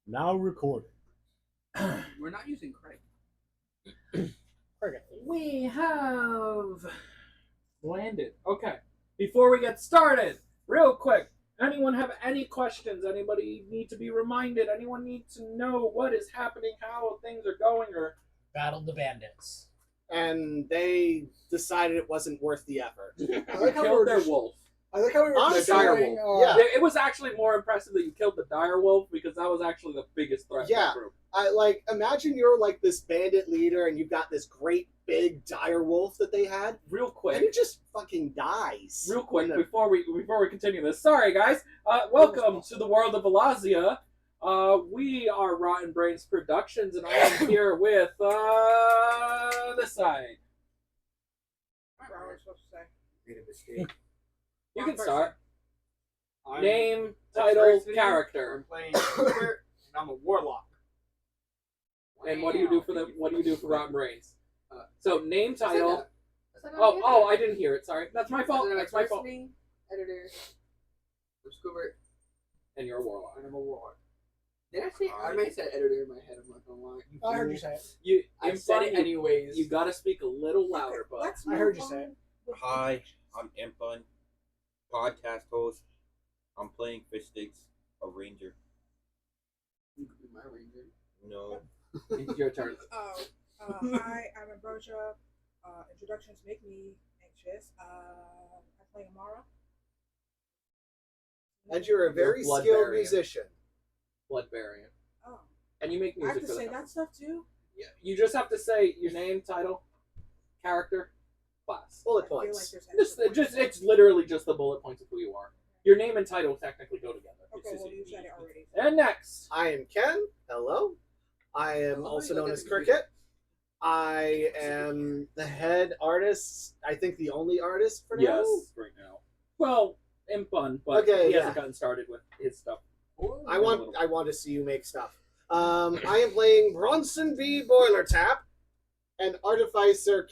Now recording. We're not using Craig. We have landed. Okay. Before we get started, real quick, anyone have any questions? Anybody need to be reminded? Anyone need to know what is happening, how things are going, or battled the bandits. And they decided it wasn't worth the effort. I like how killed their wolf? I like how we were Honestly, destroying. yeah. It was actually more impressive that you killed the dire wolf because that was actually the biggest threat to Yeah. the group. Imagine you're like this bandit leader and you've got this great big dire wolf that they had, Real and quick. it just fucking dies. Real quick, In the- before we continue this, sorry guys. Welcome to the world of Vilazia. We are Rotten Brains Productions, and I am here with this side. What am I supposed to say? Made a mistake. You can start. I'm Name, the title, first video. character, I'm playing Cooper, and I'm a warlock. and what do you do for Rotten Brains? So name, title. That's not Oh, I didn't hear it. Sorry, that's my fault. That's my fault. Editor. I'm Scoobert, And you're a warlock. and I'm a warlock. Did I say? I may have said editor in my head. I'm not gonna lie. I heard you say it. You. I in said fun, it anyways. You gotta speak a little louder, but I heard you say it. Hi, I'm Impun, podcast host. I'm playing Fish Sticks, a ranger. You could be my ranger. No, it's your turn. Hi, I'm Ambrosia. Introductions make me anxious. I'm playing Amara. And you're a very Blood skilled variant. musician. Blood variant. Oh, And you make I have music to for say the that stuff too. Yeah, you just have to say your name, title, character, class. Bullet I feel like points. there's It's literally just the bullet points of who you are. Your name and title technically go together. Okay, well you said it already. And next, I am Ken. Hello. I am also known as Cricket. I am the head artist. I think the only artist for now. yes, right now. Well, in fun, but Okay, he yeah. hasn't gotten started with his stuff. I want to see you make stuff. I am playing Bronson B. Boilertap, an artificer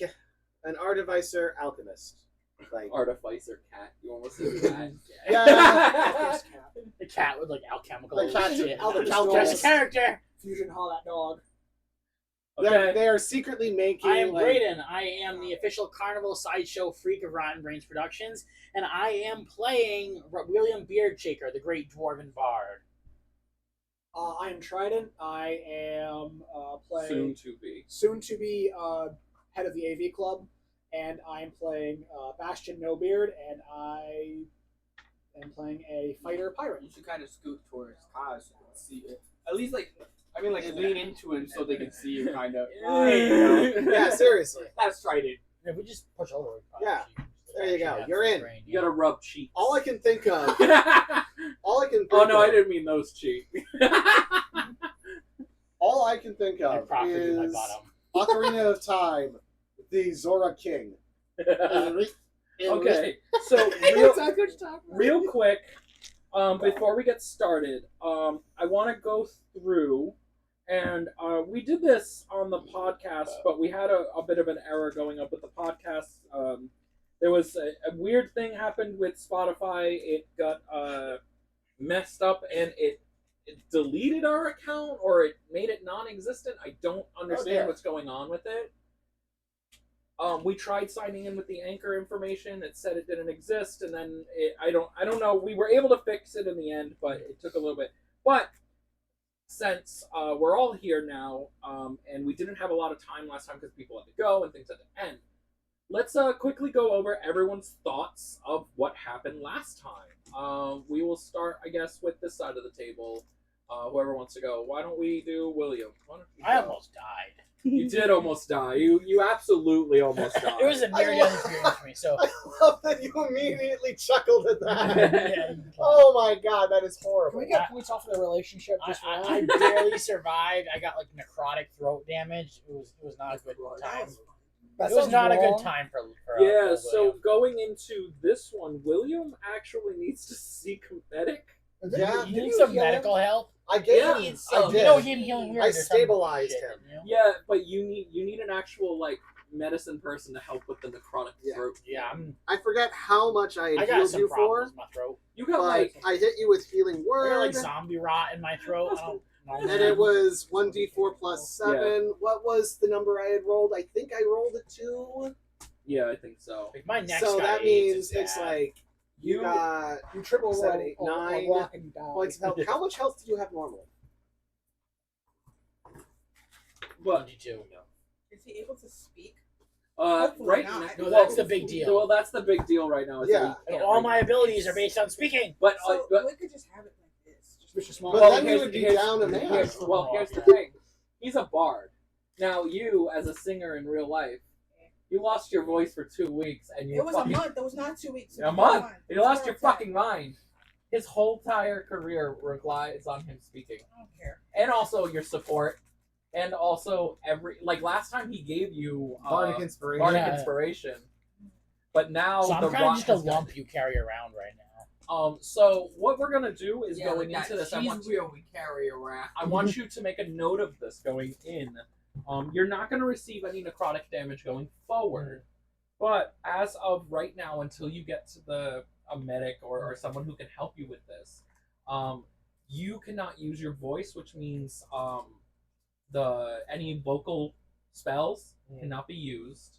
alchemist. Like, Artificer cat. You almost said cat. Yeah. The cat with like alchemical The cat- shit. alchemical- Just a character. Fusion Hall, that dog. Okay. they are secretly making. I am like, Brayden. I am the official carnival sideshow freak of Rotten Brains Productions, and I am playing William Beardshaker, the great dwarven bard. I am Trident. I am Soon playing to be. head of the AV club, and I am playing Bastion Nobeard, and I am playing a fighter pirate. You should kind of scoot towards Kaz so they can see it. At least, lean into him so they can see you, kind of. Yeah, seriously. That's Trident. If we just push over, we probably Yeah. actually There you go. have You're the in. brain, You gotta rub cheeks. All I can think of. Oh All I can. Think no, of, I didn't mean those cheeks. All I can think I of profited in my is bottom. Ocarina of Time, the Zora King. Okay, so real quick, before we get started, I want to go through, and we did this on the podcast, but we had a bit of an error going up with the podcast. There was a weird thing happened with Spotify. It got messed up, and it deleted our account, or it made it non-existent. I don't understand what's going on with it. We tried signing in with the Anchor information. It said it didn't exist, and then I don't know. We were able to fix it in the end, but it took a little bit. But since we're all here now, and we didn't have a lot of time last time because people had to go and things had to end, let's quickly go over everyone's thoughts of what happened last time. We will start, I guess, with this side of the table. Whoever wants to go. Why don't we do William? Why don't you I go? almost died. You did almost die. You absolutely almost died. It was a near-death experience for me. So I love that you immediately chuckled at that. yeah, Oh my god, that is Can horrible. we get points off of the relationship? Just for I that? barely survived. I got like necrotic throat damage. It was not a good time. That It was sounds not a wrong. good time for Yeah, for so William. going into this one, William actually needs to seek a medic. Yeah. You need some medical help. I gave Yeah. him. You I did. know, he gave healing word I or some stabilized shit, him. you know? Yeah, but you need an actual like medicine person to help with the necrotic Yeah. throat. Yeah, I forget how much I I had got healed some you for, problems with my throat. You got but like I hit you with healing I got like word. zombie rot in my throat. I don't And it was 1d4 plus 7. What was the number I had rolled? I think I rolled a 2. Yeah, I think so. If my next So guy that AIDS, means it's bad. like you got You triple 7, roll 8, a 9 rock and you die. points of health. How much health do you have normally? But 22. Is he able to speak? right not. now, No, that's the big deal. Well, that's the big deal right now. Is Yeah. that he And can't all right my now. abilities are based on speaking. But, So but we could just have it like this. Mr. Small. But then you would be down a man. Here's the thing. He's a bard. Now, you, as a singer in real life, you lost your voice for 2 weeks, and you It was a fucking, month. It was not 2 weeks. It A was month. one. You lost your It's not fucking mind. His whole entire career relies on him speaking, I don't care. and also your support, and also last time he gave you Bardic Inspiration. Bardic Yeah. Inspiration, but now So I'm the kind of rock just a has got- lump you carry around right now. So what we're gonna do is going into this. I want we carry around. I want you to make a note of this going in. You're not going to receive any necrotic damage going forward, but as of right now, until you get to a medic or someone who can help you with this, you cannot use your voice, which means any vocal spells cannot be used.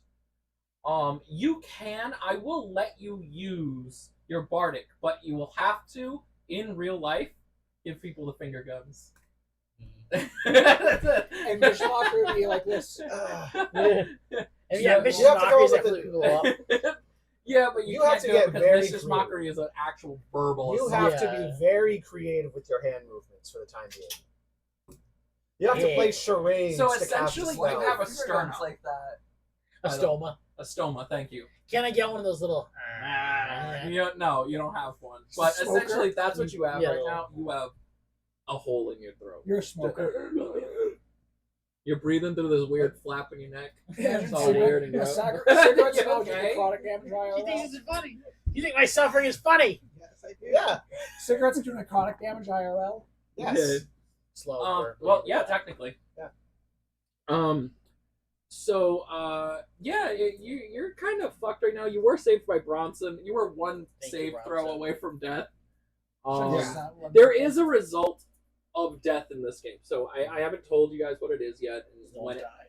You can. I will let you use your bardic, but you will have to, in real life, give people the finger guns. And Mr. Walker would be like this. And yeah, You vicious have to go mockeries with that the- flip people up. Yeah, but you You can't have to do get it because very vicious creative. mockery is an actual verbal You assault. have to be very creative with your hand movements for the time being. You have to Yeah. play charades. So to cast essentially, the you spell. have a sternum. like that. A stoma. A stoma, thank you. Can I get one of those little? No, you don't have one. But Smoker? essentially, that's what you have Yeah. right now. You have a hole in your throat. You're a smoker. You're breathing through this weird flap in your neck. Yeah, It's all weird and gross. Cigarettes You now okay? do necrotic damage You think IRL. this is funny? You think my suffering is funny? Yes, I do. Yeah. Cigarettes do necrotic damage IRL. Yes. Slow. Well, yeah, technically. Yeah. So, you're kind of fucked right now. You were saved by Bronson. You were one Thank you, save throw Bronson. away from death. Yeah. There is a result of death in this game. So I haven't told you guys what it is yet. And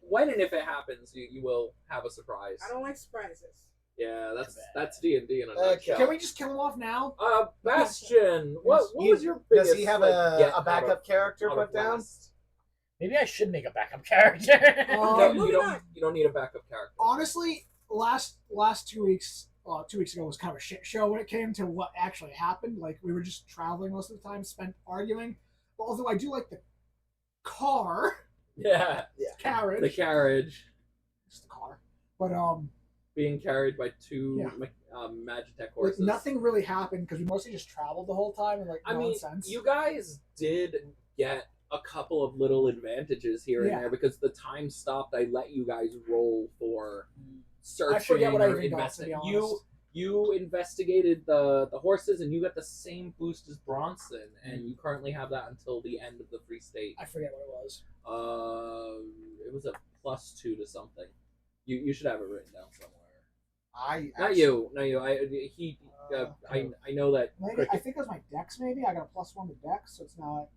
when and if it happens, you will have a surprise. I don't like surprises. Yeah, Too bad. that's D&D in a Okay. nutshell. Can we just kill him off now? Bastion, what was your biggest? Does he have get a backup character out of put down? last? Maybe I should make a backup character. No, Um, you don't need a backup character. Honestly, last 2 weeks, 2 weeks ago was kind of a shit show when it came to what actually happened. Like we were just traveling most of the time, spent arguing. But although I do like the car Yeah, carriage, the carriage just the car, but being carried by two Yeah. Magitech like horses. nothing really happened because we mostly just traveled the whole time and like I mean, nonsense. you guys did get a couple of little advantages here and Yeah. there because the time stopped. I let you guys roll for searching I forget what I or even got, to investing. be honest. You investigated the horses and you got the same boost as Bronson, and you currently have that until the end of the free state. I forget what it was. It was a +2 to something. You should have it written down somewhere. I Not you. I know that. Maybe, I think it was my dex. Maybe I got a +1 to dex, so it's not.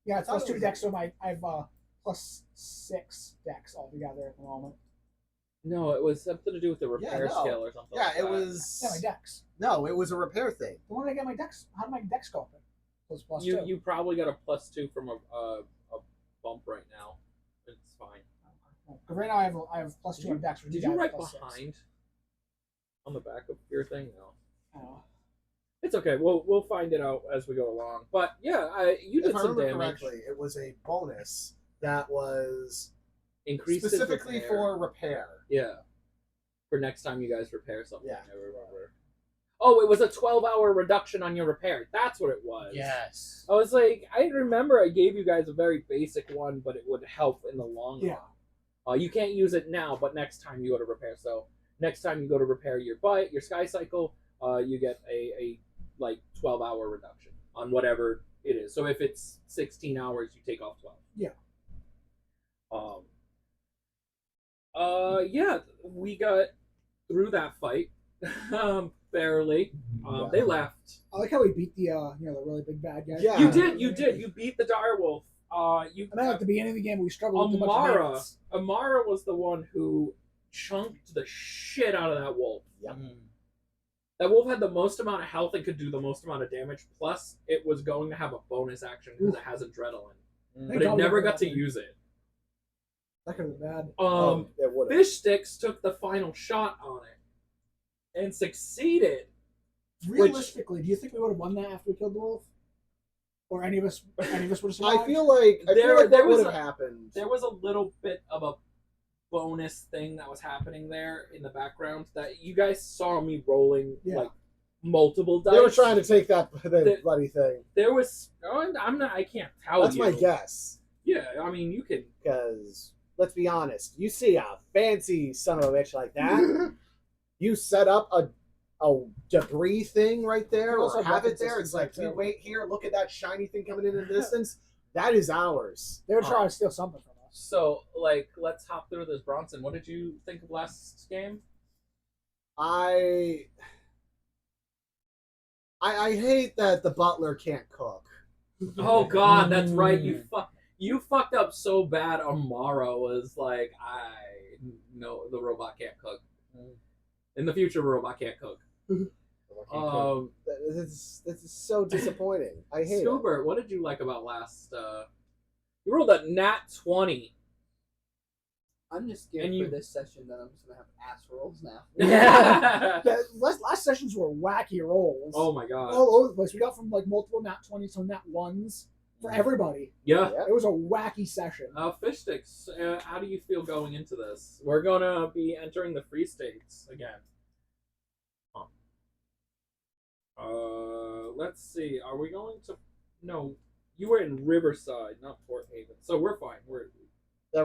Yeah, it's I thought +2 it was- dex. So I have +6 dex altogether at the moment. No, it was something to do with the repair no. scale or something. Yeah, like it that. was. Yeah, my dex. No, it was a repair thing. The one I get my dex. How did my dex go up? It was +2. You probably got a +2 from a bump right now. It's fine. Because right now I have +2 on dex. Did you write behind on the back of your thing? No. Oh. It's okay. We'll find it out as we go along. But yeah, you did If I some remember damage. correctly, it was a bonus that was Increased in specifically repair. for repair. Yeah. For next time you guys repair something. Yeah. I remember. Oh, it was a 12-hour reduction on your repair. That's what it was. Yes. I was like, I remember I gave you guys a very basic one, but it would help in the long Yeah. run. You can't use it now, but next time you go to repair. So next time you go to repair your Sky Cycle, you get a 12-hour reduction on whatever it is. So if it's 16 hours, you take off 12. Yeah. Yeah, we got through that fight, barely. They left. I like how we beat the the really big bad guy. Yeah. You did. You beat the direwolf you. I mean, at the beginning of the game, we struggled with a bunch of Amara. units. Amara was the one who chunked the shit out of that wolf. That wolf had the most amount of health and could do the most amount of damage. Plus, it was going to have a bonus action because it has adrenaline, but it never got to use it. That could have been bad. It would've. Fish Sticks took the final shot on it and succeeded. Realistically, do you think we would have won that after we killed the wolf? Or any of us would have survived? I feel like There what was would have a- happened. There was a little bit of a bonus thing that was happening there in the background that you guys saw me rolling Yeah. like multiple dice. They were trying to take that The- bloody thing. There was. I'm not. I can't tell That's you. my guess. Yeah, I mean, you can. Because let's be honest, you see a fancy son of a bitch like that, you set up a debris thing right there, You also or have have it there. weapon It's like, systems, you too. wait here, look at that shiny thing coming in the distance. That is ours. They were trying to steal something from us. So, like, let's hop through this. Bronson, what did you think of last game? I hate that the butler can't cook. Oh God, that's right. You fucked up so bad. Amara was like, no, the robot can't cook. In the future, the robot can't cook. This is so disappointing. I hate it. Scoobert, what did you like about last? You rolled a nat 20. I'm just scared And you- for this session that I'm just gonna have ass rolls now. Yeah. Yeah, last sessions were wacky rolls. Oh my God. All over the place. We got from like multiple nat 20s to nat 1s for everybody. Yeah. Yeah. It was a wacky session. Fish Sticks, how do you feel going into this? We're gonna be entering the free states again. Let's see. Are we going to? No, you were in Riverside, not Port Haven. So we're fine. We're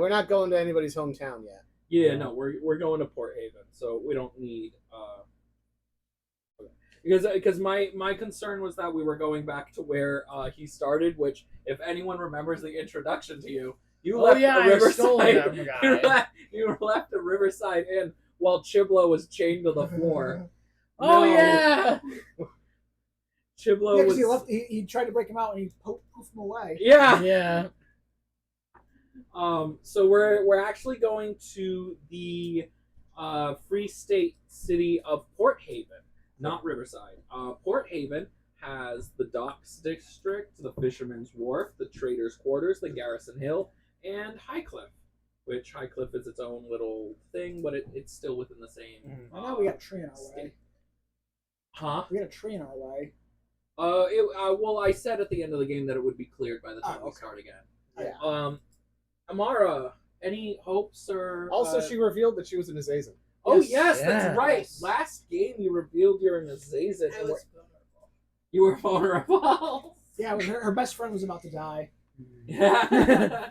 not going to anybody's hometown yet. Yeah, no, we're going to Port Haven, so we don't need. Because my concern was that we were going back to where he started, which if anyone remembers the introduction to you, you Oh left yeah, a I stole Riverside. that from a guy. You left a Riverside Inn while Chiblo was chained to the floor. Oh No. yeah. Chiblo Yeah, was. because he tried to break him out and he poofed him away. Yeah. Yeah. So we're actually going to the Free State city of Port Haven, not Riverside. Port Haven has the Docks District, the Fisherman's Wharf, the Traders' Quarters, the Garrison Hill, and Highcliffe. Which Highcliffe is its own little thing, but it's still within the same. I know we got a tree in our way. state. Huh? We got a tree in our way. Well, I said at the end of the game that it would be cleared by the time we okay. start again. Yeah. Amara, any hopes or? Also, she revealed that she was an Azazel. Oh Yes. yes, that's Yes. right. Last game you revealed you're an Azazel. I was vulnerable. You were vulnerable. Yeah, it was her best friend was about to die. Yeah.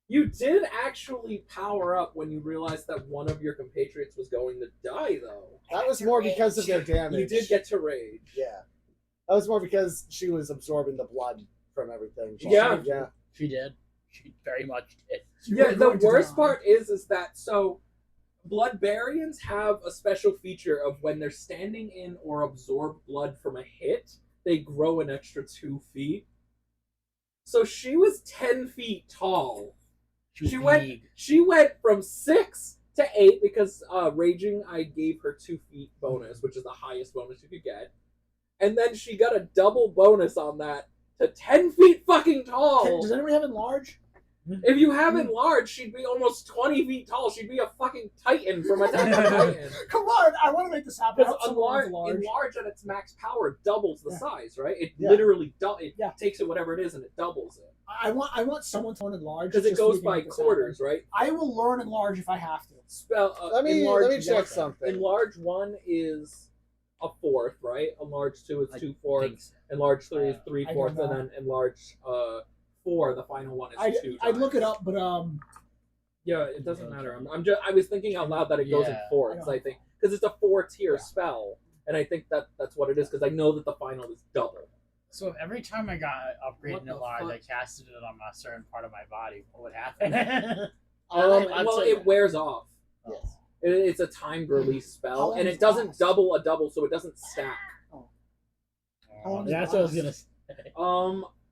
You did actually power up when you realized that one of your compatriots was going to die, though. That was more because of their damage. You did get to rage. Yeah. That was more because she was absorbing the blood from everything. Yeah. Yeah. She did. She very much did. She Yeah, was the going to worst die. part is that so Bloodbarians have a special feature of when they're standing in or absorb blood from a hit, they grow an extra 2 feet. So she was 10 feet tall. She She was big. She went from 6 to 8 because raging I gave her 2 feet bonus, which is the highest bonus you could get. And then she got a double bonus on that to 10 feet fucking tall. Does anybody have enlarge? If you have enlarged, she'd be almost 20 feet tall. She'd be a fucking titan from Attack on Titan. Come on, I want to make this happen. Because I want someone with enlarge at its max power doubles the Yeah. size, right? It Yeah. literally it Yeah. takes it whatever it is and it doubles it. I want someone to learn enlarge Because it just so we goes can by make this quarters, happen. right? I will learn enlarge if I have to. Spell Let me check one- something. Enlarge 1 is a fourth, right? Enlarge 2 is I 2/4. think so. Enlarge 3 is I 3/4, don't and then enlarge 4, the final one is 2 I'd look it times. up, but Yeah, it doesn't matter. I was thinking out loud that it goes in Yeah. fourths. I think because it's a 4-tier spell, and I think that's what it is. Because I know that the final is double. So every time I got What upgraded the in large, fuck? I casted it on a certain part of my body. What would happen? Well, it wears off. Yes. It's a timed release How spell, long and does it it doesn't last? double a double, so it doesn't stack. How long does it That's what I was last? gonna say.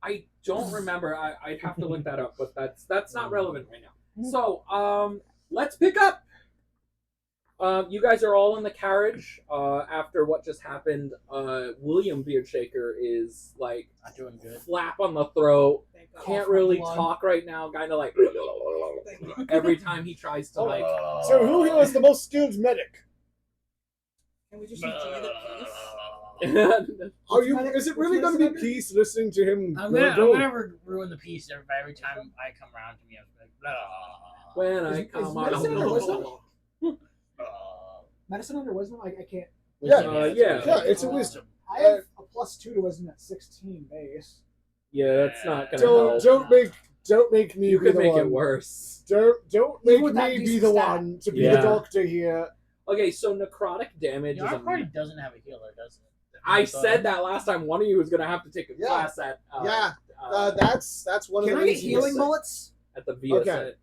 I don't remember. I'd have to look that up, but that's not relevant right now. So, let's pick up. You guys are all in the carriage. After what just happened, William Beardshaker is like Not doing good. flap on the throat. Thank God. Can't really blood. talk right now. Kind of like Thank God. every time he tries to like. So who here is the most skilled medic? Can we just enjoy the peace? Are you? medic- Is it which really going to be medicine? peace listening to him? I'm gurgle? gonna ruin the peace every time I come around to me. I'm like, blah. When I Is come medicine under wisdom? out. Medicine under wisdom? I can't. Yeah, Yeah, it's a wisdom. I have a +2 to wisdom at 16 base. Yeah, that's not gonna help. Don't make me. You be could the make one. it worse. Don't make with that me be decent the stat. one to be Yeah. the doctor here. Okay, so necrotic damage Our is party doesn't have a healer, does it? I said that last time. One of you was gonna have to take a Yeah. class at That's one of Can the I get reasons. healing bullets? at the VSA. Okay.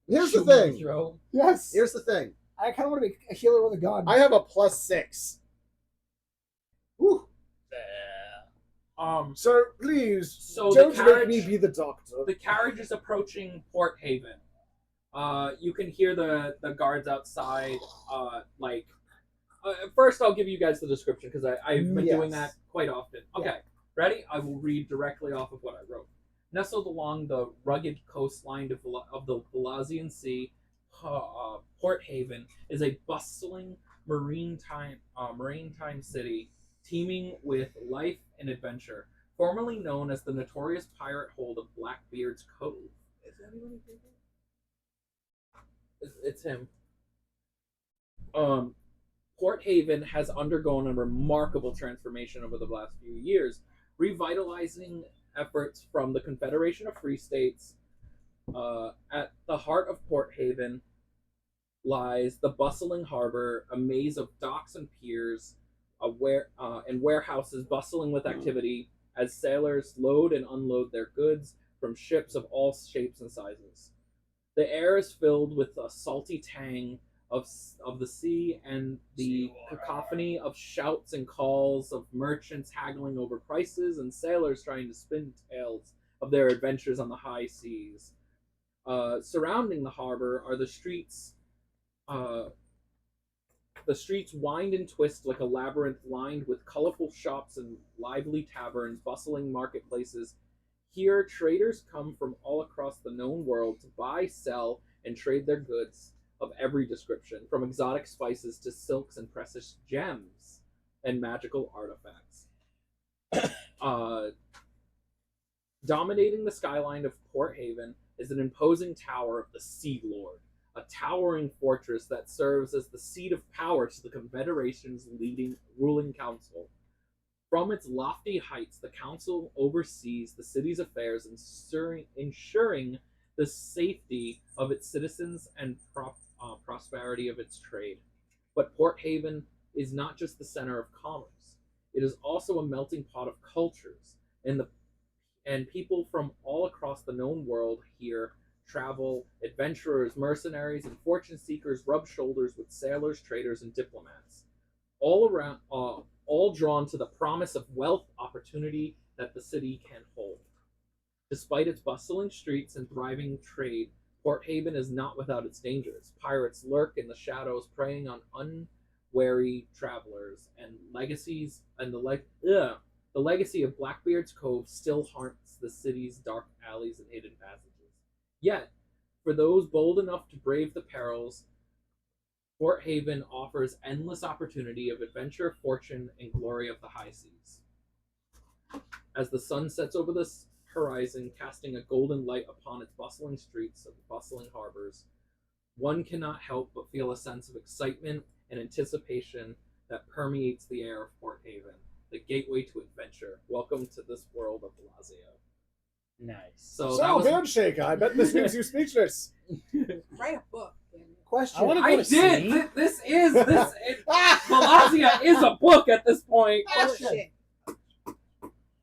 Here's the Shoot me in thing. throat. Yes. Here's the thing. I kind of want to be a healer with a gun. I have a +6. Whew. So please, So the don't carriage- make me be the doctor. The carriage is approaching Port Haven. You can hear the guards outside. First, I'll give you guys the description because I've been doing that quite often. Okay, ready? I will read directly off of what I wrote. Nestled along the rugged coastline of the Vilazian Sea, Port Haven is a bustling maritime city teeming with life and adventure, formerly known as the notorious pirate hold of Blackbeard's Cove. Is anybody here? It's him. Port Haven has undergone a remarkable transformation over the last few years, revitalizing efforts from the Confederation of Free States. At the heart of Port Haven lies the bustling harbor, a maze of docks and piers, and warehouses bustling with activity as sailors load and unload their goods from ships of all shapes and sizes. The air is filled with a salty tang of the sea and the cacophony of shouts and calls of merchants haggling over prices and sailors trying to spin tales of their adventures on the high seas. Surrounding the harbor are the streets. The streets wind and twist like a labyrinth lined with colorful shops and lively taverns, bustling marketplaces. Here, traders come from all across the known world to buy, sell, and trade their goods of every description, from exotic spices to silks and precious gems and magical artifacts. Dominating the skyline of Port Haven is an imposing tower of the Sea Lord, a towering fortress that serves as the seat of power to the Confederation's ruling council. From its lofty heights, the council oversees the city's affairs, ensuring the safety of its citizens and prosperity of its trade. But Port Haven is not just the center of commerce. It is also a melting pot of cultures, and people from all across the known world here travel. Adventurers, mercenaries, and fortune seekers rub shoulders with sailors, traders, and diplomats, all drawn to the promise of wealth opportunity that the city can hold. Despite its bustling streets and thriving trade, Port Haven is not without its dangers. Pirates lurk in the shadows, preying on unwary travelers, and the legacy of Blackbeard's Cove still haunts the city's dark alleys and hidden passages. Yet, for those bold enough to brave the perils, Port Haven offers endless opportunity of adventure, fortune, and glory of the high seas. As the sun sets over the horizon, casting a golden light upon its bustling streets and bustling harbors, one cannot help but feel a sense of excitement and anticipation that permeates the air of Port Haven, the gateway to adventure. Welcome to this world of Vilazia. Nice. So that was Beardshaker, I bet this makes you speechless. Write a book. Daniel. Question. I wanna I go to did. sea. This is Vilazia is a book at this point. Oh, Question. shit.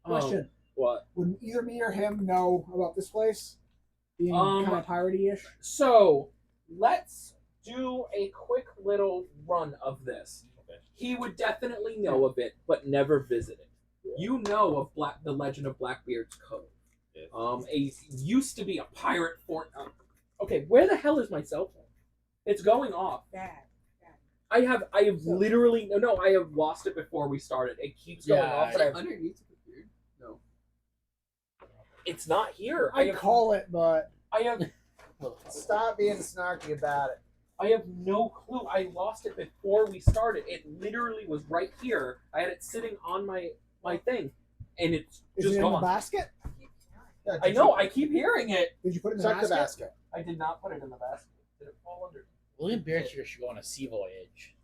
Question. What? Would either me or him know about this place? Being Um, kind of piratey-ish? So let's do a quick little run of this. Okay. He would definitely know of it, but never visit it. You know of the legend of Blackbeard's Cove. Used to be a pirate fort. Okay, where the hell is my cell phone? It's going off. Bad. I have literally no. I have lost it before we started. It keeps going off, but Underneath the computer? No. it's not here. I call it, but I have Stop being snarky about it. I have no clue. I lost it before we started. It literally was right here. I had it sitting on my thing, and it's is just it in the gone. basket? Yeah, I know. I keep hearing it. Did you put it in the Check basket? the basket. I did not put it in the basket. Did it fall under? William Bearchaker should go on a sea voyage.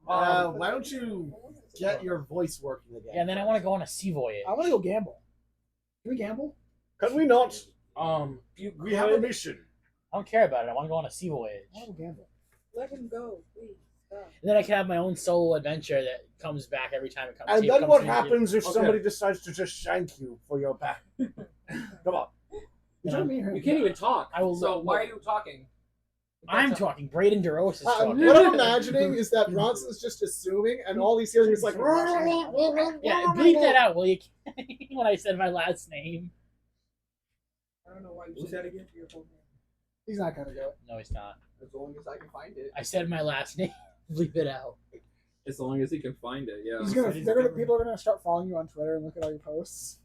Why don't you get your voice working again? Yeah, and then I want to go on a sea voyage. I want to go gamble. Can we gamble? Can we not? You We have a mission. I don't care about it. I want to go on a sea voyage. I want to go gamble. Let him go, please. Stop. And then I can have my own solo adventure that comes back every time it comes. And it then comes what in. happens if Okay. somebody decides to just shank you for your back? Come on. You know what I mean? You can't even talk. I will- So why are you talking? I'm talking. Braden DeRose is talking. What I'm imagining is that Bronson's just assuming, and all he's hearing is like. Yeah, bleep that out, will you? When I said my last name. I don't know why you Who's said that again? your whole name. He's not gonna do it. No, he's not. As long as I can find it. I said my last name. Bleep it out. As long as he can find it, yeah. He's gonna. People are gonna start following you on Twitter and look at all your posts.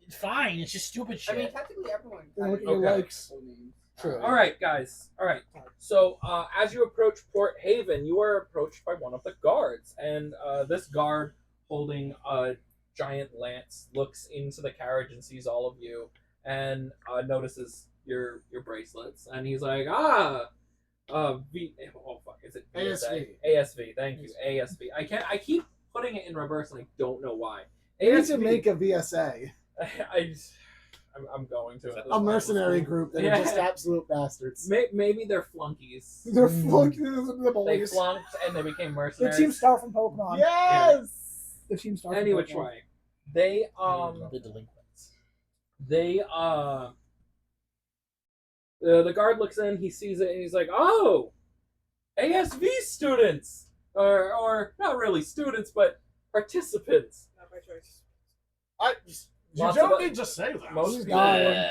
It's fine. It's just stupid I shit. mean, technically everyone. They look at kinda your Okay. likes. full names. True. All right, guys. All right. So as you approach Port Haven, you are approached by one of the guards, and this guard holding a giant lance looks into the carriage and sees all of you, and notices your bracelets, and he's like, oh fuck, is it ASV. ASV, thank you, ASV. I keep putting it in reverse, and I don't know why. You need to make a VSA, I'm going to. a mercenary group that Yeah. are just absolute bastards. Maybe they're flunkies. They're flunking the They bullies. flunked and they became The mercenaries. Team Star from Pokemon. Yes. The Team Star. From Any which Pokemon. way, they The delinquents. the guard looks in, he sees it, and he's like, "Oh, ASV students, or not really students, but participants." Not by choice. You Lots don't of- need to say that. Most He's people, dying.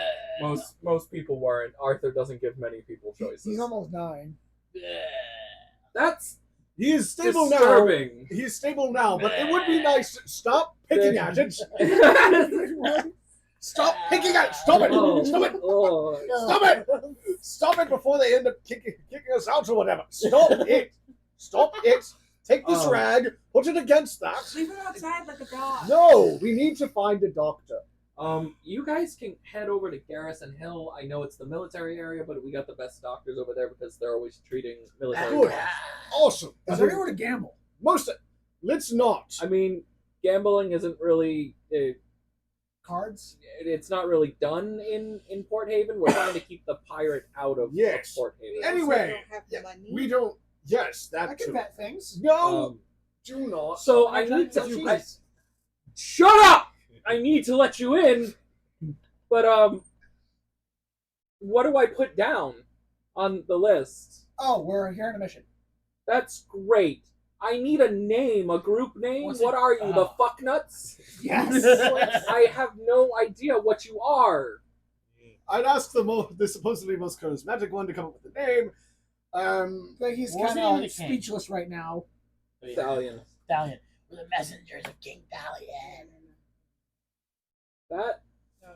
most people weren't. Arthur doesn't give many people choices. He's almost dying. That's He is stable disturbing. now. He's stable now, but it would be nice. Stop picking at it. Stop picking at it. Stop it. Oh, Stop it. oh. Stop it. Stop it before they end up kicking us out or whatever. Stop it. Stop it. Take this Oh. rag, put it against that. Leave him outside like a dog. No, we need to find a doctor. You guys can head over to Garrison Hill. I know it's the military area, but we got the best doctors over there because they're always treating military. Good. guys. Awesome. Is there anywhere to gamble? Let's not. I mean, gambling isn't really. Cards? It's not really done in Port Haven. We're trying to keep the pirate out of Yes. Port Haven. Anyway, Don't have the money. We don't. Yes, I that can too. bet things. No, do not. So I need to. Shut up! I need to let you in, but what do I put down on the list? Oh, we're here on a mission. That's great. I need a name, a group name. What's What it- are you, the fucknuts? Yes. I have no idea what you are. I'd ask the supposedly most charismatic one to come up with the name. But he's What's kind the name of of the king? speechless right now. Stallion. Stallion. We're the messengers of King Valiant. That No.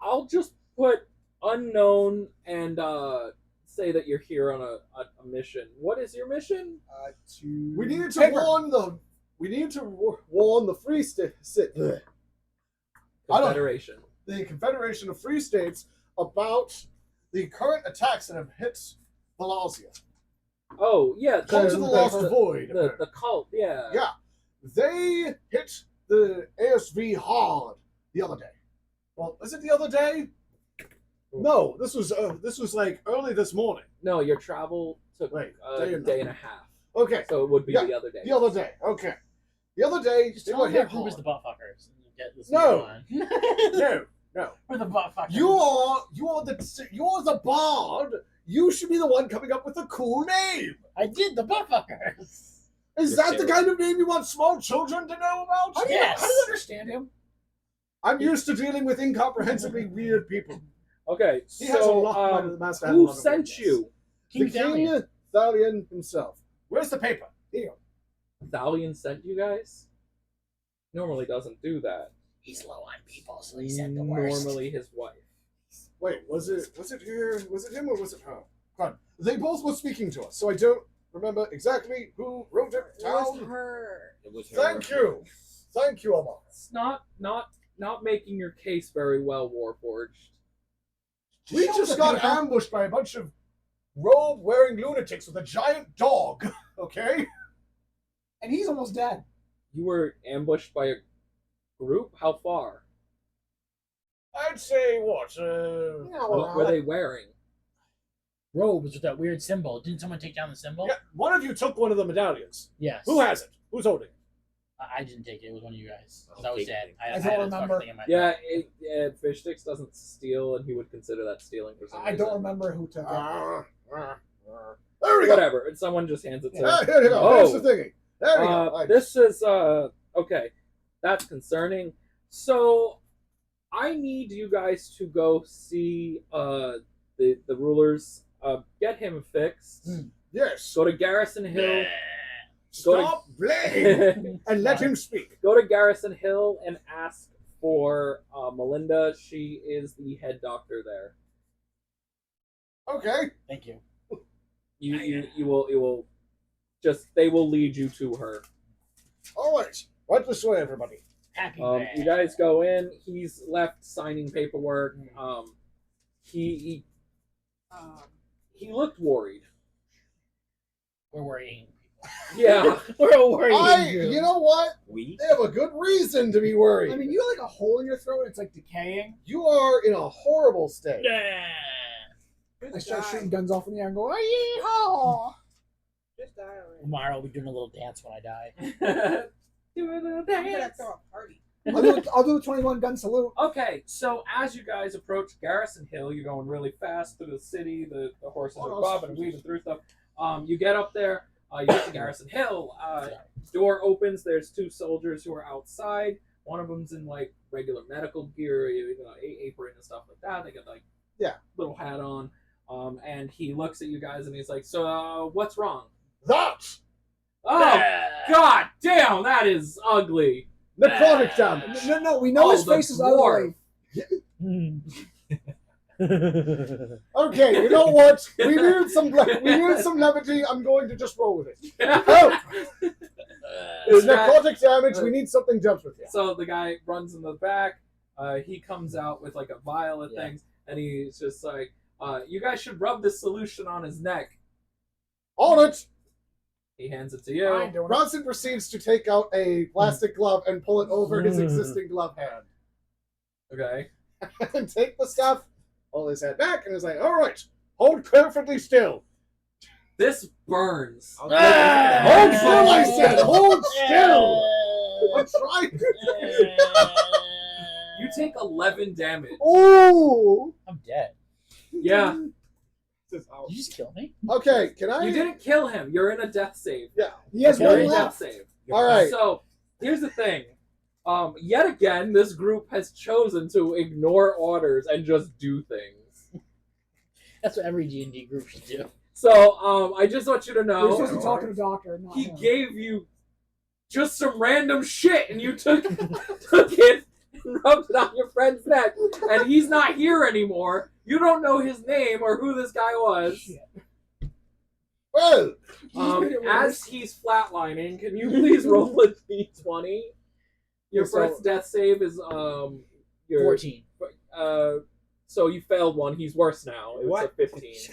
I'll just put unknown and say that you're here on a mission. What is your mission? We need to warn the. We need to warn the Free State, the Confederation. Confederation of Free States about the current attacks that have hit Vilazia. Oh yeah, Cult of the Lost Void. the cult. Yeah. Yeah, they hit the ASV hard the other day. Well, was it the other day? No, this was like early this morning. No, your travel took Wait, a day and a half, Okay, so it would be Yeah, the other day. the other day. Okay, the other day Just they tell were them their hit group is hard. the butt fuckers. And you get this No. on. No, We're the butt fuckers. you are the bard. You should be the one coming up with a cool name. I did the butt fuckers. Is You're that the terrible. kind of name you want small children to know about? How do you Yes. understand him? I'm used to dealing with incomprehensibly weird people. Okay, He has a so lot of the master has a who lot of sent weirdness. you? The King Thalion himself. Where's the paper? Here. Thalion sent you guys? Normally doesn't do that. He's low on people, so he sent the worst. Normally his wife. Wait, was it here? Was it him or was it her? Come on. They both were speaking to us, so I don't remember exactly who wrote it It was down. her. It was her. Thank you. Thank you, Amar. It's not making your case very well, Warforged. We just got ambushed by a bunch of robe-wearing lunatics with a giant dog, okay? And he's almost dead. You were ambushed by a group? How far? I'd say, what, What were they wearing? Robes with that weird symbol. Didn't someone take down the symbol? Yeah, one of you took one of the medallions. Yes. Who has it? Who's holding it? I didn't take it. It was one of you guys. 'Cause I'll I was take dead. it. I I had don't this fucking remember. thing in my Yeah, Fish Sticks doesn't steal, and he would consider that stealing for some I reason. don't remember who took it. There we go. Whatever, and someone just hands it to him. Here you go. Oh. There's the thingy. There we go. Nice. This is okay. That's concerning. So I need you guys to go see the rulers. Get him fixed. Yes. Go to Garrison Hill. Stop blaying and let him speak. Go to Garrison Hill and ask for Melinda. She is the head doctor there. Okay. Thank you. You will just they will lead you to her. All right. Right this way, everybody. Happy You guys go in. He's left signing paperwork. He looked worried. We're worrying. Yeah. We're worrying. You know what? We? They have a good reason to be worried. I mean, you have like a hole in your throat. It's like decaying. You are in a horrible state. I start shooting guns off in the air and go, "Yeehaw!" Just die already. Tomorrow I'll be doing a little dance when I die. Do a little I'm gonna dance. throw a party. I'll do a 21 gun salute. Okay, so as you guys approach Garrison Hill, you're going really fast through the city. The horses are bobbing and weaving through stuff. You get up there. You get to Garrison Hill. Door opens. There's two soldiers who are outside. One of them's in like regular medical gear, apron and stuff like that. They got like little hat on. And he looks at you guys and he's like, "So, what's wrong?" That Oh, God damn, that is ugly. necrotic damage. No, we know Oh, his the face is dwarf. ugly. Okay, you know what? We need some levity. I'm going to just roll with it. Oh, it's necrotic damage. We need something jumps with you. So the guy runs in the back. He comes out with like a vial of things, and he's just like, "You guys should rub this solution on his neck." On it. He hands it to you. Bronson proceeds to take out a plastic glove and pull it over his existing glove hand. Okay. And take the stuff, hold his head back, and is like, all right, hold perfectly still. This burns. Hold still, I said! Hold still! I'm trying. You take 11 damage. Oh! I'm dead. Yeah. Did you just kill me? Okay, can I? You didn't kill him. You're in a death save. Yeah. He has You're one in a death left. save. All right. So here's the thing. Yet again, this group has chosen to ignore orders and just do things. That's what every D&D group should do. So I just want you to You're know supposed to talk to the doctor. Not he him. gave you just some random shit, and you took it and rubbed it on your friend's neck, and he's not here anymore. You don't know his name or who this guy was. Shit. Well, As he's flatlining, can you please roll a d20? Your first death save is your 14. So you failed one. He's worse now. It was a 15. Christ.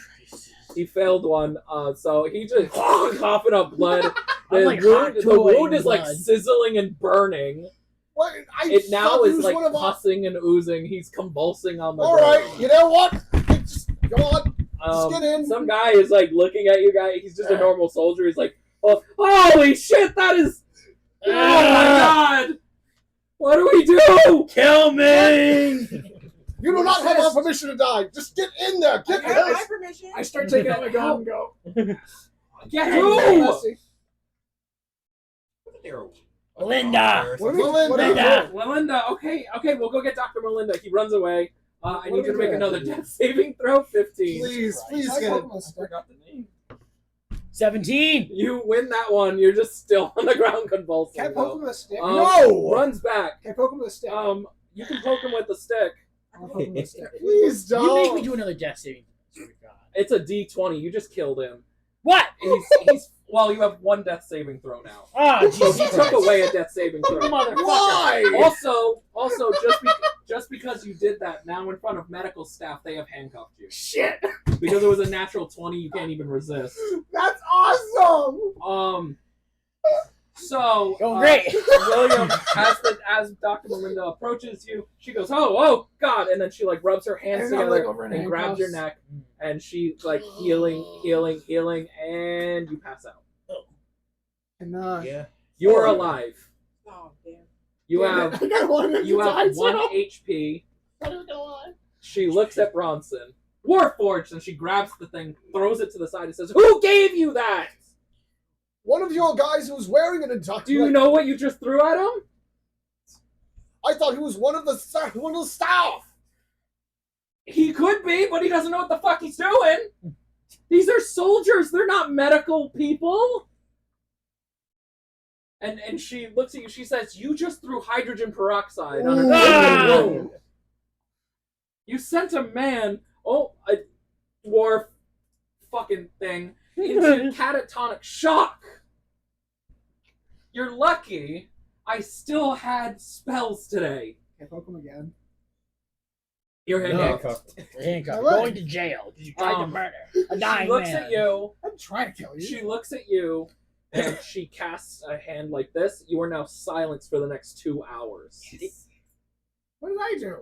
He failed one. So he just coughing up blood. I'm like The wound is like blood. sizzling and burning. what? It now is like one of our... pussing and oozing. He's convulsing on the All ground. right, you know what? Just go on. Just get in. Some guy is like looking at you guys. He's just a normal soldier. He's like, oh, holy shit, that is... Oh my god! What do we do? Kill me! You do not have our permission to die. Just get in there. Get I have in. my permission. I start taking out my gun and go. Get "Hey, who? Bessie." There. Melinda! What are we Melinda! doing? Melinda, okay, we'll go get Dr. Melinda. He runs away. I What need are you to we make doing? another death saving throw. 15. Please, please Can I get poke it. him with a I stick? forgot the name. 17! You win that one. You're just still on the ground convulsing. Can I poke him with a stick? No! Runs back. Can I poke him with a stick? You can poke him with the stick. I'll poke him with a stick. Please don't. You make me do another death saving. Oh my God. It's a D20. You just killed him. What? He's well. You have one death saving throw now. Oh, So he Jesus took Christ. away a death saving throw. Motherfucker. Why? Also, just because you did that, now in front of medical staff, they have handcuffed you. Shit! Because it was a natural 20, you can't even resist. That's awesome! So Going great. William, as Dr. Melinda approaches you, she goes, "Oh, God!" And then she like rubs her hands And I'm, together like, over in and grabs your handcuffs. neck, and she like healing, and you pass out. And, Yeah. You are alive. Oh, damn. You have I got one of you these have eyes 1 out. HP. What is going on? She looks at Bronson. Warforged, and she grabs the thing, throws it to the side, and says, "Who gave you that? One of your guys who was wearing an inductee. Do you know what you just threw at him?" I thought he was one of the staff. He could be, but he doesn't know what the fuck he's doing. These are soldiers. They're not medical people. And she looks at you. She says, "You just threw hydrogen peroxide on an Ah! open wound. You sent a man, a dwarf fucking thing, into catatonic shock. You're lucky I still had spells today." Can I poke him again? You're handcuffed. Handcuffed. Alright. Going to jail because you tried to murder a She dying looks man. at you. I'm trying to kill you. She looks at you, and she casts a hand like this. You are now silenced for the next 2 hours. What did I do?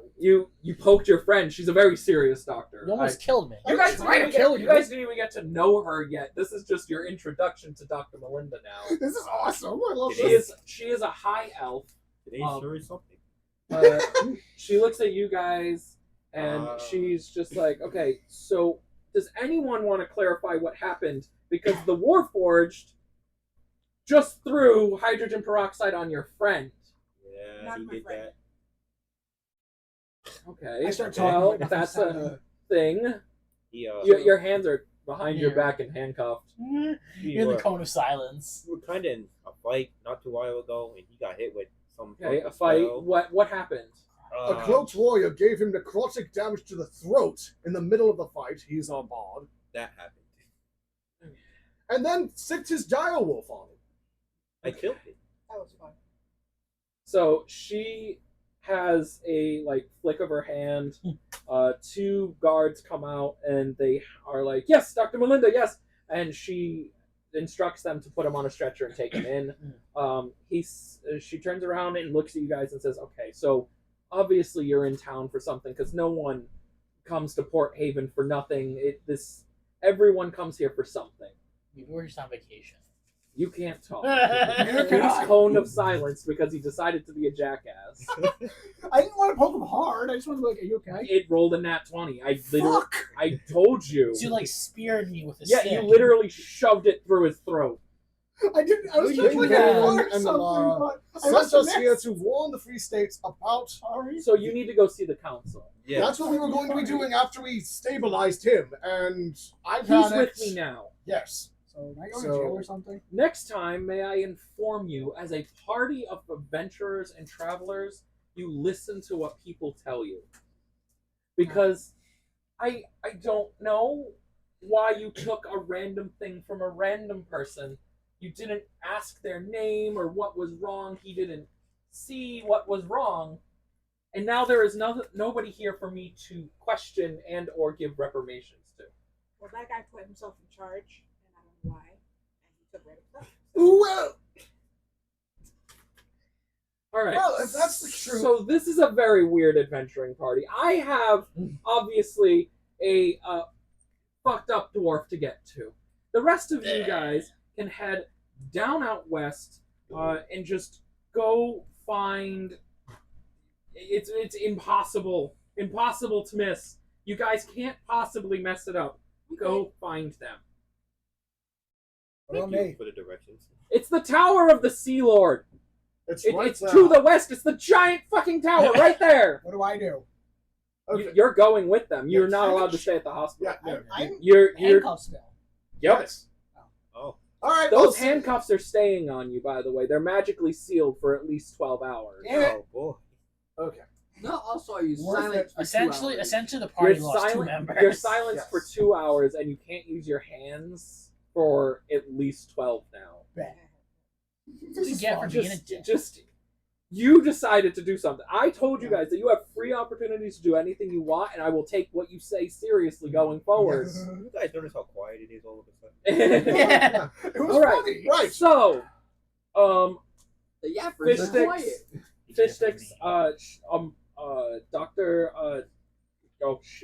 You poked your friend. She's a very serious doctor. You almost killed me. You guys, I'm trying to didn't kill even you. get, you guys didn't even get to know her yet. This is just your introduction to Dr. Melinda now. This is awesome. I love She this. is a high elf. Today's sure is something. She looks at you guys, and she's just like, "Okay, so does anyone want to clarify what happened? Because the Warforged just threw hydrogen peroxide on your friend." Yeah, Not he my did friend. that. Okay, I start talking. well, like that's I'm a thing. He, Your hands are behind your Yeah. back and handcuffed. we You're in the were, cone of silence. we were kind of in a fight not too while ago, and he got hit with some. Okay, sort a of fight. spell. What happened? A cloaked warrior gave him necrotic damage to the throat in the middle of the fight. He's on board. That happened. And then sicked his direwolf on him. I killed him. That was fun. So she has a like flick of her hand. 2 guards come out and they are like, "Yes, Dr. Melinda, yes." And she instructs them to put him on a stretcher and take him in. She turns around and looks at you guys and says, "Okay, so obviously you're in town for something because no one comes to Port Haven for nothing. Everyone comes here for something. We were just on vacation. You can't talk." Neither can He's I. coned of silence because he decided to be a jackass. I didn't want to poke him hard. I just wanted to be like, "Are you okay?" It rolled a nat 20. Fuck! I told you. So you like speared me with a Yeah, stick. you literally shoved it through his throat. I didn't. I was You trying to can like and, something, but I sent must have us here missed. to warn the Free States about. So you need to go see the council. Yeah. That's what we were going to be doing after we stabilized him, and I He's panicked. with me now. Yes. So, am I going So- to jail or something? Next time, may I inform you, as a party of adventurers and travelers, you listen to what people tell you. Because I don't know why you took a random thing from a random person. You didn't ask their name or what was wrong. He didn't see what was wrong. And now there is nobody here for me to question and or give reparations to. Well, that guy put himself in charge, and I don't know why. And he took right up. Well, All right. Well, if that's the truth- So this is a very weird adventuring party. I have obviously a fucked up dwarf to get to. The rest of you guys can head down out west and just go find. It's impossible to miss. You guys can't possibly mess it up. Go find them. what about Thank you me? for the directions. It's the Tower of the Sea Lord. It's It's to the west. It's the giant fucking tower right there. What do I do? Okay. You're going with them. You're Yes. not allowed to stay at the hospital. Yeah. I'm You're handcuffed still. Yep. Yes. Oh. All right. Those well, handcuffs are staying on you, by the way. They're magically sealed for at least 12 hours. Damn it. Oh boy. Okay. No, also are you Worth silent it. for 2 Essentially, hours? essentially, the party You're lost two silent. members. You're silenced Yes. for 2 hours, and you can't use your hands for at least 12 now. Bet. What do you get for being a dick? Just you decided to do something. I told you guys that you have free opportunities to do anything you want, and I will take what you say seriously going forward. You guys notice how quiet it is all of a sudden? Yeah. It was All right. funny. Right. So, The yappers Fish are sticks. quiet. Fish sticks. Doctor.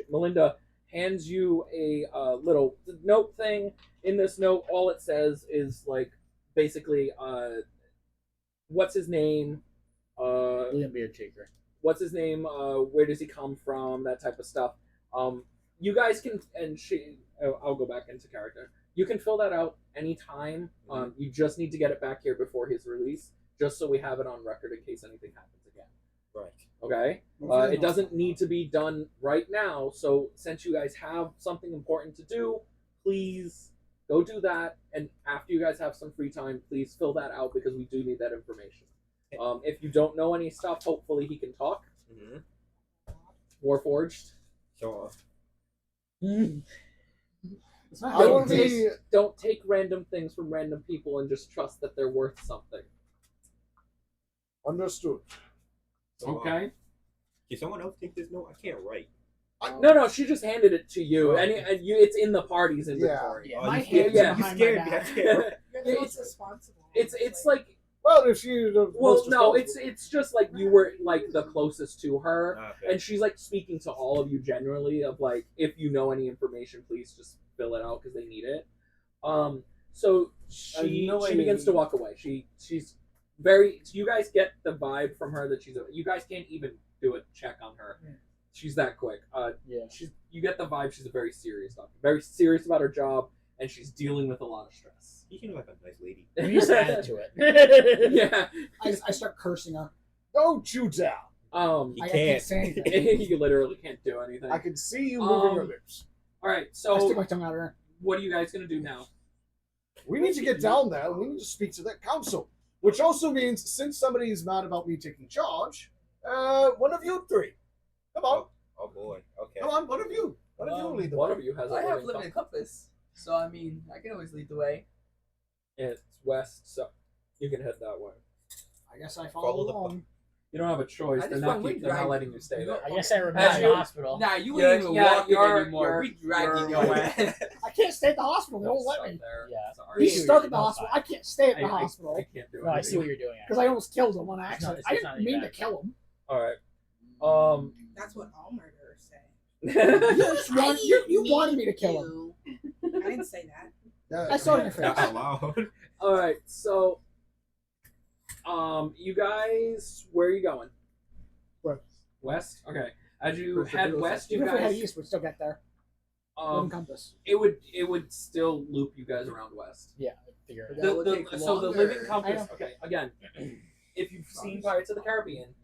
Melinda hands you a little note thing. In this note, all it says is like basically, what's his name? William Beardchaker. What's his name? Where does he come from? That type of stuff. You guys can, and I'll go back into character. You can fill that out anytime. You just need to get it back here before his release, just so we have it on record in case anything happens again. Right. Okay? It doesn't need to be done right now, so since you guys have something important to do, please go do that, and after you guys have some free time, please fill that out because we do need that information. If you don't know any stuff, hopefully he can talk. Mm-hmm. Warforged. Sure. It's not I how will it is. be. Don't take random things from random people and just trust that they're worth something. Understood. So, Okay? Can someone else take this note? I can't write. No, she just handed it to you, Oh, and okay. it's in the party's inventory. Yeah. Oh, My you scared hands me. are You behind scared my me. I back. can't write. You're the It's- most responsible. It's like Well, if she. well, no, it's just like you were like the closest to her, Okay. and she's like speaking to all of you generally of like if you know any information, please just fill it out because they need it. So she begins to walk away. She's very. You guys get the vibe from her that she's. You guys can't even do a check on her. She's that quick. Yeah. You get the vibe. She's a very serious doctor, very serious about her job, and she's dealing with a lot of stress. You seem like a nice lady. We just added to it. Yeah. I start cursing her. Don't you dare. He I can't. can't say anything. You literally can't do anything. I can see you moving your Um, lips. All right. I stick So my tongue out at her. what are you guys gonna do now? We need to get down there and we need to speak to that council. Which also means, since somebody is mad about me taking charge, one of you three. Come on. Oh boy. Okay. Come on, one of you. One of you lead the One way. of you has a I have living limited compass. compass, so I mean, I can always lead the way. It's west, so you can head that way. I guess I Follow follow the along. You don't have a choice. I They're just not, want they're not drag- letting you stay there. I guess I remain in the hospital. Nah, you Yeah, ain't even yeah, walking you're- anymore. We dragging you're- your ass. I can't stay at the hospital. They won't let me. There. Yeah. Sorry. He's stuck at the No, hospital. fine. I can't stay at the I hospital can't do it. No, I see what you're doing. because I almost killed him on It's accident. not- I it's not didn't mean to bad. kill him. All right. That's what all murderers say. You just you wanted me to kill him. I didn't say that. Yeah. I saw it in your face. Not allowed. All right. So, you guys, where are you going? West. West. Okay. As you First head it goes west, you Even if we head guys, east, we'd still get there. Living um, compass. it would still loop you guys around west. Yeah, I figure it That would The- take so the longer. living compass. I Okay, again, if you've seen Pirates of the Caribbean,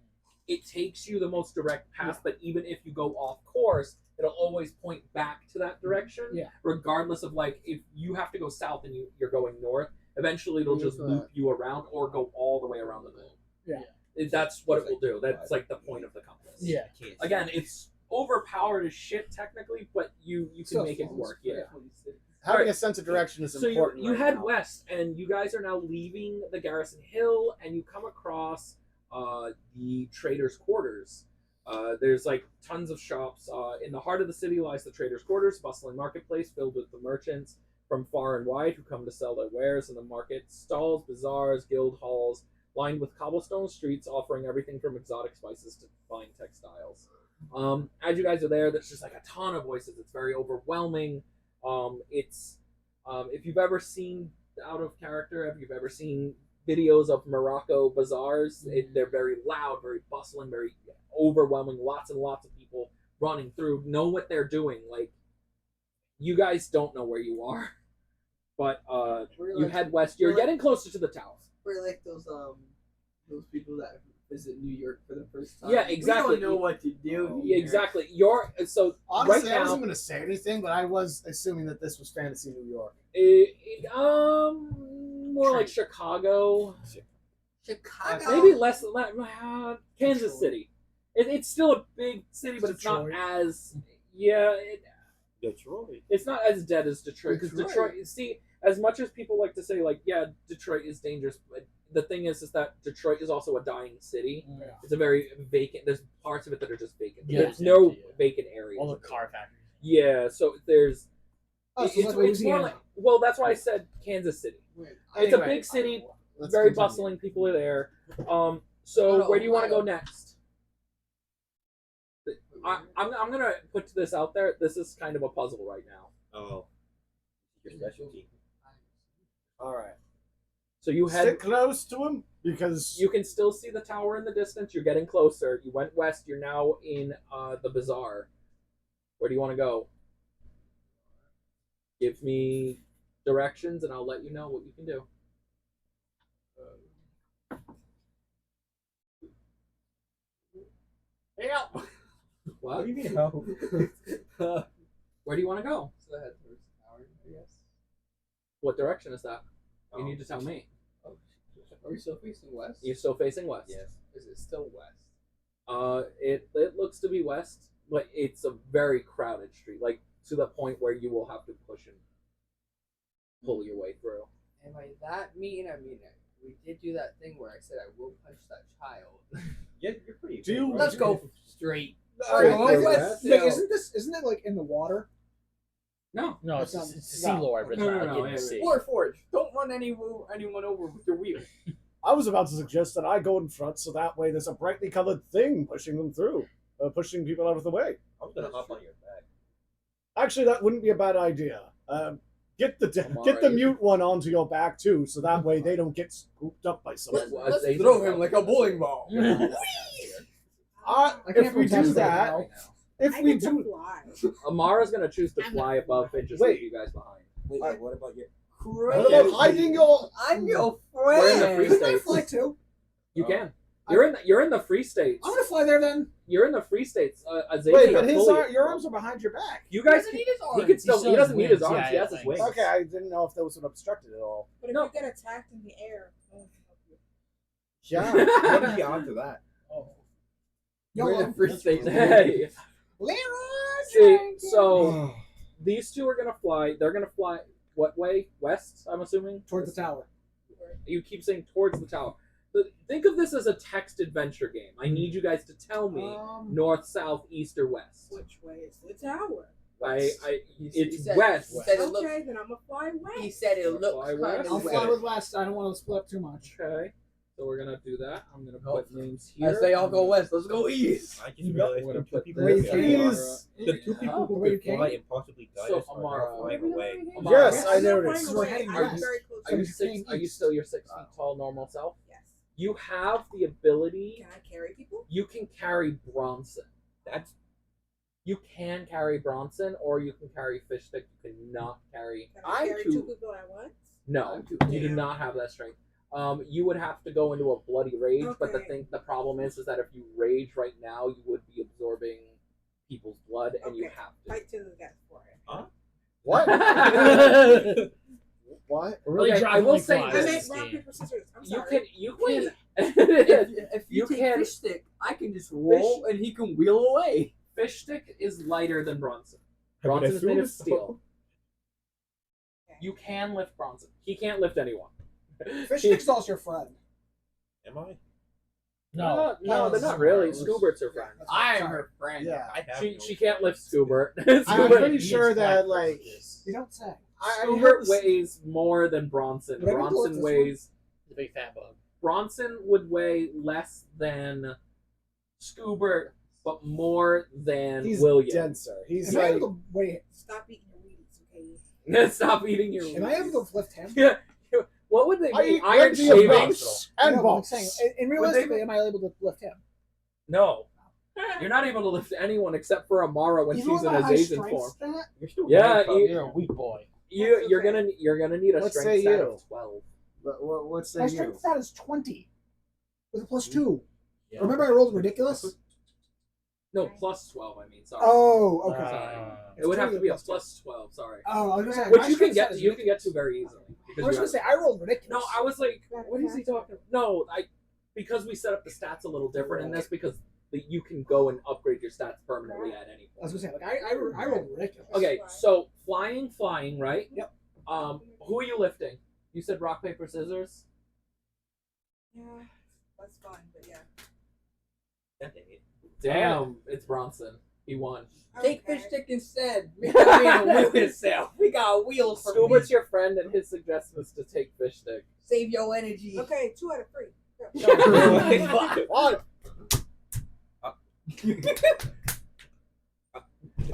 it takes you the most direct path. But even if you go off course, it'll always point back to that direction. Yeah. Regardless of like if you have to go south and you're going north, eventually it'll just loop you around or go all the way around the globe. Yeah. That's what it will do. That's like the point of the compass. Yeah. Again, it's overpowered as shit technically, but you can Still make it falls. work. Yeah. Having Alright. a sense of direction is So important. you right head now. west, and you guys are now leaving the Garrison Hill, and you come across the traders' quarters. There's like tons of shops. In the heart of the city lies the traders' quarters, bustling marketplace filled with the merchants from far and wide who come to sell their wares in the market. Stalls, bazaars, guild halls, lined with cobblestone streets, offering everything from exotic spices to fine textiles. As you guys are there, there's just like a ton of voices. It's very overwhelming. It's if you've ever seen out of character, if you've ever seen videos of Morocco bazaars, they're very loud, very bustling, very overwhelming. Lots and lots of people running through, know what they're doing. Like you guys don't know where you are, but We're you like, head west. You're we're like- getting closer to the tower. we're like those those people that visit New York for the first time. Yeah, exactly. We don't know what to do. Yeah, exactly. So Honestly, right I now, wasn't going to say anything, but I was assuming that this was Fantasy New York. more like Chicago. Chicago. Maybe less. Kansas Detroit. City. It's still a big city, but it's not Detroit. as. Yeah, Detroit. it's not as dead as Detroit. Because Detroit. Detroit, see, as much as people like to say, like, yeah, Detroit is dangerous, but the thing is that Detroit is also a dying city. Yeah. It's a very vacant. There's parts of it that are just vacant. Yeah, There's no yeah. vacant areas. All the car factories. Yeah, so there's. Oh, so it's like more Louisiana. like. Well, that's why I said Kansas City. It's a big city, Let's very continue. bustling. People are there. So where do you want to go next? I'm gonna put this out there. This is kind of a puzzle right now. Oh, your specialty. All right. So you Stick head. close to him because You can still see the tower in the distance. You're getting closer. You went west. You're now in the bazaar. Where do you want to go? Give me directions, and I'll let you know what you can do. Yeah. What? do you mean how? Where do you want to go? So head towards the tower, I guess. What direction is that? Oh. You need to tell me. Are we still facing west? You're still facing west. Yes. Is it still west? It looks to be west, but it's a very crowded street, like to the point where you will have to push and pull your way through. And by that mean, I mean we did do that thing where I said I will punch that child. Yeah, you're pretty. Do you- big, right? Let's go straight. Alright, Go wait, west. wait, isn't it like in the water? No, No, It's it's, not- it's a sea lord, but it's No, not no, like no, in yeah, the sea. Or Forge, don't run anyone over with your wheel. I was about to suggest that I go in front so that way there's a brightly colored thing pushing them through, pushing people out of the way. I was gonna hop on your back. Actually, that wouldn't be a bad idea. Get the mute one onto your back too, so that way they don't get scooped up by someone. Let's throw him like a bowling ball. I can't If we protest do right that, now. if I we get to do, fly. Amara's gonna choose to fly above and just Wait. leave you guys behind. Wait, what about your? what about hiding your? I'm your We're in the friend. free Can I states. fly too? You Oh. can. You're in the free states. I'm gonna fly there then. You're in the free states. Xavier Wait, but fully- your arms are behind your back. You guys He can. doesn't need his He arms. can still. still He has doesn't need his wings, arms. yeah, He has he his has wings. wings. Okay, I didn't know if that was obstructed at all. But if No. you get attacked in the air, no one can help you. Yeah. What are the odds of that? Yo, We're in the free states. Hey. Leroy See, Jenkins. so these two are gonna fly. They're gonna fly what way? West, I'm assuming. Towards the tower. You keep saying towards the tower. Think of this as a text adventure game. I need you guys to tell me north, south, east, or west. Which way is the tower? It's said- west. He said it looks. Okay, then I'm gonna fly He west. said it looks Fly kind west? I'll of fly west. with west. I don't want to split up too much. Okay. So we're gonna do that. I'm gonna Nope. put names here. I say I'll go west. Let's go east. I just I'm realized gonna the two put people Wait, this who please. fly- the two people The who way you could fly came? and possibly die So, us are now Amara. flying away. Yes, I I'm not noticed. flying We're away. heading I'm west. very close Are to you the six? Are you still your 6 feet tall normal self? Yes. You have the ability. Can I carry people? You can carry Bronson. That's You can carry Bronson, or you can carry Fish Stick. You cannot carry. Can I I'm carry too- 2 people at once? No, I'm too- you do Yeah. not have that strength. You would have to go into a bloody rage, but Okay. the problem is that if you rage right now, you would be absorbing people's blood, and you Okay. have to. Fight to the death for it. What? Okay, What? We're really I dropping will like say flies I in meant this rock, game. paper, scissors. I'm you sorry. can If you You take can- fish stick, I can just roll and he can wheel away. Fish Stick is lighter than Bronson. I would Bronson is made of assume so. steel. You can lift Bronson. He can't lift anyone. Fish Stick's also your friend. Am I? No. No, they're not really. Scubert's her friend. That's I am sorry. her friend. Yeah. I have She no can't lift Scubert. I'm Scubert, pretty sure that like You don't say. I Scubert heard this- weighs more than Bronson. But I don't know what Bronson this weighs. The big fat bug. Bronson would weigh less than Scubert, but more than he's William. denser. He's Am I like able to wait? Stop eating your Wheaties, okay? Stop eating your. Am I able to lift him? Yeah. What would they I be? eat Iron plenty of shavings? nuts and No, but I'm balls. saying, and realistically, am I able to lift him? No. You're not able to lift anyone except for Amara when Even she's with in my a high Zazen strength form. stat? You're still Yeah, handcuffed. you- You're a weak boy. You're okay. gonna need a What strength say stat you? of 12. What say My you? strength stat is 20. With a +2. Yeah. Remember I rolled ridiculous? No, +12. I mean, sorry. Oh, okay. It would have to be a It's +12. Sorry. Oh, I was gonna say. Which my you can strength get. says You can get to very easily. I Because was you gonna have, say I rolled ridiculous. no, I was like, what is he talking? No, because we set up the stats a little different in this because you can go and upgrade your stats permanently at any I was point. gonna say I rolled ridiculous. Okay, so flying, right? Yep. Who are you lifting? You said rock, paper, scissors. Yeah, that's fun, but yeah. Damn, it's Bronson. He won. Take Okay. fish stick instead. We got a wheel himself. We got wheels for Scuba's your friend, and his suggestion was to take fish stick. Save your energy. Okay, 2 out of 3. Go. One.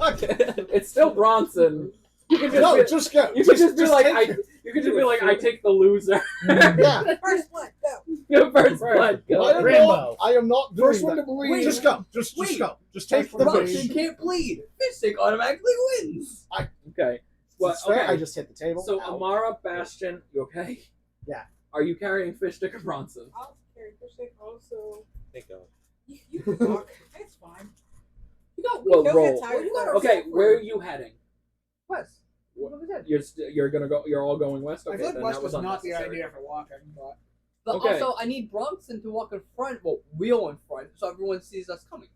It's still Bronson. You can just No, be, just go. you can just be like take I. it. You can just be like I take the loser. Yeah. First one, go. Your first blood. Go. I am not doing First one that. to believe. Just go. Just Wait. go. Just take the Bronson fish. can't bleed. Fish stick automatically wins. Okay. Well, It's fair, okay. I just hit the table. So Ow. Amara, Bastion, you okay? Yeah. Are you carrying fish stick or Bronson? I'll carry fish stick also. Thank God. You can walk. It's fine. You got Well, Don't roll. get tired. You gotta- Okay, where are you heading? West. You're gonna go. You're all going west. I Okay, feel like then West that was was not the unnecessary. idea for walking, but But Okay. also, I need Bronson to walk in front, well, wheel in front, so everyone sees us coming.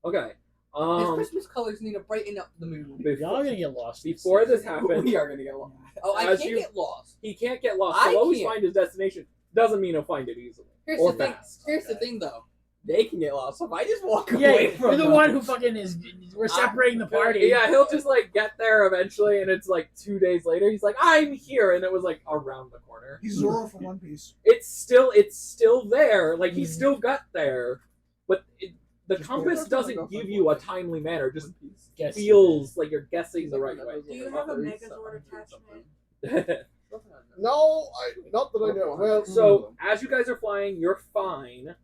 Okay. His Christmas colors need to brighten up the mood. Y'all gonna get lost. Before this happened, We are gonna get lost. Oh, I As can't you- get lost. he can't get lost. I He'll always can't. find his destination. Doesn't mean he'll find it easily Here's or the thing. fast. Here's the thing, though. They can get lost. So if I just walk Yeah, away from you're the them, one who fucking is. We're separating the party. Yeah, he'll just like get there eventually, and it's like 2 days later. He's like, "I'm here," and it was like around the corner. he's Zoro from One Piece. It's still there. Like he still got there, but the compass doesn't give you a timely manner. It just Guess. feels like you're guessing the right way. Do you have a Megazord attachment? No, not that I know. Well, So as you guys are flying, you're fine.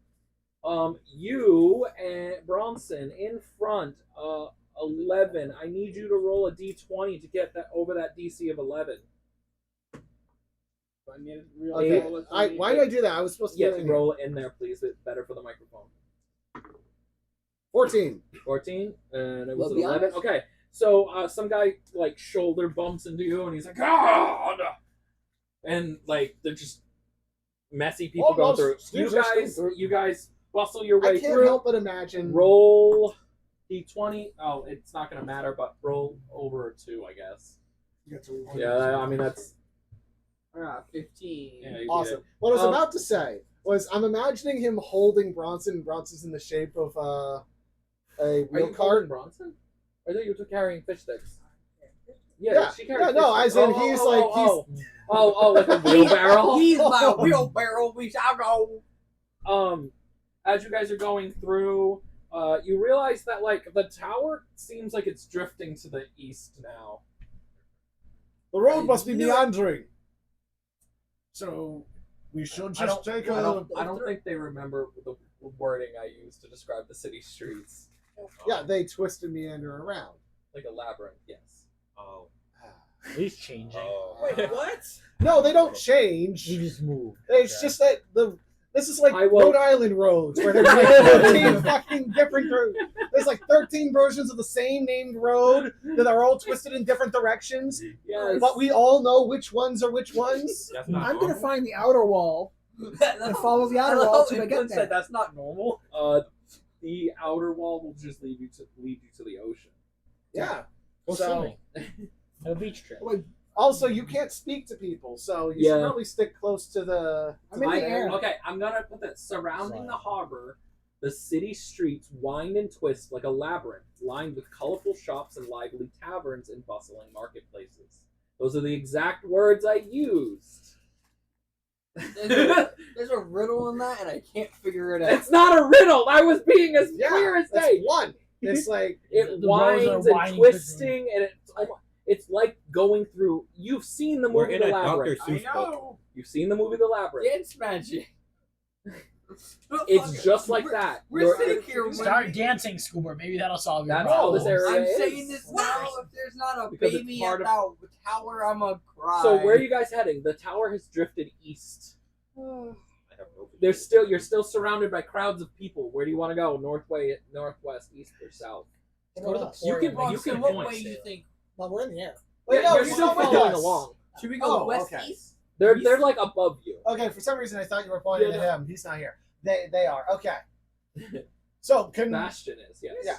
You and Bronson in front. 11. I need you to roll a d20 to get that over that DC of 11. okay. Why did I do that? I was supposed to Yeah, do it in roll it in there, please. It's better for the microphone. 14. 14, and it was Well, an be 11. honest. Okay, so some guy like shoulder bumps into you, and he's like, "God!" And like they're just messy people going through. You guys bustle your way I can't through. help but imagine. Roll d20. Oh, it's not gonna matter, but roll over a 2, I guess. You got to Yeah, I mean that's 15. yeah, you beat Awesome. it. What I was about to say was I'm imagining him holding Bronson. Bronson's in the shape of a Are wheel you cart. carrying Bronson? I thought you were carrying fish sticks. Yeah, Yeah, she carries. yeah, no, fish as sticks. in he's like like a wheelbarrow. He's my wheelbarrow. We shall go. As you guys are going through, you realize that like the tower seems like it's drifting to the east now. The road must be knew it. meandering. So We should I just don't, take I a. don't think they remember the wording I used to describe the city streets. Yeah, they twist and meander around. Like a labyrinth. Yes. Oh. He's changing. Oh. Wait, what? No, they don't change. He just moved. It's just that this is like I will- Rhode Island roads where there's like 13 fucking different roads. There's like 13 versions of the same named road that are all twisted in different directions. Yes. But we all know which ones are which ones. That's not I'm gonna normal. find the outer wall and follow the outer wall till I get there. Said that's not normal. The outer wall will just lead you to the ocean. Yeah. Go So- swimming. No beach trip. Also, you can't speak to people, so you Yeah. should probably stick close to the. I'm in the air. Okay, I'm gonna put that surrounding the harbor. The city streets wind and twist like a labyrinth, lined with colorful shops and lively taverns and bustling marketplaces. Those are the exact words I used. There's a riddle in that, and I can't figure it out. It's not a riddle. I was being as Yeah, clear as that's day. one. It's like It The roads are winds and winding, twisting, and it's like going through. You've seen the We're movie in The a Dr. Labyrinth. Seuss book. You've seen the movie The Labyrinth. Dance magic. It's just like that. We're You're- sitting here. Start dancing, Scuba. Maybe that'll solve your That's all problem. this area I'm is. saying this now. If there's not a Because it's baby part at that tower, I'm a cry. So where are you guys heading? The tower has drifted east. I have You're still surrounded by crowds of people. Where do you want to go? Northwest, east, or south? Go to the You can Bronson, you can what point. way you think? Well, we're in the air. Wait, Yeah, no, you're he's still not with following us. along. Should we go Oh, west, okay. east? They're like above you. Okay, for some reason I thought you were pointing Yeah, at him. He's not here. They are. Okay. So can Bastion is, yes. Yeah.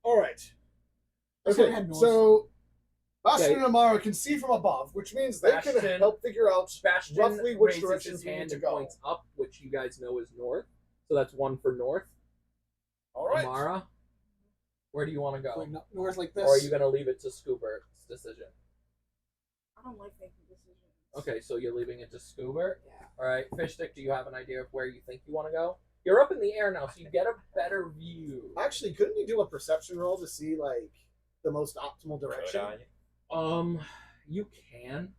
All right. So Okay. head north. So Bastion Okay. and Amara can see from above, which means they can Bastion- help figure out Bastion roughly which raises directions his we need hand to and go. points up, which you guys know is north. So that's one for north. All right. Amara, where do you want to go? Going north like this. Or are you going to leave it to Scoobert's decision? I don't like making decisions. Okay, so you're leaving it to Scoobert? Yeah. All right, Fishstick, do you have an idea of where you think you want to go? You're up in the air now, so you get a better view. Actually, couldn't you do a perception roll to see like the most optimal direction? You can.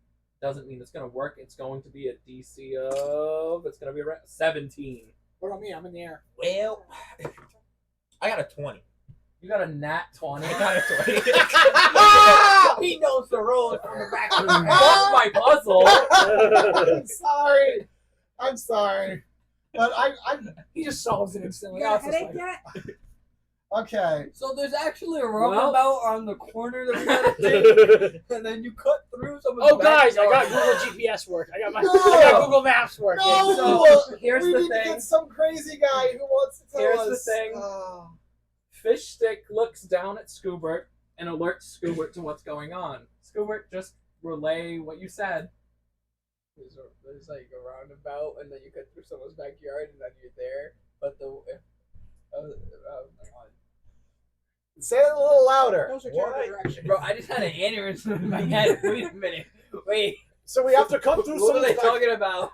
Doesn't mean it's going to work. It's going to be a DC of... It's going to be around 17. What about me? I'm in the air. Well, I got a 20. You got a nat 20. I got a 20. He knows the rules from the back of Fuck his head. my puzzle. I'm sorry. But I He just solves it instantly. You got a That's just headache like- yet? okay. So there's actually a Well- roundabout on the corner that we gotta take, and then you cut through someone's Oh, guys, I got backyard. Google GPS work. I got No! Google Maps working. No! So, here's we the need to thing. get some crazy guy who wants to tell Here's us. the thing. Oh. Fishstick looks down at Scoobert and alerts Scoobert to what's going on. Scoobert, just relay what you said. There's like a roundabout, and then you cut through someone's backyard, and then you're there. But the Say it a little louder. Those are What? terrible directions. bro, I just had an aneurysm in my head. Wait a minute. Wait. So we have to cut through What are they someone's back. talking about?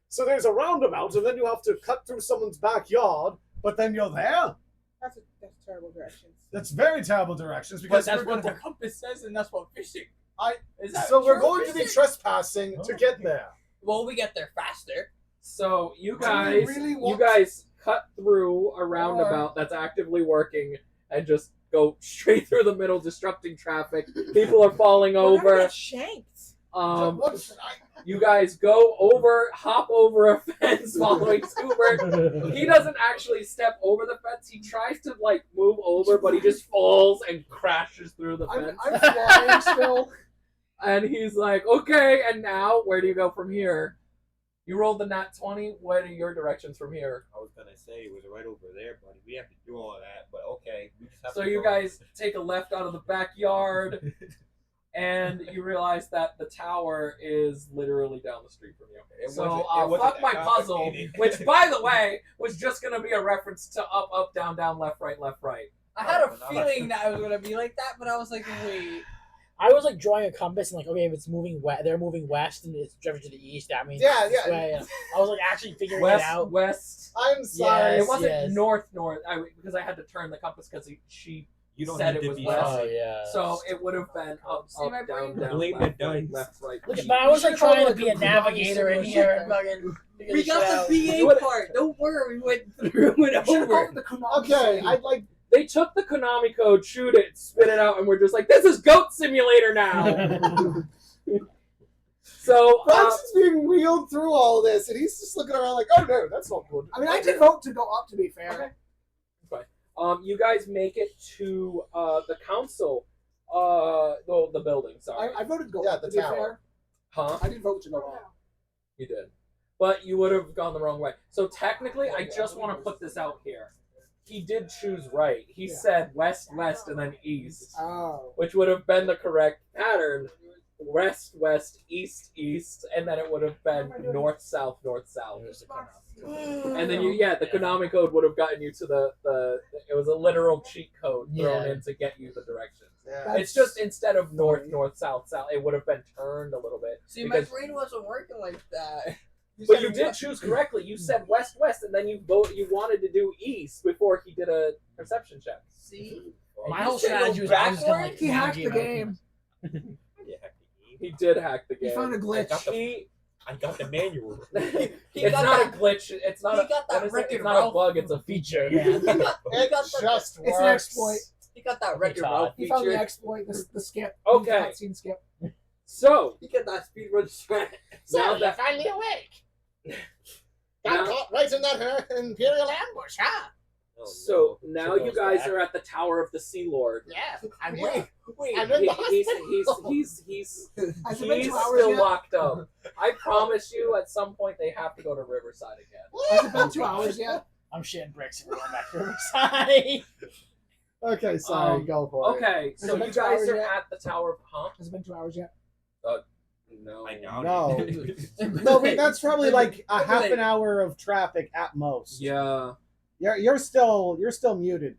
So there's a roundabout, and then you have to cut through someone's backyard, but then you're there? That's terrible directions. That's very terrible directions But because that's we're what the gonna, compass says, and that's what fishing. Is that so we're true, going to be fishing? trespassing to get there. Well, we get there faster. So you Do we guys, really you want- guys cut through a roundabout that's actively working and just go straight through the middle, disrupting traffic. People are falling We're gonna over. get shanked. You guys hop over a fence following Scoobert. He doesn't actually step over the fence. He tries to move over, but he just falls and crashes through the fence. I'm flying still. And he's like, okay, and now where do you go from here? You rolled the nat 20. What are your directions from here? I was gonna say it was right over there, buddy. We have to do all that, but okay. We just have So to you go. guys take a left out of the backyard, and you realize that the tower is literally down the street from you. It So wasn't fuck that my puzzle, complicated. which by the way was just gonna be a reference to up, up, down, down, left, right, left, right. I had a Oh, no. feeling that it was gonna be like that, but I was like, wait. I was drawing a compass and okay, if it's moving they're moving west and it's driving to the east. That means Yeah, it's this yeah. way. And I was actually figuring it West, out. west. I'm sorry. It Yes, wasn't yes. north. Because I had to turn the compass because she You don't said need it to was be west. Oh yeah. So it would have been up, See my up, down, brain? down, Blame left, the right, dice. left, right. Look, left. but I was should've trying called to it be a a navigator in Konami here. simulator. Fucking figure We this got the out. You BA would- part. Don't worry, we went through it You should've over. called it the Konami Okay, simulator. I'd like. They took the Konami code, chewed it, spit it out, and we're just like, this is Goat Simulator now. So, Braxton's being wheeled through all this, and he's just looking around like, oh no, that's not good. I mean, I did vote to go up, to be fair. Okay. you guys make it to the council, the building. Sorry, I voted to go Yeah, up, the to be tower. fair. huh? I did vote to go up. You did, but you would have gone the wrong way. So technically, I just want to put this out here. He did choose right. He Yeah. said west, west, and then east, Oh. which would have been the correct pattern. West, west, east, east, and then it would have been north, south, north, south. And then the Konami code would have gotten you to the it was a literal cheat code thrown Yeah. in to get you the directions. Yeah. It's just instead of north, north, south, south, it would have been turned a little bit. See, my because- brain wasn't working like that. But you did choose correctly. You said west, west, and then you wanted to do east before he did a perception check. See? My You whole said go strategy was I was just gonna backwards? He hacked the navigate game. Yeah, He did hack the He game. found a glitch. I got the manual. It's not a glitch. It's not. he got that what is it? Wreck-It It's not a Ralph. bug. It's a feature. Yeah. He got It that. just works. It's an exploit. He got that Wreck-It Ralph He found the feature. exploit, the skip. Okay. The cutscene skip. So He got that speedrun strat. now that finally awake. Got caught right in that Imperial ambush, huh? Oh, So no. now you guys are at the Tower of the Sea Lord. Yeah. I'm Wait, wait. I'm in the hospital. He's Has it been he's 2 hours still yet? locked up. I promise you, at some point they have to go to Riverside again. Has it been 2 hours yet? I'm shitting bricks and we're going back to Riverside. Okay, sorry, go for it. Okay, Has so it been you 2 guys hours are yet? at the Tower of Has it been 2 hours yet? No. I doubt No. it. No, but that's probably like a half an hour of traffic at most. Yeah. You're still muted.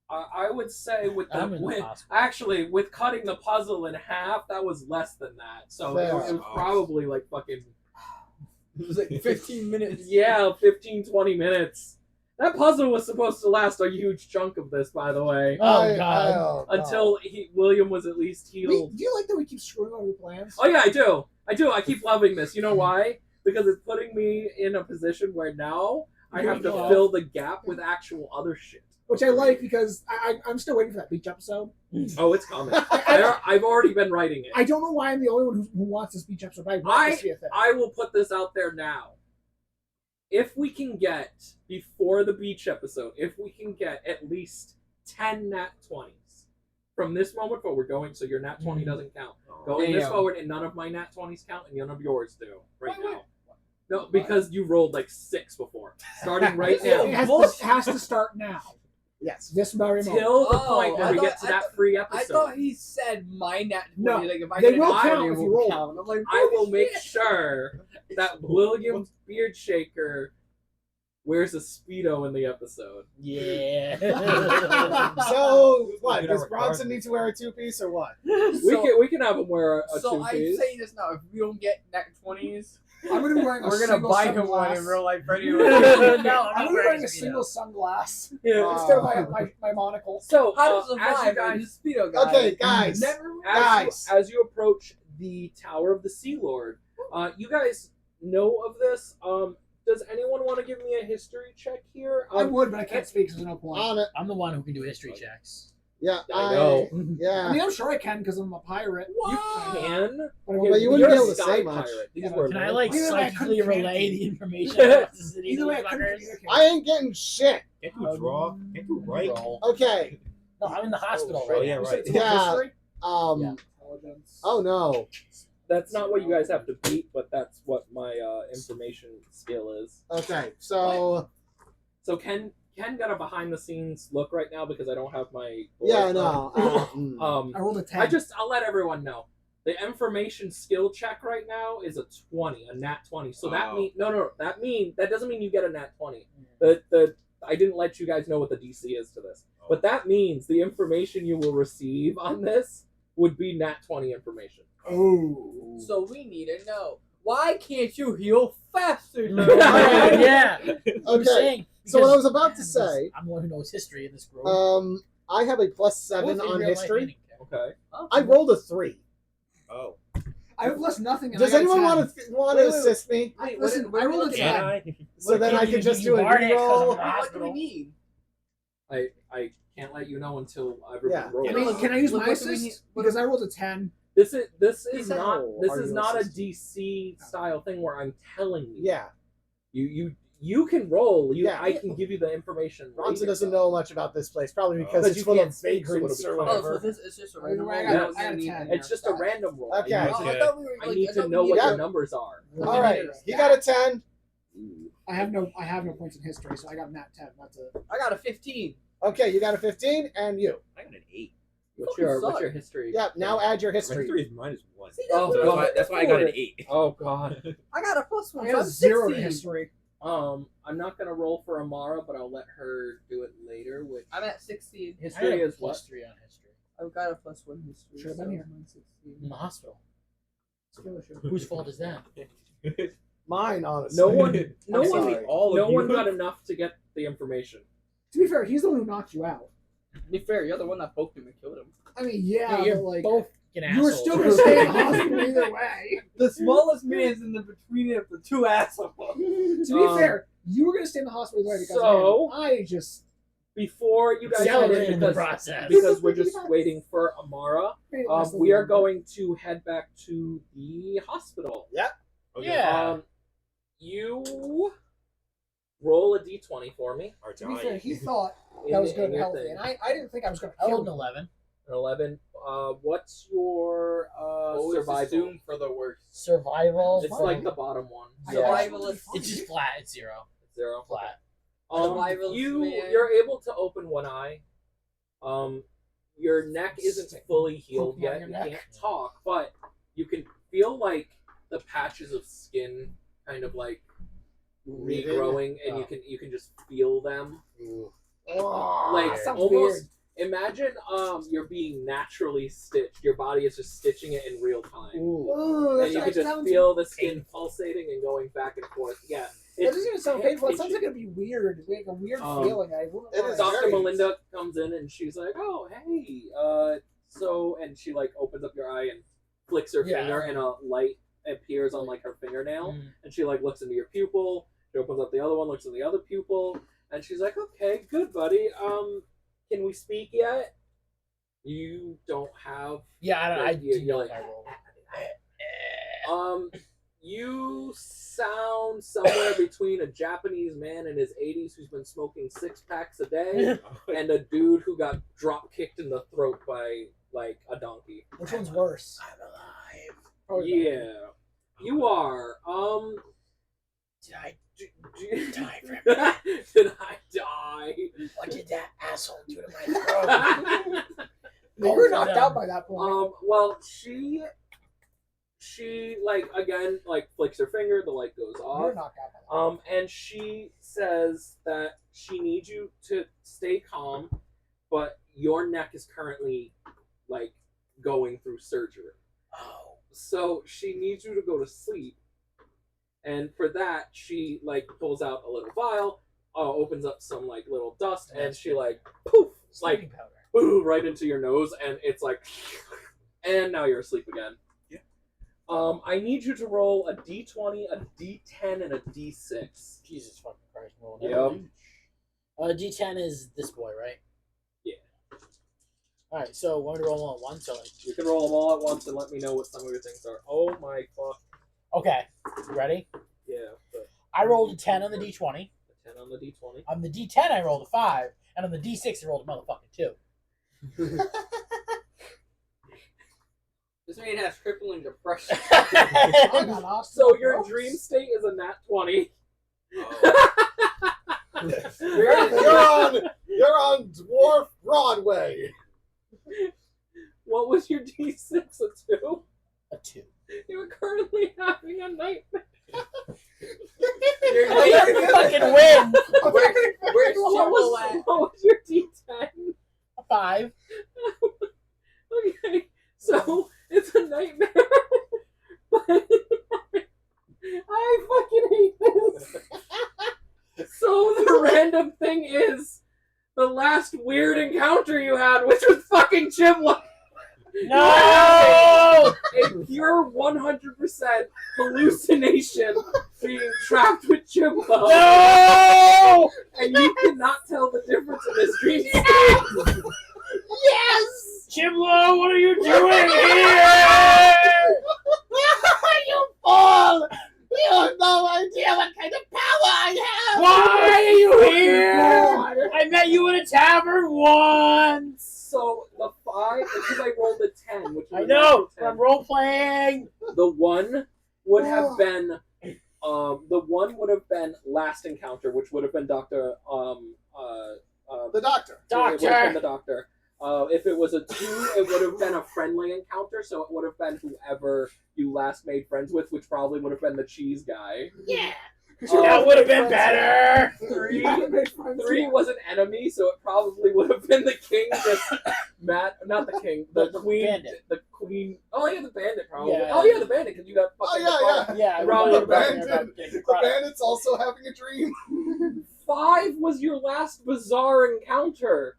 I would say with I'm in the with hospital. actually with cutting the puzzle in half, that was less than that. So it Fair. was probably like fucking It was like 15 minutes. yeah, 15, 20 minutes. That puzzle was supposed to last a huge chunk of this, by the way. Oh, God. no. Until William was at least Do healed. you like that we keep screwing on your plans? Oh yeah, I do. I keep loving this. You know why? Because it's putting me in a position where now I have to fill the gap with actual other shit. Which I like because I'm still waiting for that beach episode. Oh, it's coming. I've already been writing it. I don't know why I'm the only one who wants this beach episode, but I want to see a thing. I will put this out there now. If we can get, before the beach episode, if we can get at least 10 nat 20s from this moment forward, going, so your nat 20 doesn't count. Going this Damn. forward, and none of my nat 20s count, and none of yours do right Wait. now. No, because you rolled like 6 before. Starting right It now. has to start now. Yes. This very moment. Till the Oh, point where I we get thought- to that free episode. I thought he said my nat 20. No, Like if I they get will an count iron, if it you will roll. count. I'm like, I will holy make shit. sure that William's beard shaker wears a Speedo in the episode. Yeah. So what? Look at Does our Bronson card. need to wear a two-piece or what? We can have him wear a So I'm two-piece. saying this now. If we don't get nat 20s, I'm going to be wearing a we're gonna single buy him one sunglass. in real life anyway. No, I'm I'm going to be wearing a Speedo. single sunglass Yeah. instead of my monocle. So, How as to you survive guys, on the Speedo guy? Okay, guys. Never Guys. as you approach the Tower of the Sea Lord, you guys know of this. Does anyone want to give me a history check here? I would, but I can't speak because there's no point. On it. I'm the one who can do history checks. Yeah, I know. Yeah. I mean, I'm sure I can because I'm a pirate. You can. But But you wouldn't You're be a able to sky say much. pirate. These Yeah, were Can I land like Either way, I psychically couldn't relay communicate. the information about the city? Either way, I these couldn't fuckers? communicate. I ain't getting shit. Can't you draw? Can't you write? roll. Okay. No, I'm in the hospital Oh, right yeah, now. right. Yeah. History? Yeah. Intelligence. Oh no. That's not what you guys have to beat, but that's what my information skill is. Okay. So So Ken got a behind the scenes look right now because I don't have my yeah, board no. up. I rolled a 10. I'll let everyone know. The information skill check right now is a 20, a nat 20. So that Wow. mean that doesn't mean you get a nat 20. I didn't let you guys know what the DC is to this. But that means the information you will receive on this would be nat 20 information. Oh. So we need to know, why can't you heal faster? Yeah. I'm Okay. saying. So what I because- was about to say, I'm the one who knows history in this group. I have a +7 Both in on real life history. and in- Okay. I rolled a 3. Oh. I have plus nothing. And Does I got a anyone 10. want to Wait, wait, assist me? I, listen, I rolled a 10. Can I? So then I can just do a reroll. What do we need? I can't let you know until everyone Yeah. rolls. I mean, can I use Look, my what do we assist? need- Because I rolled a 10. This is No, not a assist? DC style thing where I'm telling you. Yeah. You can roll. Yeah. I can give you the information. Bronson later, doesn't though. know much about this place, probably because Because it's you full can't of speak, so vagrants it'll or be Oh, so whatever. this is just a Either random way, I roll. got- We I got don't a need 10. It's just a random roll. Okay. I Oh, need, I thought we were, I like, need I to thought know we what Yeah. your numbers are. All right, he got a 10. I have no points in history, so I got a nat 10. That's it. I got a 15. Okay, you got a 15, and you. I got an 8. What's fucking what's suck. your history? Yeah, now add your My history. history is -1. See, Oh, So God. that's why I got an 8. Oh God. I got a +1. I So got I'm a 0 to 16. history. I'm not gonna roll for Amara, but I'll let her do it later. Which I'm at 16. I history had a is what? +3 on history. I've got a +1 history. Should've been so here. I'm 16. In the hospital. Skill issue. Whose fault is that? Mine, honestly. No one, no I'm one, sorry. All no of one you. got enough to get the information. To be fair, he's the one who knocked you out. To be fair, you're the one that poked him and killed him. I mean, yeah, you're but like, both fucking you were assholes. still going to stay in the hospital either way. The smallest man's in the between of the two assholes. To be fair, you were going to stay in the hospital either way because So- of him. I just Before you guys head Celebrating in, the because, process. because we're just waiting for Amara, made it less than we are one. going to head back to the hospital. Okay. Yeah. You roll a d20 for me. Or To be fair, dying. he thought In that was the- good in and your healthy, thing. and I didn't think I was going to I kill rolled an him. 11. An 11. What's your Always survival? assume for the worst. Survival. It's like the bottom one. Survival is It's just flat. It's 0. 0. Flat. Survival's man. You're able to open one eye. Your neck isn't fully healed Poking out yet. your You neck. can't talk, but you can feel like the patches of skin kind of like regrowing, and you can just feel them. Like sounds almost. weird. Imagine you're being naturally stitched. Your body is just stitching it in real time. Ooh, And you can just sounds feel the skin pulsating and going back and forth. Yeah. That doesn't even sound painful. It it's- sounds like it'd be weird. Like a weird feeling. I wouldn't it want is to- Dr. very- Melinda comes in and she's like, "Oh, hey, and she like opens up your eye and flicks her Yeah. finger, and a light appears on like her fingernail, Mm. and she like looks into your pupil. She opens up the other one, looks in the other pupil, and she's like, "Okay, good, buddy. Can we speak yet?" You don't have. Yeah, I Like, didn't you're know like- if I rolled. You sound somewhere between a Japanese man in his 80s who's been smoking 6 packs a day and a dude who got drop kicked in the throat by like a donkey. Which one's worse? I'm alive. Probably that. Yeah, you are. Did I? Did Die for Did I die? What did that asshole do to my throat? You were knocked out by that point. Well, she like again like flicks her finger, the light goes You were off. knocked out by that. And she says that she needs you to stay calm, but your neck is currently like going through surgery. Oh. So she needs you to go to sleep. And for that, she like pulls out a little vial, opens up some like little dust, and she like poof, like Sleeping powder. boo, right into your nose, and it's like, and now you're asleep again. Yeah. I need you to roll a d20, a d10, and a d6. Jesus fucking Christ. Roll Yep. D10 is this boy, right? Yeah. Alright, so want me to roll them all at once? Or like... You can roll them all at once and let me know what some of your things are. Oh my fuck. Okay, ready? Yeah. But I rolled a 10 on the D20. a 10 on the d20. On the D10, I rolled a 5. And on the D6, I rolled a motherfucking 2. This man has crippling depression. I got lost. So your dream state is a nat 20. You're on Dwarf Broadway. What was your d6? A 2? A 2. You're currently having a nightmare. You're You fucking win! Where's What Jimbo at? was your d10? A 5. Okay, so it's a nightmare. But I fucking hate this. So the random thing is the last weird encounter you had, which was fucking Chimla. No! A pure 100% hallucination being trapped with Chimla. No! And you cannot tell the difference in this dream state. Yes! Chimlo, what are you doing here? You fool! You have no idea what kind of power I have! Why are you here? I met you in a tavern once! So the 5, because I rolled a 10, which was I know! a 10. I'm role playing! The 1 would have been last encounter, which would have been Dr. The doctor. It would have been Doctor! the doctor. If it was a 2, it would have been a friendly encounter, so it would have been whoever you last made friends with, which probably would have been the cheese guy. Yeah! That would have been better! 3 was an enemy, so it probably would have been the king, just not the king, the queen. bandit. The queen. Oh, yeah, the bandit, probably. Yeah. Oh, yeah, the bandit, because you got Oh, fucking yeah, yeah. Yeah, I Probably would the have bandit. been The bandit's also having a dream. 5 was your last bizarre encounter.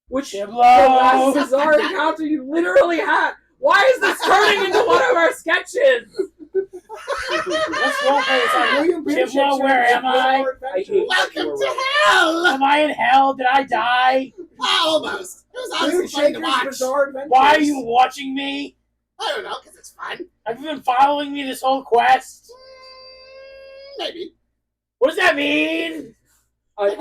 Which the Chiblo! last bizarre encounter you literally had. Why is this turning into one of our sketches? Let's roll play this on William Beer Chiblo, Shakes where are am I? bizarre I hate adventures. that you were right. hell! Am I in hell? Did I die? Almost. It was William honestly fun to Shakers watch. Bizarre Adventures. Why are you watching me? I don't know, because it's fun. Have you been following me this whole quest? Maybe. What does that mean? I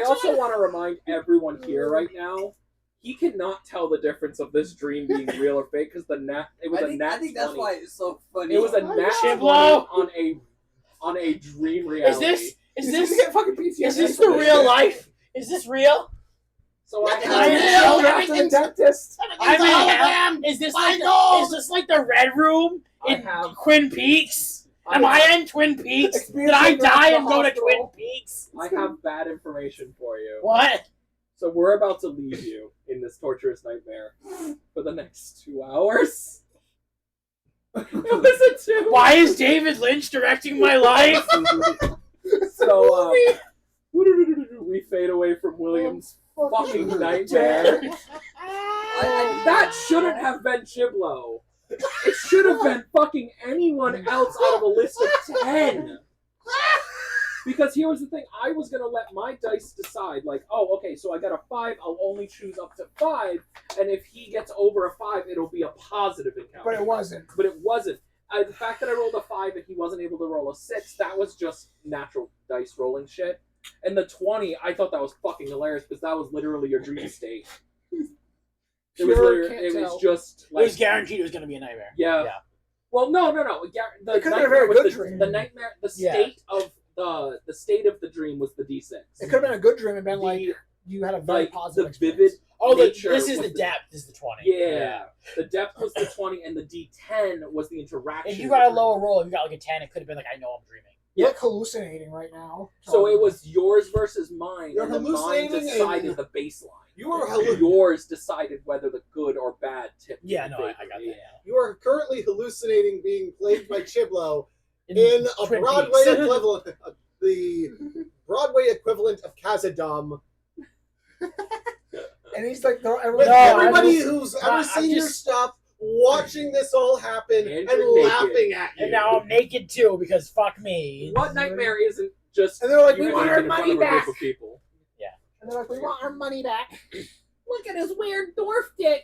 also want to remind everyone here right now, he cannot tell the difference of this dream being real or fake because it was a nat I think that's 20. why it's so funny. It was a nat 20 Chiblo? on a dream reality. Is He's gonna get fucking PTSD. is this the real life? Is this real? So I I have am dentist. Is this like the Red Room I in have Twin Peaks? Am I in Twin Peaks? Did I die and go to Twin Peaks? I have bad information for you. What? So we're about to leave you in this torturous nightmare for the next 2 hours. Listen to Why is David Lynch directing my life? So we fade away from William's fucking nightmare. That shouldn't have been Chiblo. It should have been fucking anyone else out of a list of 10. Because here was the thing, I was gonna let my dice decide, like, oh, okay, so I got a 5, I'll only choose up to 5, and if he gets over a 5, it'll be a positive encounter. But it wasn't. But it wasn't. The fact that I rolled a 5 and he wasn't able to roll a 6, that was just natural dice rolling shit. And the 20, I thought that was fucking hilarious because that was literally your dream state. It was just like, It was guaranteed it was going to be a nightmare. Yeah. Well, no. The It could have been a very good dream. The nightmare, the state of the state of the dream was the D6. It could have been a good dream and been like you had a very positive the experience. vivid. Oh, nature this is was the depth. This is the 20. Yeah. The depth was the 20, and the D10 was the interaction. If you got a lower roll, if you got like a 10, it could have been like, I know I'm dreaming. You're like hallucinating right now. So it was yours versus mine, You're and then mine hallucinating decided and- the baseline. You are Yours decided whether the good or bad tip. Yeah, no, I got that. Yeah. You are currently hallucinating being played by Chiblo In in a Twin Broadway Peaks. equivalent, the Broadway equivalent of Khazad-dûm. And he's like, With No, everybody I'm who's just- ever I'm seen your just- stuff, watching this all happen And and you're laughing at you. And now I'm naked too because fuck me. What nightmare isn't just And they're like, you we want naked our in front money of a group back. of people? and they're like, we want our money back. Look at his weird dwarf dick.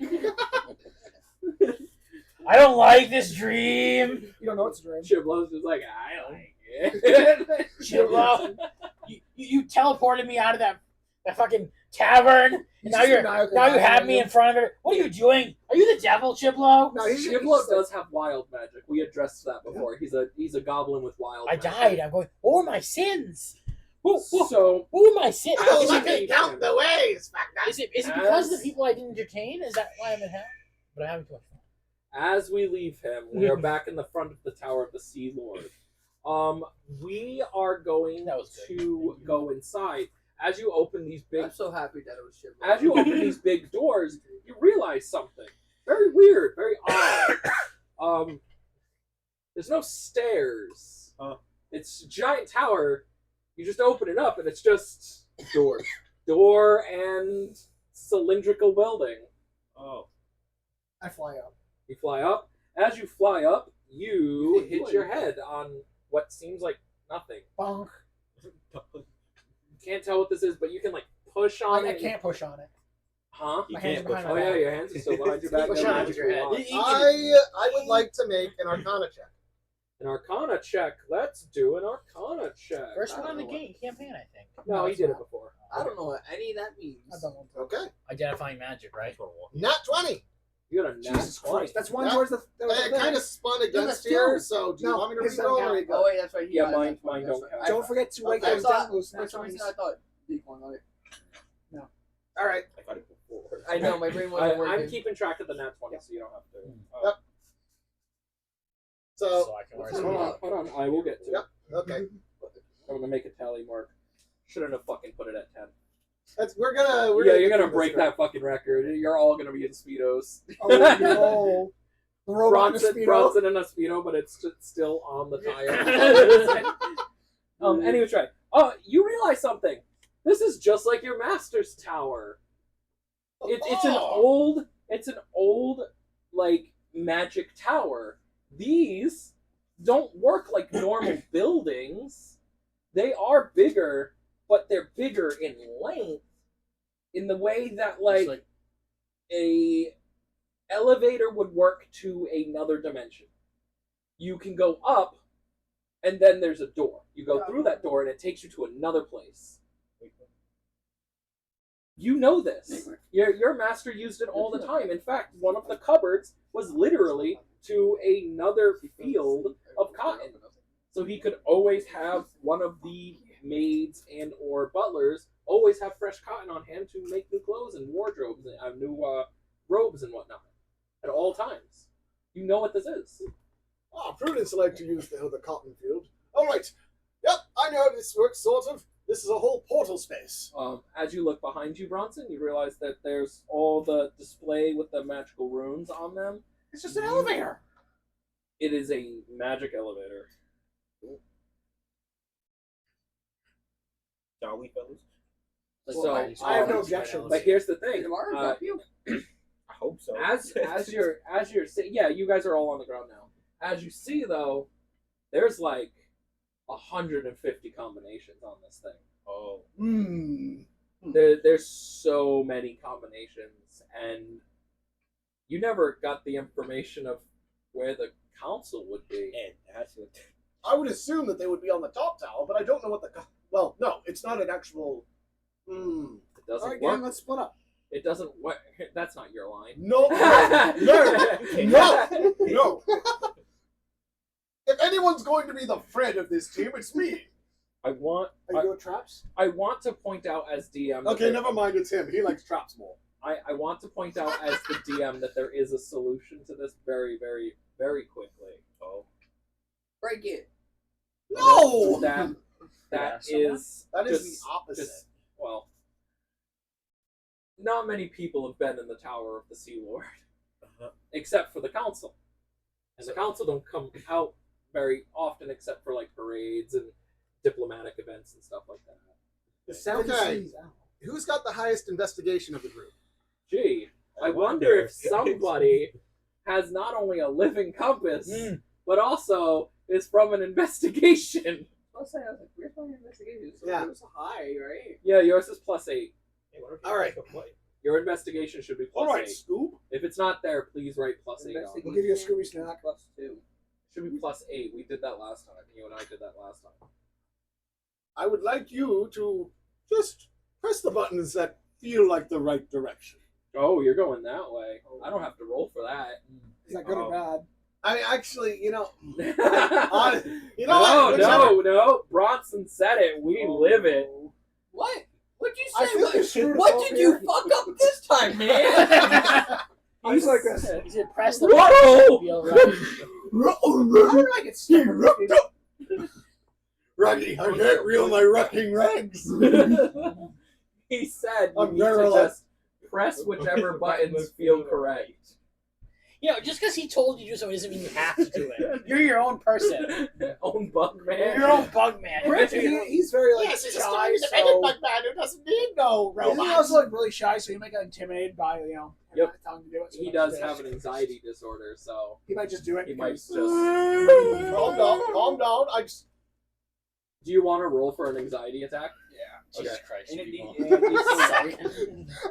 I don't like this dream. You don't know it's a dream. Chiblo's just like, I like it. Chiblo, you teleported me out of that fucking tavern. And now you have me in front of it. What are you doing? Are you the devil, Chiblo? No, he's Chiblo does have wild magic. We addressed that before. He's a goblin with wild I magic. died. I'm going, what were my sins? So What were my sins? Oh, Is let it, me count the ways. is it because of the people I didn't entertain? Is that why I'm in hell? But I'm having too much fun. as we leave him, we are back in the front of the Tower of the Sea Lord. We are going That was good. to go inside. As you open these big I'm so happy that it was Chiblo. As you open these big doors, you realize something very weird, very odd. There's no stairs. It's a giant tower. You just open it up, and it's just door and cylindrical building. Oh. I fly up. You fly up. As you fly up, you hit your head on what seems like nothing. Bonk. You can't tell what this is, but you can like push on I it. can't push on it. Huh? You My hands can't are push behind Oh my yeah, back. your hands are still behind your back. Push Never on mind, with your head. pull on. I would like to make an Arcana check. An Arcana check. Let's do an Arcana check. First one in the game campaign, I think. No, he it's did it not. before. I don't know what any of that means. I don't want to. Okay. Identifying magic, right? Nat 20. You got a nat Jesus 20. Christ. That's one That- towards the. It kind of spun that's against two. here, so do you No, want me to his reroll? don't Or count. Oh wait, that's right. Yeah, got mine that one, don't that's count. right. Don't forget to write Okay. those I thought, down. Those for some reason, I thought D1 on it. All right. I got it before. I know my brain wasn't working. I'm keeping track of the nat 20, so you don't have to. Yep. So, So I can wear Hold on. I will get to Yep. it. okay. I'm gonna make a tally mark. Shouldn't have fucking put it at 10. We're gonna You're do gonna this, break right? that fucking record. You're all gonna be in speedos. Oh no. The robot in a speedo. Bronson in a speedo, but it's just still on the tire. Anyway, try. Oh, you realize something? This is just like your master's tower. It's an old like magic tower. These don't work like normal buildings. They are bigger, but they're bigger in length in the way that like a elevator would work to another dimension. You can go up and then there's a door. You go through that door, and it takes you to another place. You know this. Your master used it all the time. In fact, one of the cupboards was literally to another field of cotton. So he could always have one of the maids and or butlers always have fresh cotton on hand to make new clothes and wardrobes and new robes and whatnot at all times. You know what this is. Prudence like to use the cotton field. All right. Yep, I know how this works, sort of. This is a whole portal space. As you look behind you, Bronson, you realize that there's all the display with the magical runes on them. It's just an elevator. It is a magic elevator. Shall we, fellas? So I have no objection. But here's the thing. I hope so. As you're yeah, you guys are all on the ground now. As you see though, there's like 150 combinations on this thing. Oh. There's so many combinations, and you never got the information of where the council would be. And that's what. I would assume that they would be on the top tower, but I don't know what the. Well, no, it's not an actual. It doesn't All right, work. gang, let's split up. It doesn't work. That's not your line. No, no. If anyone's going to be the Fred of this team, it's me. I want Are you doing traps? I want to point out as DM. that Okay, there- never mind. It's him. He likes traps more. I want to point out as the DM that there is a solution to this very, very, very quickly. Oh. Break it. No. That is That is just- the opposite. just- well, not many people have been in the Tower of the Sea Lord, except for the council, and the council don't come out very often, except for like parades and diplomatic events and stuff like that. The 70 Okay. seas out. Who's got the highest investigation of the group? Gee, I wonder if somebody has not only a living compass, but also is from an investigation. I was like, where's my investigation? So Yeah. it was high, right? Yeah, yours is +8. All right. Your investigation should be +8. All right, Scoop. If it's not there, please write +8 on it. We'll give you a Scooby snack. +2. It should be +8. We did that last time. You and I did that last time. I would like you to just press the buttons that feel like the right direction. Oh, you're going that way. I don't have to roll for that. Is that good or bad? I actually, you know, no, you know what? no. Bronson said it. We live it. What? What'd you I say? feel you screwed What up did here. you fuck up this time, man? He's like this. He said, press the Whoa! button. Feel right. How did I get stuck on this page? Rocky, I can't reel my rocking rags. He said you I'm need to very just press whichever buttons feel correct. You know, just because he told you to do something doesn't mean you have to do it. You're your own person. Own bug man. You're your own bug man. Brent, he's very like Yes, he's a shy, independent so bug man who doesn't need no isn't he robots. also like really shy, so he might get intimidated by him Yep. not telling him to do it. So He does have an anxiety disorder, so He might just do it. he might because- just. Calm down. I just. Do you want to roll for an anxiety attack? Jesus Okay. Christ. And it people.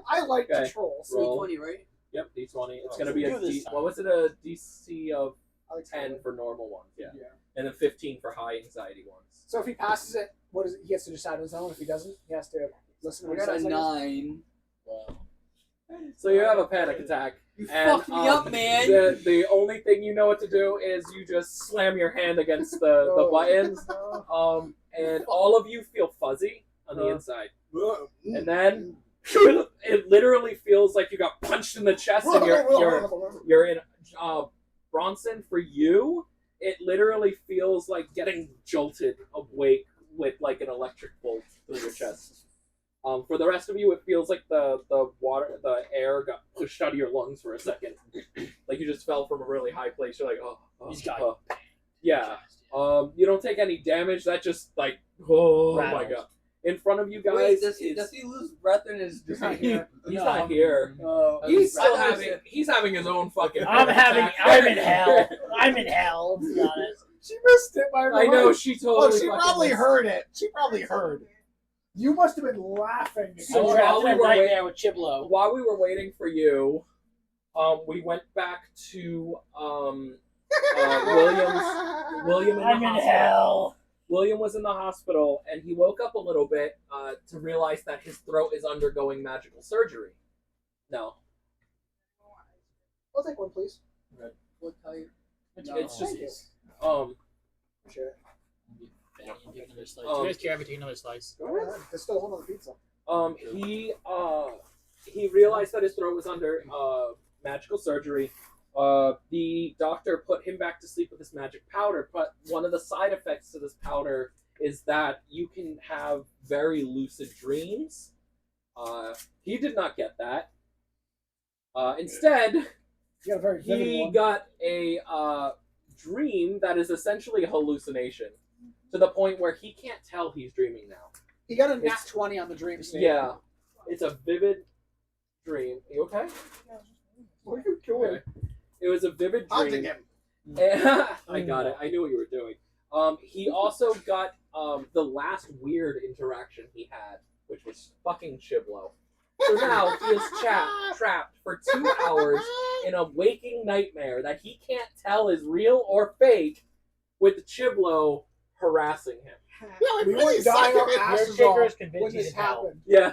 I like Okay. to troll. So Roll. 20, right? Yep, D20. It's Oh, going to be a do this D. time. What was it? A DC of I like to 10 troll. for normal ones. Yeah. Yeah. And then 15 for high anxiety ones. So if he passes it, what is it? He gets to decide on his own. If he doesn't, he has to listen to I what he got a says. I guess. 9. Wow. So you have a panic attack. You And, fucked me up, man. The only thing you know what to do is you just slam your hand against the Oh. buttons. And all of you feel fuzzy on the inside. And then it literally feels like you got punched in the chest and you're in Bronson. For you, it literally feels like getting jolted awake with like an electric bolt through your chest. For the rest of you, it feels like the air got pushed out of your lungs for a second. Like you just fell from a really high place. You're like, oh. He's got Yeah. You don't take any damage. That just like, oh my Rattled. god. In front of you guys, Wait, does he lose breath in his... he's not here. He's not here. Oh. He's still having his own fucking. I'm attack. in hell. I'm in hell, to be honest. She missed it by I know she totally. Oh, she fucking probably missed. heard it. She probably heard. You must have been laughing. So I'm trapped while in we a were nightmare with Chiblo. While we were waiting for you, we went back to William in I'm the in hospital. hell. William was in the hospital, and he woke up a little bit to realize that his throat is undergoing magical surgery. No. I'll take one, please. What type? It's just Sure. You guys care if I take another slice? Go ahead. There's still one on the pizza. he realized that his throat was under magical surgery. The doctor put him back to sleep with this magic powder, but one of the side effects to this powder is that you can have very lucid dreams. He did not get that. Instead, You got a very vivid he one. got a dream that is essentially a hallucination, to the point where he can't tell he's dreaming now. He got a nat It's- 20 on the dream state. Yeah, it's a vivid dream. You okay? What are you doing? Okay. It was a vivid Hunting dream. him. I got it. I knew what you were doing. He also got the last weird interaction he had, which was fucking Chiblo. So now he is trapped for 2 hours in a waking nightmare that he can't tell is real or fake, with Chiblo harassing him. We were dying our Your asses kicker off is convinced when he's this in hell. happened. Yeah,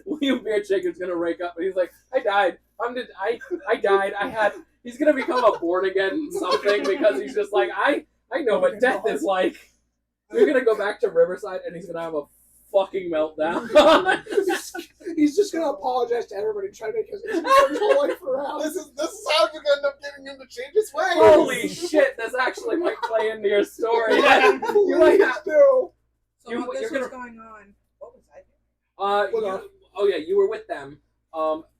William Beardshaker's gonna wake up and he's like, I died. I died. He's gonna become a born again something because he's just like, I know what death is like. You're gonna go back to Riverside and he's gonna have a fucking meltdown. He's just gonna apologize to everybody and try to make his whole life around. This is how you're gonna end up getting him to change his ways. Holy shit, this actually might play into your story. You might have No. So You- while this you're was gonna- going on, what was I doing? You were with them.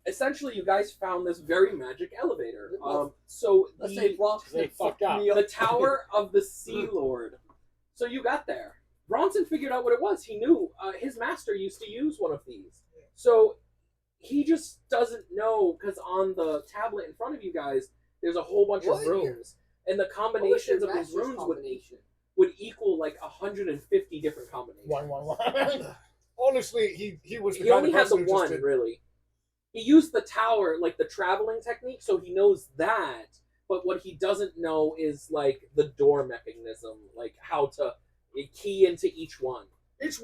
Essentially, you guys found this very magic elevator. So Let's say Bronx They fucked up. the Tower of the Sea Lord. So you got there. Bronson figured out what it was. He knew his master used to use one of these. So he just doesn't know, because on the tablet in front of you guys, there's a whole bunch of rooms. And the combinations of these rooms would equal like 150 different combinations. 111. Honestly, he was the He kind only of has the person who just one, did. really. He used the tower, like the traveling technique, so he knows that. But what he doesn't know is like the door mechanism, like how to key into each one. Each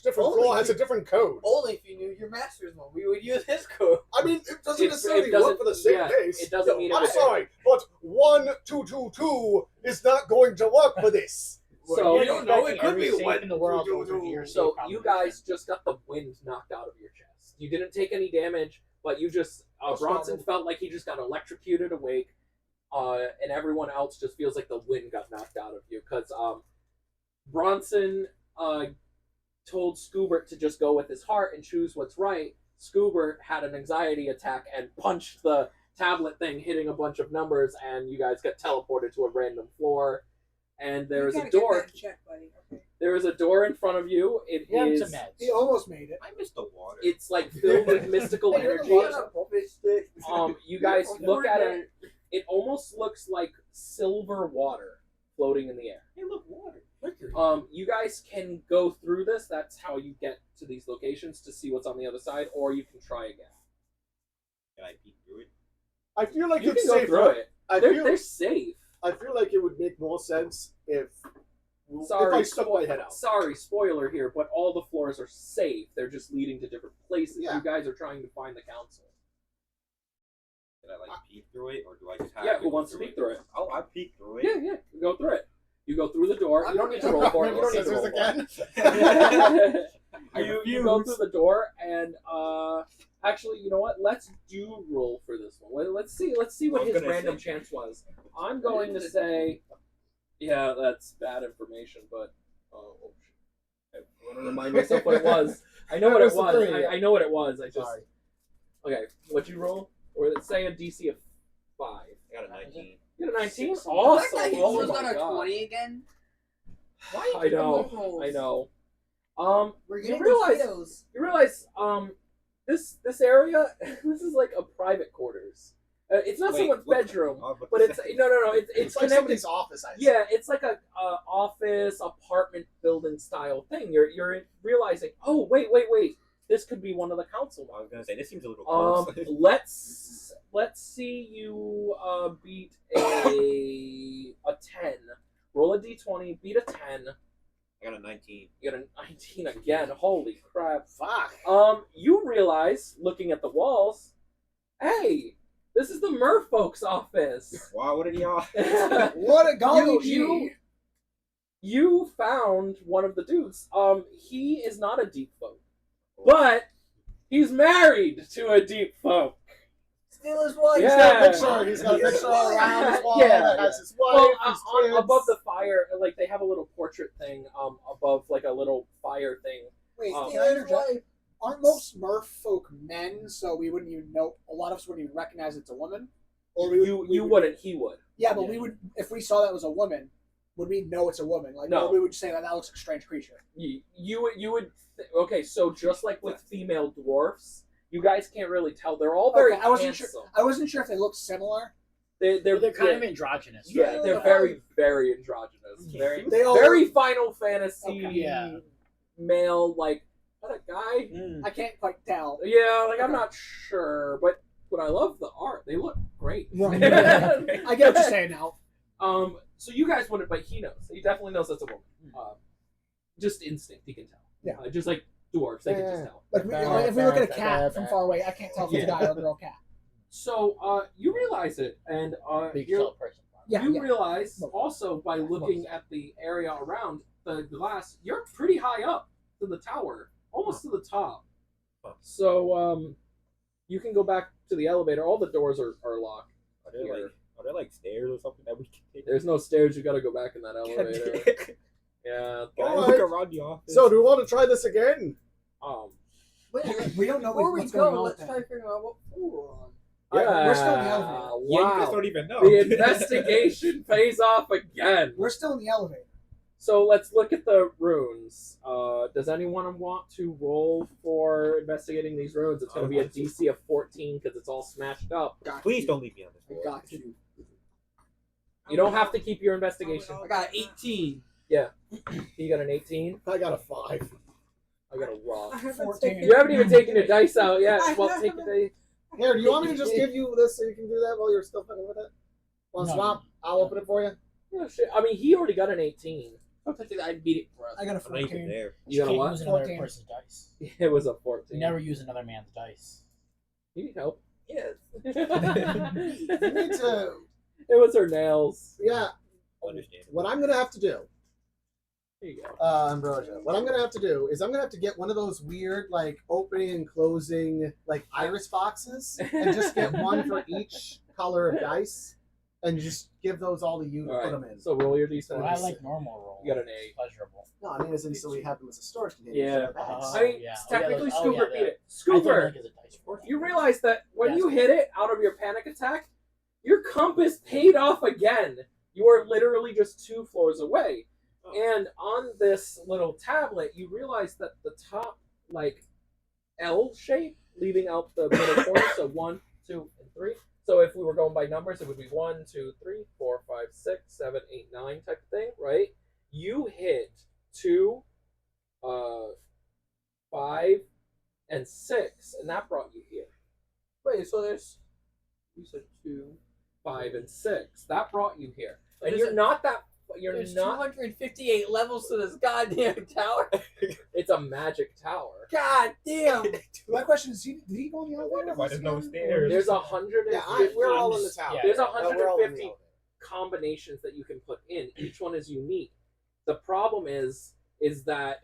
different floor has a different code. Only if you knew your master's one. We would use his code. I mean, it doesn't It necessarily doesn't- work for the same yeah, base. it doesn't mean I'm it- sorry, but 1222 is not going to work for this. So we don't know. It could Every be safe one in the world. two, goes two, into your So safe you combination. guys just got the wind knocked out of your chest. You didn't take any damage, but you just Bronson felt like he just got electrocuted awake, and everyone else just feels like the wind got knocked out of you because Bronson told Scoobert to just go with his heart and choose what's right. Scoobert had an anxiety attack and punched the tablet thing, hitting a bunch of numbers, and you guys got teleported to a random floor. And there is a door. Check, buddy. Okay. There is a door in front of you. It Yeah, is. some meds. He almost made it. I missed the water. It's like filled with mystical Hey, you're the energy. water. You guys look at it. It almost looks like silver water floating in the air. Hey, look, water. You guys can go through this. That's how you get to these locations to see what's on the other side, or you can try again. Can I peek through it? I feel like You it's can go safer. through it. I They're feel safe. I feel like it would make more sense if Sorry, I stuck my head out. Sorry, spoiler here, but all the floors are safe. They're just leading to different places. Yeah. You guys are trying to find the council. Can I peek through it, or do I just have Yeah, to who go wants to peek through it? Oh, I peek through it. Yeah, you go through it. You go through the door. You don't need to roll for it. You don't need to roll roll for again. it. you go through the door, and actually, you know what? Let's do roll for this one. Let's see what I'm his gonna random say- chance was. I'm going to say, yeah, that's bad information, but oh, shit. I want to remind myself what it was. I know what it That was was. the three. I know what it was. I just Sorry. okay. What'd you roll? Or let's say a DC of 5. I got a 19. You got a 19. Awesome. Awesome. He Oh almost my got a God. 20 again. Why? I know. I know. We're You getting realize potatoes. this area this is like a private quarters. It's not Wait, someone's what- bedroom, I was about but to it's say. no. It's It's like connected. somebody's office. I Yeah, it's like a office apartment building style thing. You're realizing, oh wait, this could be one of the council I was gonna say this seems a little ones. close. Let's see you beat a a 10. Roll a d20, beat a 10. I got a 19. You got a 19 again. Holy crap. Fuck. You realize, looking at the walls, hey, this is the merfolk's office. Wow, what did y'all? What a golly you, gee. you found one of the dudes. He is not a deep folk, but he's married to a deep folk. Steal his wife. He's got a picture. He's got a picture all around his wall. Yeah. That has his wife, Well, his kids. above the fire, like they have a little portrait thing above like a little fire thing. Wait, Um, can I interject? Aren't most merfolk men, so we wouldn't even know, a lot of us wouldn't even recognize it's a woman? Or we You wouldn't, he would. Yeah, but we would, if we saw that was a woman, would we know it's a woman? Like, No. or we would say that looks like a strange creature. You would. Okay, so just like with female dwarfs, you guys can't really tell. They're all very Okay, I wasn't handsome. sure. I wasn't sure if they looked similar. They're kind of androgynous. Yeah, right? they're very, very androgynous. Very, They all very Final Fantasy Okay. Yeah. male. Like, what a guy. I can't quite tell. Yeah, like I'm not sure, but I love the art. They look great. Right. I get what you're saying now. So you guys wouldn't, but he knows. He definitely knows that's a woman. Just instinct, he can tell. Yeah. Just like dwarves, they can just tell. Like, if we look at a cat from far away, I can't tell if it's a guy or a girl cat. So you realize it, and you realize also by looking at the area around the glass, you're pretty high up to the tower, almost to the top. So you can go back to the elevator. All the doors are locked. Are there like stairs or something that we can take? There's no stairs. You got to go back in that elevator. Yeah. Can I All look right. around the office? So, do we want to try this again? We don't know Before we what's going go, on. let's with try that. figuring out what floor we're on. Yeah. We're still in the elevator. Wow. Yeah, you guys don't even know. The investigation pays off again. We're still in the elevator. So let's look at the runes. Does anyone want to roll for investigating these runes? It's going to be a DC of 14 because it's all smashed up. Please don't leave me on this I floor. got you. You don't have to keep your investigation. I got 18. You got an 18. I got a 5. I got a raw. I haven't 14. taken- You haven't even taken your dice out yet. Well, take your dice. Here, do you want me to just give you this so you can do that while you're still fucking with it? Want to No. swap? I'll open it for you. Oh, shit. I mean, he already got an 18. I'd beat it for us. I got a I'm not even 14. there. You got a can't what? use another 14. person's dice. It was a 14. You never use another man's dice. You need help. Yes. You need to. It was her nails. Yeah. Understandable. What I'm going to have to do, There you go. Ambrosia, what I'm going to have to do is I'm going to have to get one of those weird, like, opening and closing, like, iris boxes and just get one for each color of dice and just give those all to you to All put right. them in. So roll your d6. Well, I like normal roll. You got an 8. Pleasurable. No, I mean, as in, so we have them as a storage container. Yeah. for bags. I mean, yeah. technically, Oh, yeah, Scooper beat it. I thought Scooper, like as a dice roll. you realize that when Yeah, you it's hit it out of your panic attack, your compass paid off again. You are literally just 2 floors away. And on this little tablet, you realize that the top, like, L shape, leaving out the middle corner, so 1, 2, and 3. So if we were going by numbers, it would be 1, 2, 3, 4, 5, 6, 7, 8, 9 type of thing, right? You hit 2, 5, and 6, and that brought you here. Wait, so there's. You said 2. 5 and 6. That brought you here. And There's you're a- not that. You're There's not. 258 levels to this goddamn tower. It's a magic tower. God damn. My question is, did he go in the elevator? Why there's no stairs? There's 150. Yeah, we're all in the tower. Yeah. There's We're all in the 150 elevator. combinations that you can put in. Each one is unique. The problem is that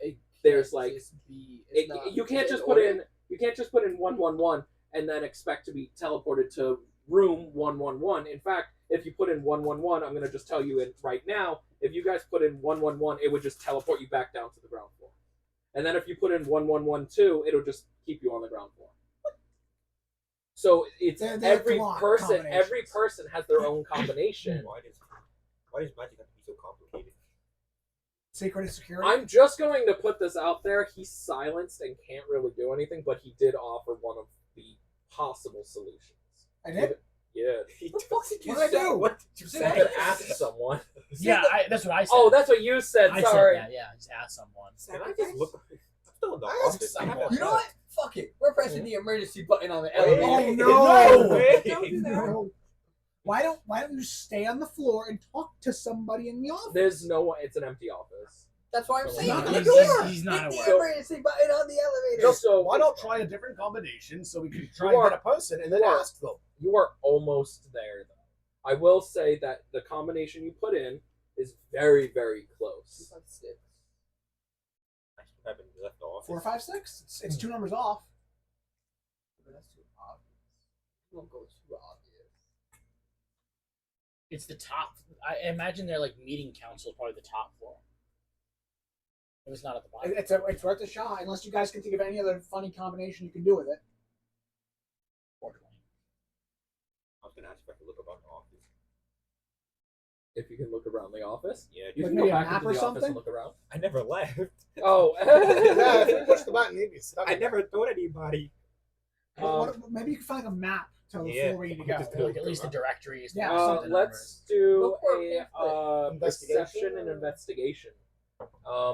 there's like you can't just put in 111 and then expect to be teleported to room 111. In fact, if you put in 111, I'm going to just tell you it right now. If you guys put in 111, it would just teleport you back down to the ground floor. And then if you put in 1112, it'll just keep you on the ground floor. So it's They're every block person. combinations. Every person has their own combination. Why does magic have to be so complicated? Secret is security. I'm just going to put this out there. He's silenced and can't really do anything, but he did offer one of the possible solutions. I did? Yeah. What the fuck did you What did I say? do? What did you You could ask someone. Yeah, that's what I said. Oh, that's what you said. I Sorry. said that. Yeah, just ask someone. Can I just look? I'm still in the Ask office. I someone. haven't You know what? Fuck it. We're pressing the emergency button on the Wait. elevator. Oh, no! way. Don't do that. No. Why don't you stay on the floor and talk to somebody in the office? There's no one. It's an empty office. That's why I'm So saying not the gonna door. do He's not Hit the aware. emergency button on the elevator. Just So- why not try a different combination so we can try You and get are- a person and then you are- ask them. You are almost there, though. I will say that the combination you put in is very, very close. I still haven't left the office. 4, 5, 6. It's 2 numbers off. But that's too obvious. You won't go too obvious. It's the top. I imagine they're like meeting council, probably the top floor. It was not at the bottom. It's worth a shot, unless you guys can think of any other funny combination you can do with it. 420. I was gonna ask if I could look around the office. If you can look around the office, Yeah, you Like can maybe go a back map into or the office something? and look around. I never left. Oh, Yeah, if we push the button, he'd be stuck. I never told anybody. Maybe you can find a map to the Yeah. floor where you need to Just go. Like at least the directories. Yeah, something let's do Look for a a Investigation? perception and investigation.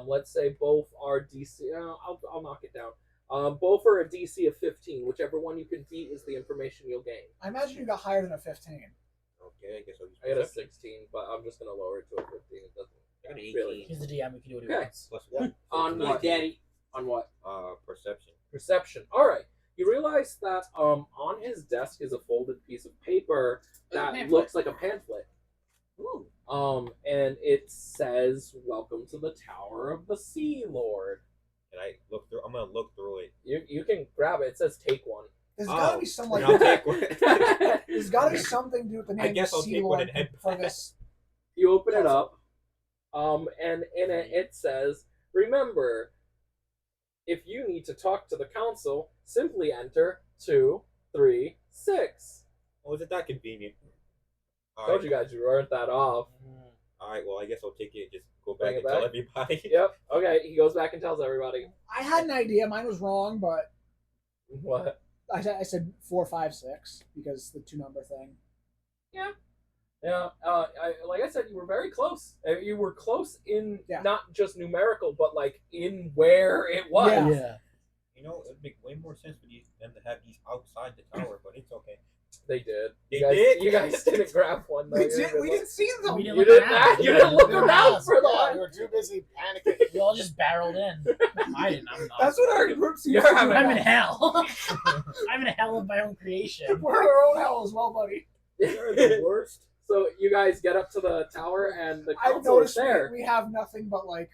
Let's say both are DC. I'll knock it down. Both are a DC of 15. Whichever one you can beat is the information you'll gain. I imagine you got higher than a 15. Okay, I guess I'll use I got a perception. 16, but I'm just gonna lower it to a 15. It doesn't I got an 18. really. He's the DM. We can do what he Okay. wants. Plus Yeah. one. On So what, 19. Daddy? On what? Perception. Perception. All right. You realize that on his desk is a folded piece of paper that pamphlet. looks like a pamphlet. Ooh. And it says, "Welcome to the Tower of the Sea Lord." And I look through. I'm gonna look through it. You can grab it. It says, "Take one." There's gotta be some like I'll take one. there's gotta be something to do with the name I guess I'll Sea take one Lord and head for back. this. You open it up, and in it says, "Remember, if you need to talk to the council, simply enter 236." Oh, is it that convenient? Told you guys you weren't that off. Alright, well, I guess I'll take it and just go Bring back it and tell back? everybody. Yep. Okay. He goes back and tells everybody. I had an idea, mine was wrong, but What? I said 4, 5, 6 because the 2 number thing. Yeah. Like I said, you were very close. You were close in Yeah. not just numerical, but like in where it was. Yeah. You know, it'd make way more sense for them to have these outside the tower, but it's okay. They did. They you guys, did? You guys didn't grab one though. We You didn't see them. We You look didn't. around. You didn't look We around for the Yeah, one. we were too busy panicking. We all just barreled in. I didn't. I'm not. That's what our group seems You're to do. having- I'm in hell. I'm in hell of my own creation. We're in our own hell as well, buddy. They're the worst. So you guys get up to the tower, and the I've council is noticed there. we have nothing but like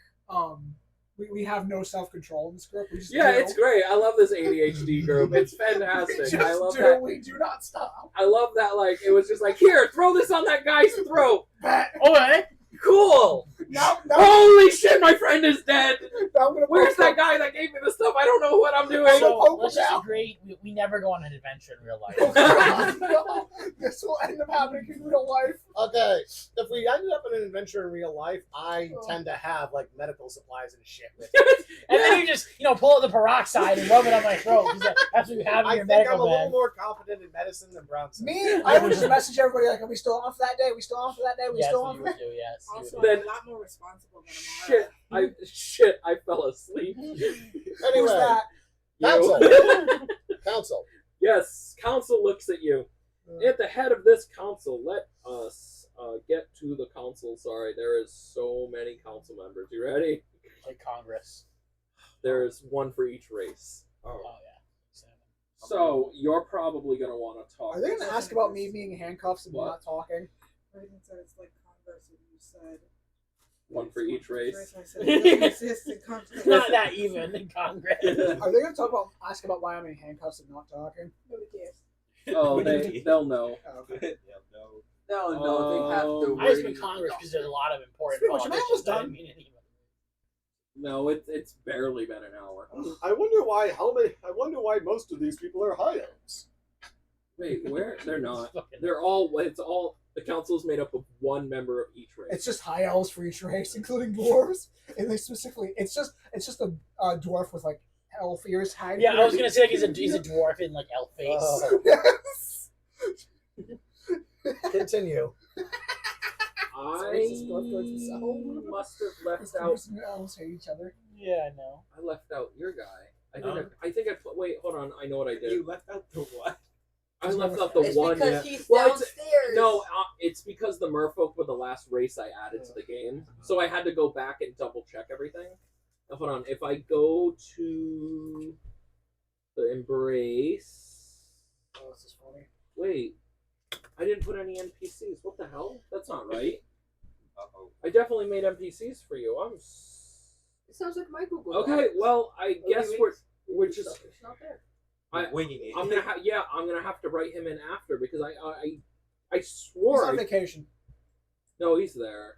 we have no self control in this group. We just Yeah, do. it's great. I love this ADHD group. It's fantastic. We just I love do. that. We do not stop. I love that. Like it was just like, here, throw this on that guy's throat. Pat, Okay. Cool. now, Holy shit, my friend is dead. now I'm gonna Where's poke that guy that gave me the stuff? I don't know what I'm doing. So poke let's him just out. agree we never go on an adventure in real life. him. No, this will end up happening in real life. Okay, if we ended up in an adventure in real life, I tend to have like medical supplies and shit with me. And then you just, pull out the peroxide and rub it on my throat because that's what you have in I your think I'm a medical little bag. more competent in medicine than Brownson. Me, I would just message everybody like, "Are we still on for that day? Are we still on for that day? Are we Yes, still what on you for would do, yes. you Also, would do. Then- I'm a lot more responsible than Amara. I fell asleep. Who's Anyway, that?" council. You. Council. Yes, council looks at you. At the head of this council, let us get to the council. Sorry, there is so many council members. You ready? Like Congress. There's one for each race. Oh, yeah. So you're probably gonna want to talk. Are they gonna ask about me being in handcuffs and What? not talking? Everything said it's like Converse, and you said One for each race. I said it doesn't exist in Congress. It's not that even in Congress. Are they gonna ask about why I'm in handcuffs and not talking? Nobody cares. Oh, they'll know. Oh, okay. Yeah, no. No, they have to. I just mean Congress because there's a lot of important Pretty much, man politicians. was I done. didn't mean anyone. No, it's barely been an hour. I wonder why most of these people are high elves. Wait, where? They're not. They're all. It's all. The council's made up of one member of each race. It's just high elves for each race, including dwarves. And they specifically, it's just a dwarf with like elf ears hanging. Yeah, I was gonna say like he's a dwarf in like elf face. Yes. Continue. I towards himself. must have left These out. dwarves and elves hate each other. Yeah, I know. I left out your guy. I No. think. I think I put. Wait, hold on. I know what I did. You left out the what? I left out the It's one. because he's Well, it's- downstairs. years. No, it's because the merfolk were the last race I added to the game, so I had to go back and double check everything. Now, hold on, if I go to the embrace, Oh, this is funny. wait, I didn't put any NPCs. What the hell? That's not right. Uh-oh. I definitely made NPCs for you. It sounds like my Google. Okay. Docs. Well, I guess we're just. It's not there. I, Winging it. I'm gonna have to write him in after because I He's swore. on vacation. No, he's there.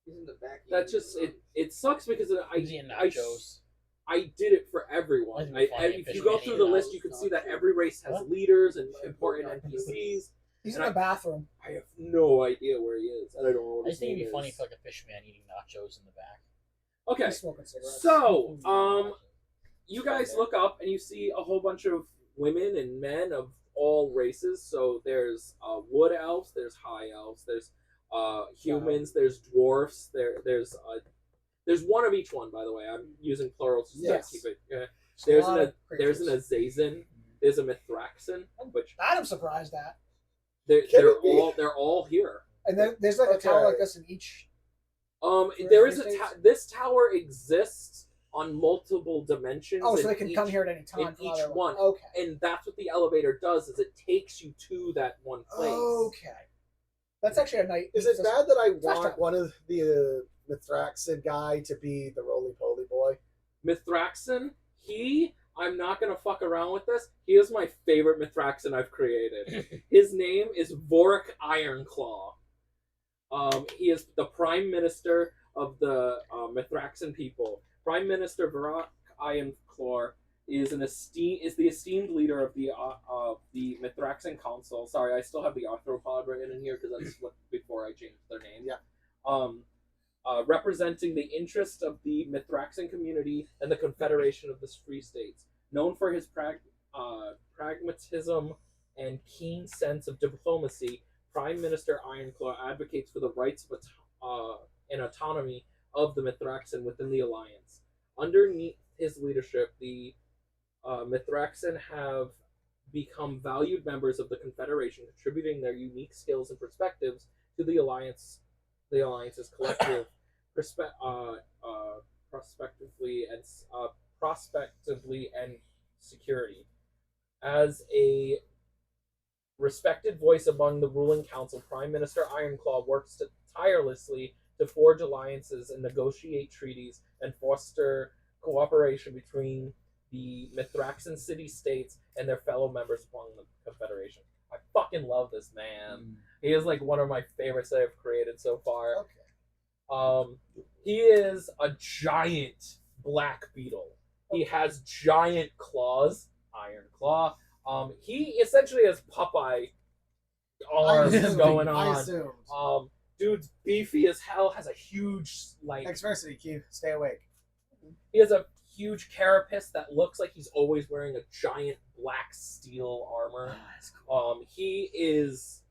He's in the back. That just it sucks because Easy and nachos. I did it for everyone. That'd be funny If if you it's go many through the of list, those. you can see that every race has leaders and important NPCs. He's And in the bathroom. I have no idea where he is, and I don't know what I his just think it'd name be funny is. if like a fish man eating nachos in the back. Okay, He's smoking cigarettes. so you guys look up and you see a whole bunch of women and men of all races. So there's wood elves, there's high elves, there's humans, there's dwarfs, there's one of each one. By the way, I'm using plurals just Yes. to keep it. There's a lot of There's an creatures. Azazel, there's a Mithraxan, which That I'm surprised at. they're all here. And then there's like a tower like this in each. There is three states? this tower exists on multiple dimensions. Oh, so in they can come each- here at any time. in from each other one. Okay. And that's what the elevator does, is it takes you to that one place. Okay. That's actually a night. Is it bad that I Flash want trap. one of the Mithraxid guy to be the roly poly boy? Mithraxan, I'm not going to fuck around with this. He is my favorite Mithraxan I've created. His name is Vorik Ironclaw. He is the Prime Minister of the Mithraxan people. Prime Minister Vorik Ironclaw is the esteemed leader of the Mithraxan Council. Sorry, I still have the arthropod written in here because that's what before I changed their name. Yeah. Representing the interest of the Mithraxan community and the Confederation of the Free States. Known for his pragmatism and keen sense of diplomacy, Prime Minister Ironclaw advocates for the rights of and autonomy of the Mithraxan within the Alliance. Underneath his leadership, the Mithraxan have become valued members of the Confederation, contributing their unique skills and perspectives to the Alliance's collective prospectively and security. As a respected voice among the ruling council, Prime Minister Ironclaw works tirelessly to forge alliances and negotiate treaties and foster cooperation between the Mithraxan city-states and their fellow members among the Confederation. I fucking love this man. He is like one of my favorites that I've created so far. Okay. He is a giant black beetle. He has giant claws, iron claw. He essentially has Popeye arms going I on. assumed. Dude's beefy as hell, has a huge Xversity, Q. Stay awake. he has a huge carapace that looks like he's always wearing a giant black steel armor. He is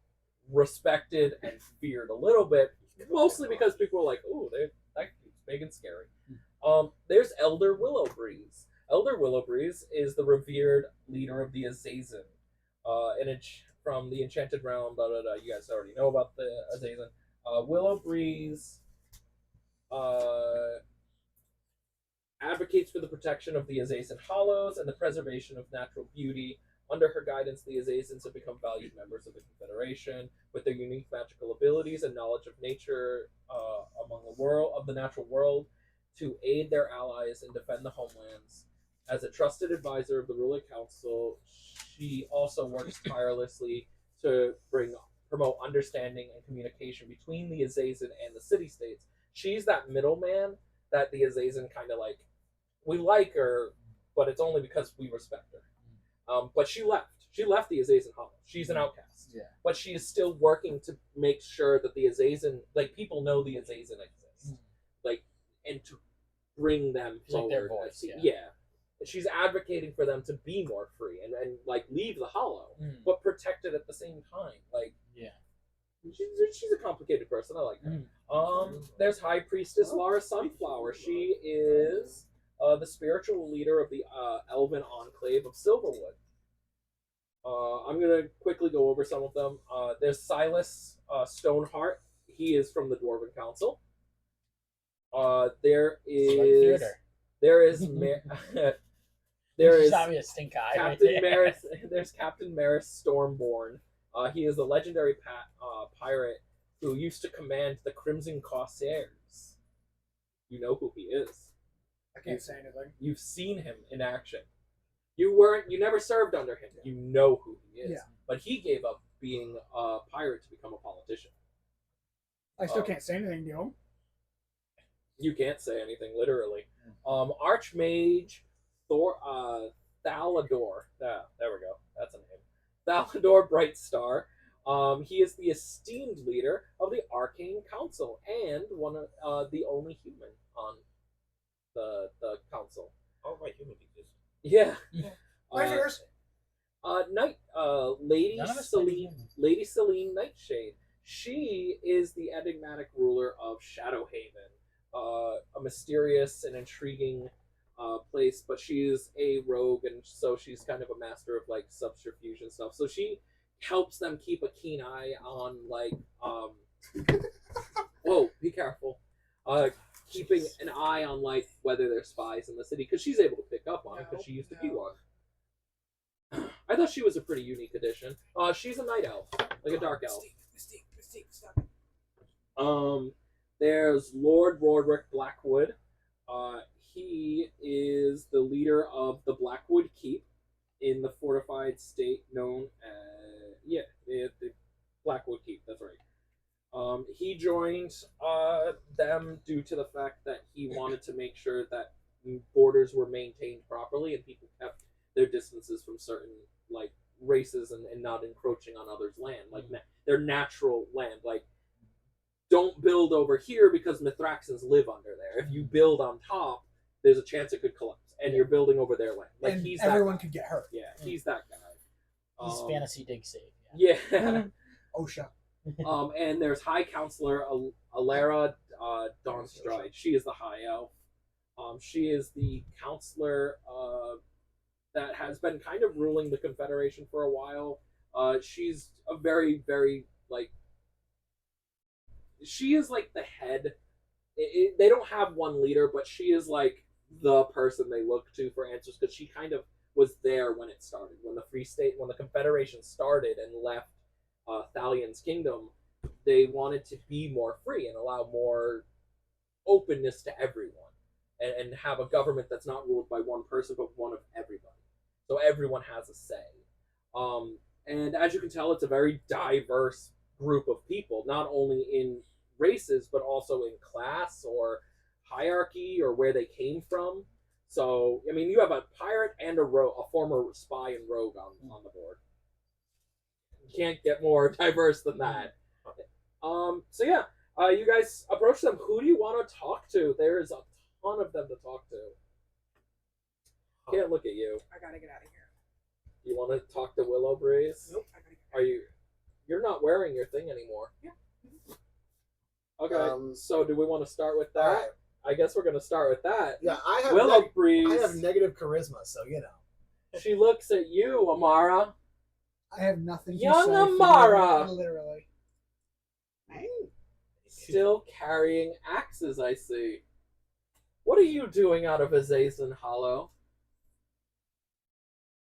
respected and feared a little bit, mostly because people are like, "Oh, that dude's big and scary." There's Elder Willowbreeze. Elder Willowbreeze is the revered leader of the Azazel, from the Enchanted Realm. Blah, blah, blah. You guys already know about the Azazel. Willowbreeze advocates for the protection of the Azazel Hollows and the preservation of natural beauty. Under her guidance, the Azazans have become valued members of the Confederation with their unique magical abilities and knowledge of nature of the natural world to aid their allies and defend the homelands. As a trusted advisor of the ruling council, she also works tirelessly to promote understanding and communication between the Azazel and the city-states. She's that middleman that the Azazel kind of like. We like her, but it's only because we respect her. But she left. She left the Azazel Hollow. She's an outcast. Yeah. But she is still working to make sure that the Azazel, people know the Azazel exists. And to bring them She's like forward. their voice, Yeah. She's advocating for them to be more free and leave the Hollow, but protect it at the same time. She's a complicated person. I like her. There's High Priestess Lara Sunflower. She is the spiritual leader of the Elven Enclave of Silverwood. I'm gonna quickly go over some of them. There's Silas Stoneheart. He is from the Dwarven Council. There is Theater. there is there is Shot me a stink eye right Captain there. Maris. There's Captain Maris Stormborn. He is a legendary pirate who used to command the Crimson Corsairs. You know who he is. I can't say anything. You've seen him in action. You never served under him. You know who he is. Yeah. But he gave up being a pirate to become a politician. I still can't say anything to him. You can't say anything, literally. Archmage Thalador. There we go. That's a name. Thalador Brightstar. He is the esteemed leader of the Arcane Council and one of the only human on the council. All right, humans exist. Yeah. Pleasures. Lady None of us Celine, played Lady Celine Nightshade. She is the enigmatic ruler of Shadowhaven, a mysterious and intriguing place. But she is a rogue, and so she's kind of a master of like subterfuge and stuff. So she helps them keep a keen eye on like whoa, be careful. Keeping an eye on like whether there's spies in the city because she's able to pick up on it because she used to be one. I thought she was a pretty unique addition. She's a night elf, like a dark elf. Mystique, stop it. There's Lord Roderick Blackwood. He is the leader of the Blackwood Keep in the fortified state known as the Blackwood Keep. That's right. He joined them due to the fact that he wanted to make sure that borders were maintained properly and people kept their distances from certain like races and not encroaching on others' land, like their natural land. Like, don't build over here because Mithraxans live under there. If you build on top, there's a chance it could collapse, and you're building over their land. Like And he's everyone that guy. could get hurt. Yeah, he's that guy. He's fantasy dig save. Yeah. OSHA. And there's High Counselor Alara Dawnstride. She is the High Elf. She is the counselor that has been kind of ruling the Confederation for a while. She's a very, very, like... She is, like, the head. They don't have one leader, but she is, like, the person they look to for answers, because she kind of was there when it started. When the Confederation started and left Thalion's kingdom, they wanted to be more free and allow more openness to everyone. And have a government that's not ruled by one person, but one of everybody. So everyone has a say. And as you can tell, it's a very diverse group of people, not only in races, but also in class or hierarchy or where they came from. So, I mean, you have a pirate and a former spy and rogue on the board. You can't get more diverse than that. So yeah, you guys approach them. Who do you want to talk to? There's a ton of them to talk to. Can't look at you. I gotta get out of here. You want to talk to Willow Breeze? Nope, I gotta get You're not wearing your thing anymore. Yeah. Okay, so do we want to start with that? Alright. I guess we're going to start with that. Yeah, I have Willow Breeze. I have negative charisma, so you know. She looks at you, Amara. I have nothing to Young say. Amara. Literally. Still carrying axes, I see. What are you doing out of Azazen Hollow?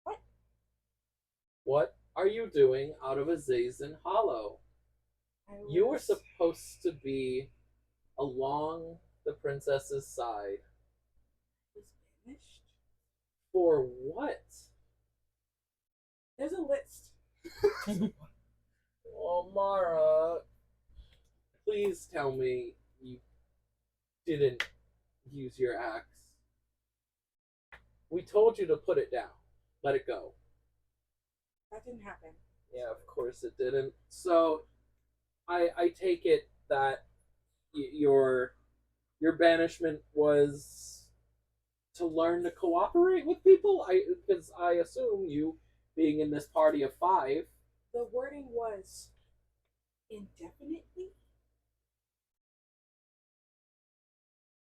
What? What are you doing out of Azazen Hollow? You were supposed to be along the princess's side. was banished. For what? There's a list. Oh, Mara, please tell me you didn't use your axe. We told you to put it down. Let it go. That didn't happen. Yeah, of course it didn't. So, I take it that your banishment was to learn to cooperate with people? Because I assume you, being in this party of 5... The wording was indefinitely.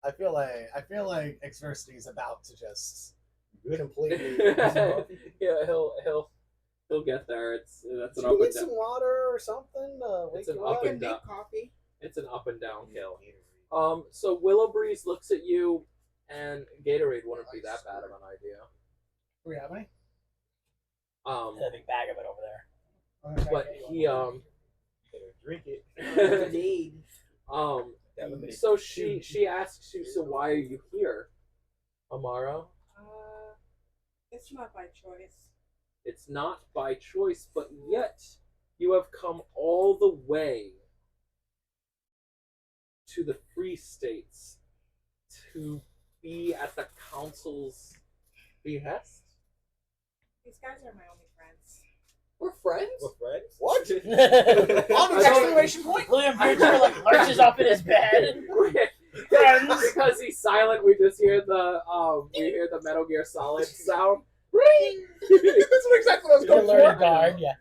I feel like Exversity is about to just completely. Yeah, he'll He'll get there. That's an Do up you and need down. some water or something? It's Wake an you up You and can down. make coffee. It's an up and down hill. So Willow Breeze looks at you, and Gatorade wouldn't be that bad of an idea. Do we have any? Um, There's a big bag of it over there. but he Drink it. Indeed. So she asks you, so why are you here, Amara? It's not by choice. It's not by choice, but yet you have come all the way to the Free States to be at the council's behest. These guys are my only friends. We're friends. We're friends. What? Exclamation point! William Bridger like lurches up in his bed. Friends. Because he's silent, we just hear the Metal Gear Solid sound. That's exactly what I was going Learning for. guard, yeah.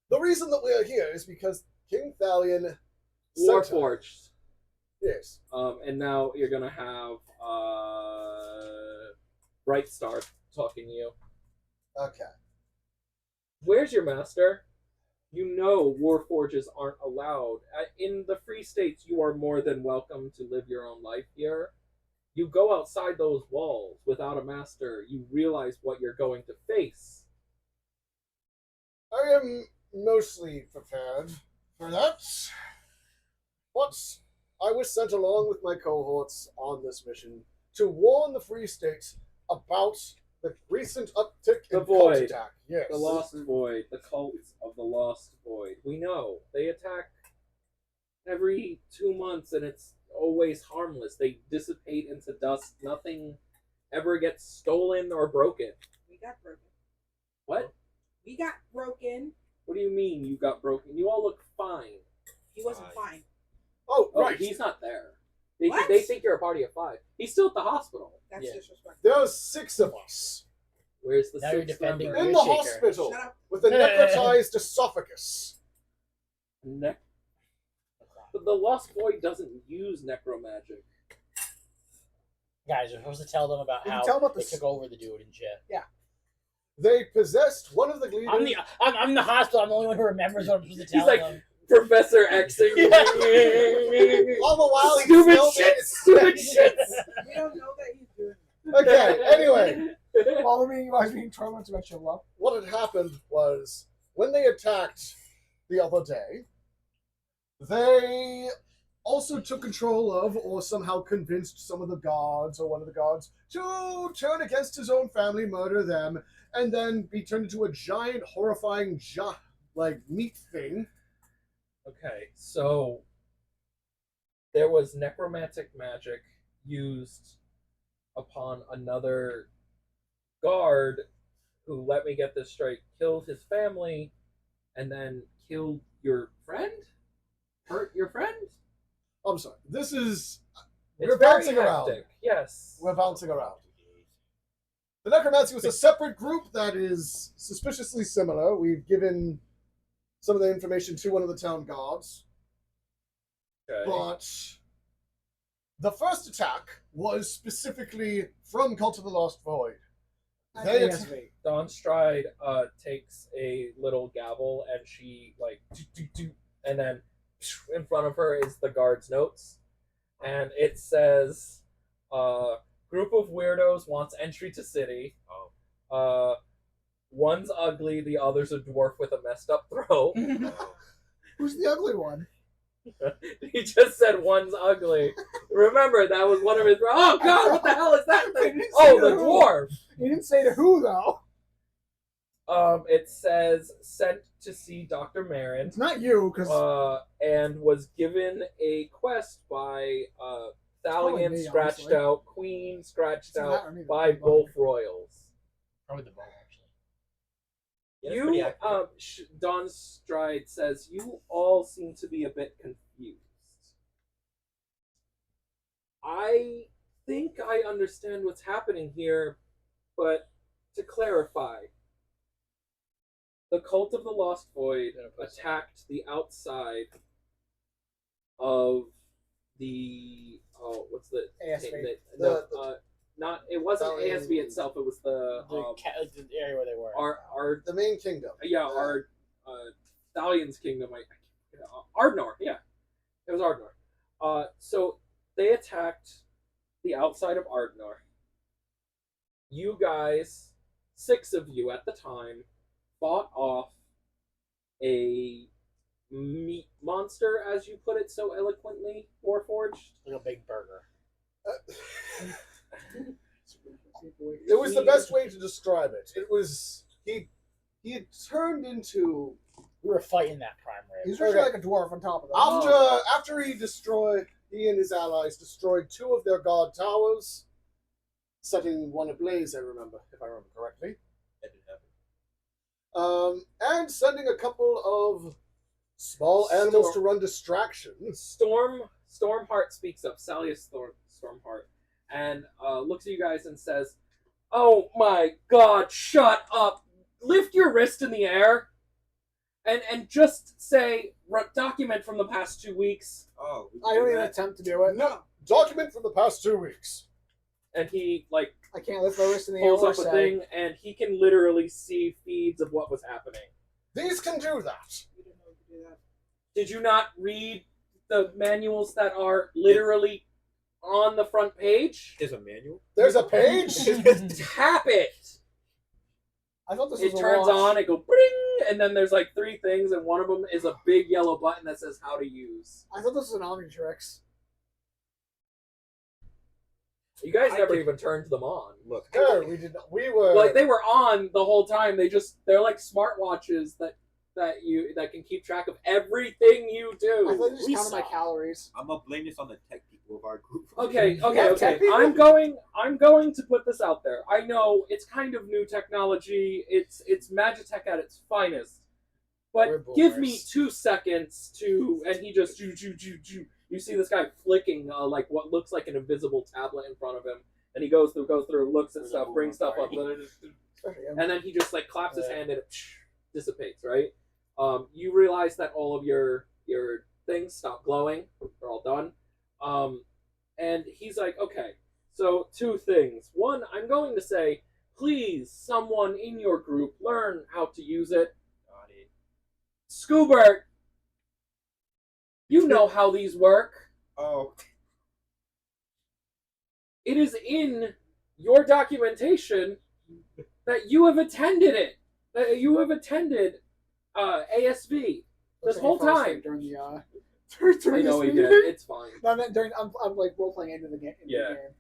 The reason that we are here is because King Thalion Warforged. Yes. And now you're gonna have Brightstar talking to you. Okay. Where's your master? You know Warforges aren't allowed. In the Free States, you are more than welcome to live your own life here. You go outside those walls without a master, you realize what you're going to face. I am mostly prepared for that. But I was sent along with my cohorts on this mission to warn the Free States about the recent uptick The in cult Void. attack. Yes. The Lost Void, the cult of the Lost Void. We know. They attack every 2 months and it's always harmless. They dissipate into dust. Nothing ever gets stolen or broken. We got broken. What? We got broken. What do you mean you got broken? You all look fine. He wasn't fine. Oh, Oh, right. he's not there. They What? think you're a party of 5. He's still at the hospital. That's Yeah. disrespectful. There's 6 of us Where's the Now you're 6th defending member? in You're the a shaker. hospital Shut up. with a necrotized esophagus. But the Lost Void doesn't use necromagic. Guys, you're supposed to tell them about You how tell about they the took over the dude and shit. They possessed one of the leaders. I'm the hospital. I'm the only one who remembers what I'm supposed to tell He's like, them. Professor Xing. All the while he Stupid still shit! made- Stupid shit! We don't know that he's doing it. Okay, anyway. While I was being tormented about your love. What had happened was when they attacked the other day, they also took control of or somehow convinced some of the guards or one of the guards to turn against his own family, murder them, and then be turned into a giant, horrifying, meat thing. Okay, so there was necromantic magic used upon another guard who, let me get this straight, killed his family and then killed your friend? Hurt your friend? I'm sorry. This is... It's We're very bouncing around. hectic, yes. We're bouncing around. The Necromancy was a separate group that is suspiciously similar. We've given some of the information to one of the town guards. Okay. But the first attack was specifically from Cult of the Lost Void. They ASV. Dawn Stride takes a little gavel and she and then in front of her is the guard's notes, and it says, "Group of weirdos wants entry to city. One's ugly, the other's a dwarf with a messed up throat." Who's the ugly one? He just said one's ugly. Remember, that was one of his. Oh God, what the hell is that thing? Oh, the dwarf. He didn't say to who though. It says sent to see Dr. Marin. It's not you, because And was given a quest by probably Thalion me, scratched honestly. out, Queen scratched It's not out or me, by but- both royals. Probably the ball, actually. Yeah, that's pretty You, accurate. Dawn Stride says, you all seem to be a bit confused. I think I understand what's happening here, but to clarify, the Cult of the Lost Void attacked the outside of the what's the ASV. It wasn't Stallion- ASV itself. It was the the area where they were. our The main kingdom. our Stallion's kingdom. Ardnor. Yeah, it was Ardnor. So they attacked the outside of Ardnor. You guys, 6 of you at the time, fought off a meat monster, as you put it so eloquently, Warforged. Like a big burger. It was the best way to describe it. It was he had turned into We were fighting that prime rib. He's literally like a dwarf on top of them. after he and his allies destroyed 2 of their god towers, setting one ablaze. I remember correctly. That didn't happen. And sending a couple of small animals to run distractions. Stormheart speaks up. Sally is Stormheart, and looks at you guys and says, "Oh my God! Shut up! Lift your wrist in the air, and just say document from the past 2 weeks." Oh, I don't even attempt to do it. No, document from the past 2 weeks. And he I can't lift my wrist in the air pulls or up a say. thing, and he can literally see feeds of what was happening. These can do that. We didn't know we could do that. Did you not read the manuals that are literally on the front page? There's a manual. There's a page. Tap it. I thought this It was a turns watch. on, it goes bring, and then there's 3 things, and one of them is a big yellow button that says how to use. I thought this was an Omnitrix. You guys I never could- even turned them on. Look, No, we did. We were They were on the whole time. They're like smartwatches that can keep track of everything you I do. thought you just We counted my saw. calories. I'm gonna blame this on the tech people of our group. Okay. Yeah, tech people. I'm going to put this out there. I know it's kind of new technology. It's Magitech at its finest. We're But give me boomers. 2 seconds to, and he just You see this guy flicking what looks like an invisible tablet in front of him, and he goes through, looks at stuff, brings stuff up, and then he just claps his hand and it dissipates. Right? You realize that all of your things stop glowing. They're all done. And he's like, okay, so 2 things. One, I'm going to say, please, someone in your group learn how to use it. Got it. Scoobert, you know how these work. Oh, It is in your documentation that you have attended it. That you have attended ASV this Looks like whole he fell asleep time. during the I during know this he did. meeting. It's fine. No, I meant during I'm role playing into the game. Yeah. The game.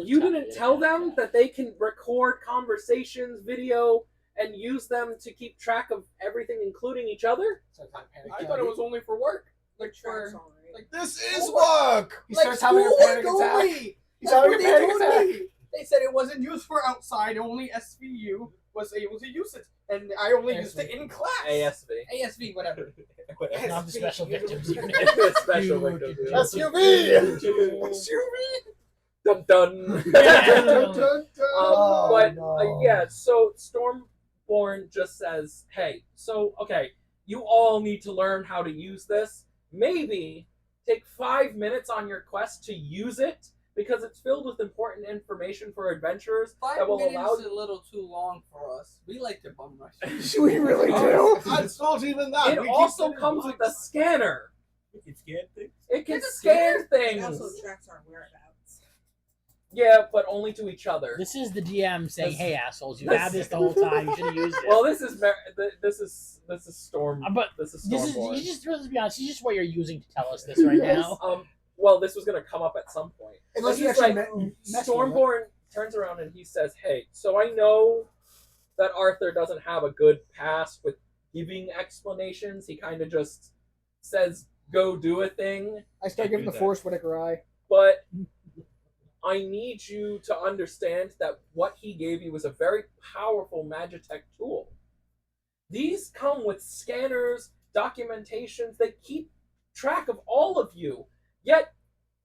You didn't tell them that they can record conversations, video, and use them to keep track of everything, including each other? So I panicked. I thought it was only for work. Like Tracks for all right. like This is work. He like starts having a school panic work attack. only. He's That's having what a they panic told attack. me. They said it wasn't used for outside. Only SVU was able to use it, and I only used it in class. ASV. ASV, whatever. Not the special victims unit. Special Dude, victims. dude, SUV. Dun dun. But yeah, so Stormborn just says, "Hey, so okay, you all need to learn how to use this. Maybe take 5 minutes on your quest to use it because it's filled with important information for adventurers 5 that will minutes allow is a little too long for us. We like to bum rush. We really do. It's not even that. It We keep also getting comes with a likes. scanner. you can scan things. It can It's a scan It things. also tracks our whereabouts. Yeah, but only to each other. This is the DM saying, This- "Hey assholes, you this- had this the whole time. You should have used it." Well, this is Storm. But this is this is Stormborn. let's be honest. This is just what you're using to tell us this right now. Well, this was gonna come up at some point. Unless He's you actually like, messed with Stormborn turns around and he says, "Hey, so I know that Arthur doesn't have a good past with giving explanations. He kind of just says, go do a thing. it. I start giving the Force Whitaker eye. But I need you to understand that what he gave you was a very powerful Magitech tool. These come with scanners, documentations, they keep track of all of you. Yet,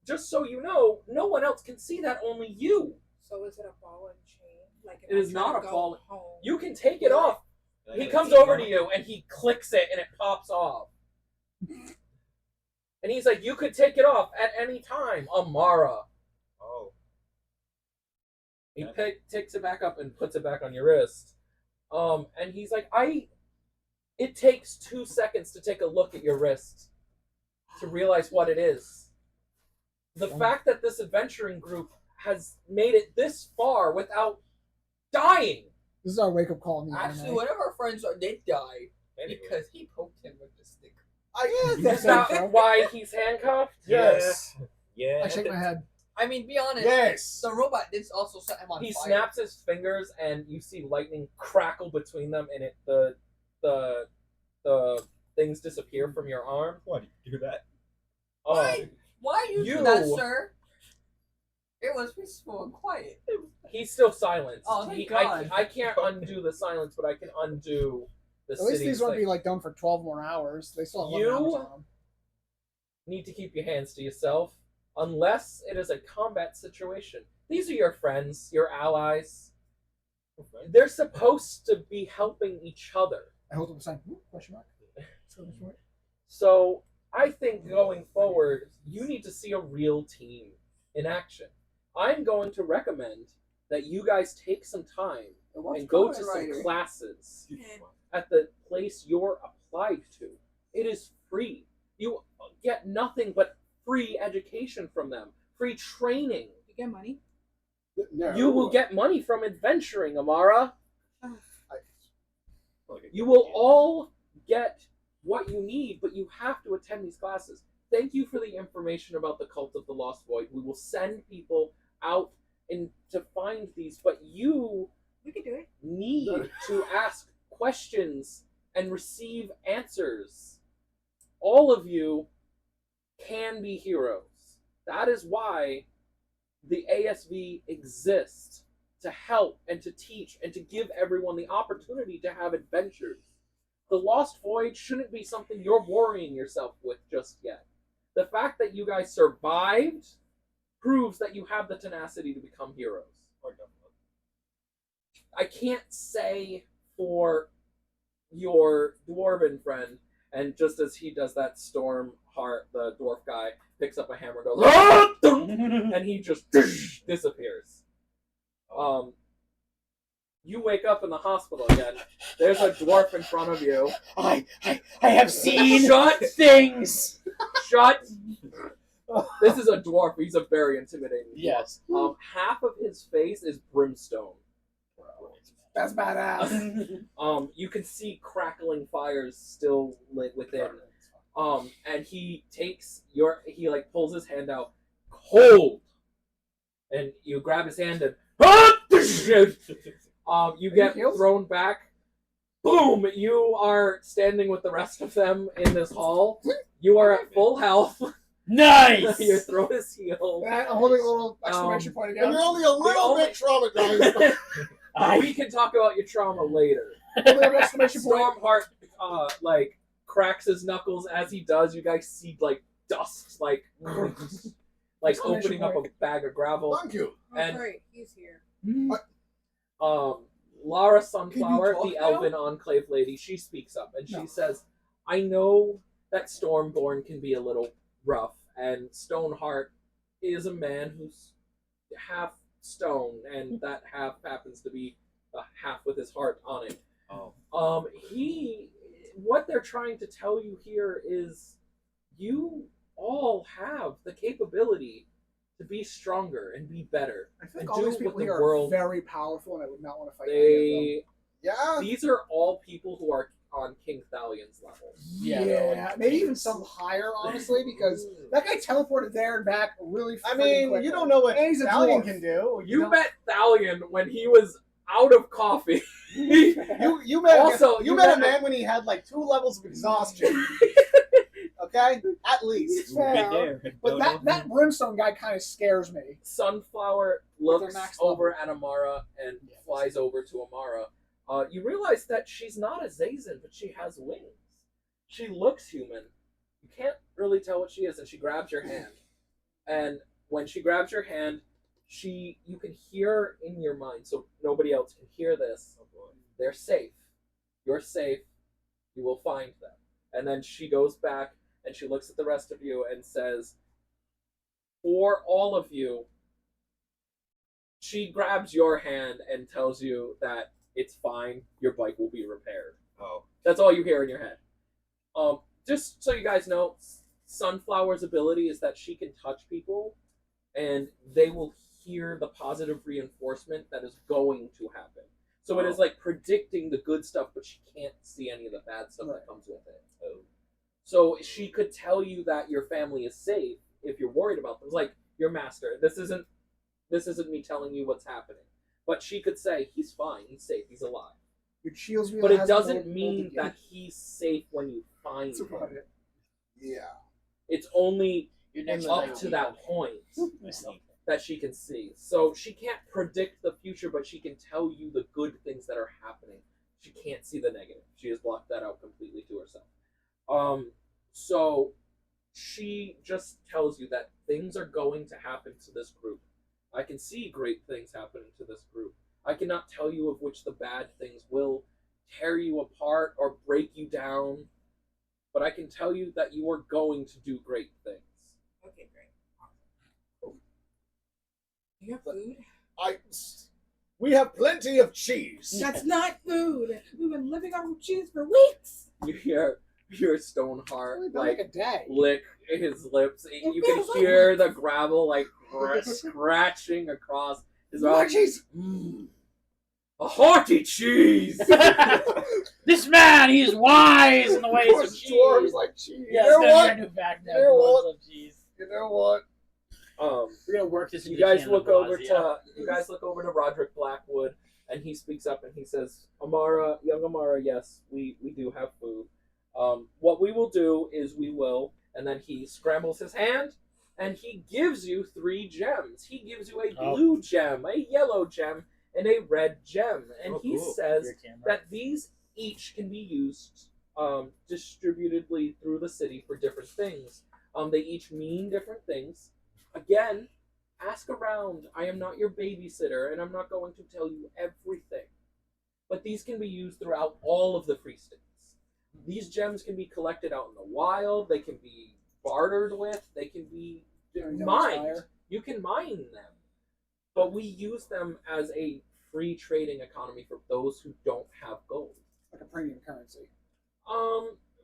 just so you know, no one else can see that, only you. So is it a ball and chain? Like if It I is try not to a go ball- home, You can take it off. He comes over to you and he clicks it and it pops off. And he's like, you could take it off at any time, Amara. Oh, He takes it back up and puts it back on your wrist. And he's like, it takes 2 seconds to take a look at your wrist to realize what it is. The fact that this adventuring group has made it this far without dying. This is our wake up call. Actually, one of our friends did die because he poked him with the stick. Is that why he's handcuffed? Yes. Yeah. I shake my head. I mean, be honest. Yes. The robot did also set him on He fire. snaps his fingers, and you see lightning crackle between them, and the things disappear from your arm. Why did you do that? Why you do that, sir? It was peaceful and quiet. He's still silenced. Oh, thank God. I can't undo the silence, but I can undo the At least city's these won't thing. be like done for 12 more hours. They still have 11 hours on them. Need to keep your hands to yourself, unless it is a combat situation. These are your friends, your allies. They're supposed to be helping each other. I hold up a sign. Question mark. So I think going forward, you need to see a real team in action. I'm going to recommend that you guys take some time and go to some classes at the place you're applied to. It is free. You get nothing but free education from them, free training. You get money? No. You will get money from adventuring, Amara. You will all get what you need, but you have to attend these classes. Thank you for the information about the Cult of the Lost Void. We will send people out to find these, but you can do it. Need to ask questions and receive answers. All of you can be heroes. That is why the ASV exists, to help and to teach and to give everyone the opportunity to have adventures. The Lost Void shouldn't be something you're worrying yourself with just yet. The fact that you guys survived proves that you have the tenacity to become heroes. I can't say for your dwarven friend, and just as he does that, Stormheart, the dwarf guy, picks up a hammer and goes, and he just disappears. You wake up in the hospital again. There's a dwarf in front of you. I have seen Shut things. Shut. This is a dwarf. He's a very intimidating dwarf. Yes. Half of his face is brimstone. That's badass. You can see crackling fires still lit within. And he takes he pulls his hand out, cold, and you grab his hand and you get thrown back. Boom! You are standing with the rest of them in this hall. You are at full health. Nice! Your throat is healed. I'm holding a little exclamation point again. And you're only a little bit traumatized. We can talk about your trauma later. Exclamation point. Stormheart, cracks his knuckles as he does. You guys see, dust, opening up a bag of gravel. Thank you. And Right, he's here. Lara Sunflower, talk the now? Elven Enclave lady, she speaks up and she says, I know that Stormborn can be a little rough, and Stoneheart is a man who's half stone, and that half happens to be a half with his heart on it. What they're trying to tell you here is you all have the capability to be stronger and be better. I think and all do these people what the here are world- very powerful, and I would not want to fight any of them. Yeah. These are all people who are on King Thalion's level. Yeah, maybe even some higher, honestly, because that guy teleported there and back really. I mean, quickly. you don't know what And he's a Italian dwarf. can do. You met Thalion when he was out of coffee. You met Also, you you met a met- man when he had 2 levels of exhaustion. Okay, at least. Fair. But that brimstone guy kind of scares me. Sunflower With looks her max over at Amara and flies over to Amara. You realize that she's not a Zazen, but she has wings. She looks human. You can't really tell what she is, and she grabs your hand. And when she grabs your hand, you can hear in your mind, so nobody else can hear this. They're safe. You're safe. You will find them. And then she goes back and she looks at the rest of you and says, for all of you, She grabs your hand and tells you that it's fine. Your bike will be repaired. Oh. That's all you hear in your head. Just so you guys know, Sunflower's ability is that she can touch people, and they will hear the positive reinforcement that is going to happen. So it is like predicting the good stuff, but she can't see any of the bad stuff that comes with it. So she could tell you that your family is safe if you're worried about them. It's like your master. This isn't me telling you what's happening, but she could say he's fine, he's safe, he's alive. Your shields But it doesn't mean that he's safe when you find him. Yeah. It's only You're next up to that point that she can see. So she can't predict the future, but she can tell you the good things that are happening. She can't see the negative. She has blocked that out completely to herself. So she just tells you that things are going to happen to this group. I can see great things happening to this group. I cannot tell you of which the bad things will tear you apart or break you down, but I can tell you that you are going to do great things. Okay, great. Awesome. Do you have food? We have plenty of cheese. That's not food. We've been living on cheese for weeks. You hear Stoneheart like a day. lick his lips. You can feels like hear the gravel like scratching across his mouth. cheese. A hearty cheese. This man, he is wise in the ways of cheese. Dwarves like cheese. Yes, you know that's what? our new fact now. You know Dwarves what? love cheese. You know what? We're gonna work this. You into guys canon look of over Vilazia. to Roderick Blackwood, and he speaks up and he says, young Amara, yes, we do have food. What we will do is and then he scrambles his hand, and he gives you 3 gems. He gives you a blue gem, a yellow gem, and a red gem. And he says that these each can be used distributedly through the city for different things. They each mean different things. Again, ask around. I am not your babysitter, and I'm not going to tell you everything. But these can be used throughout all of the free states. These gems can be collected out in the wild. They can be bartered with. They can be mined. You can mine them. But we use them as a free trading economy for those who don't have gold. Like a premium currency.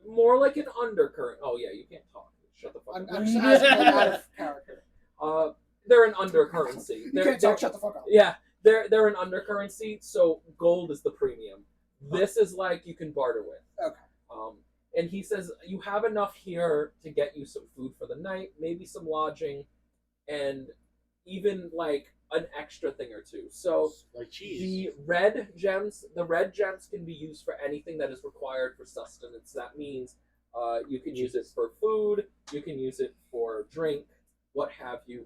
More like an undercurrent. Oh yeah, you can't talk. Shut the fuck up. I'm just asking out of character. They're an undercurrency. You can't talk, shut the fuck up. Yeah, they're an undercurrency, so gold is the premium. This is like you can barter with. Okay. And he says you have enough here to get you some food for the night, maybe some lodging, and even like an extra thing or two. So like cheese. the red gems can be used for anything that is required for sustenance. That means you can use it for food, you can use it for drink, what have you.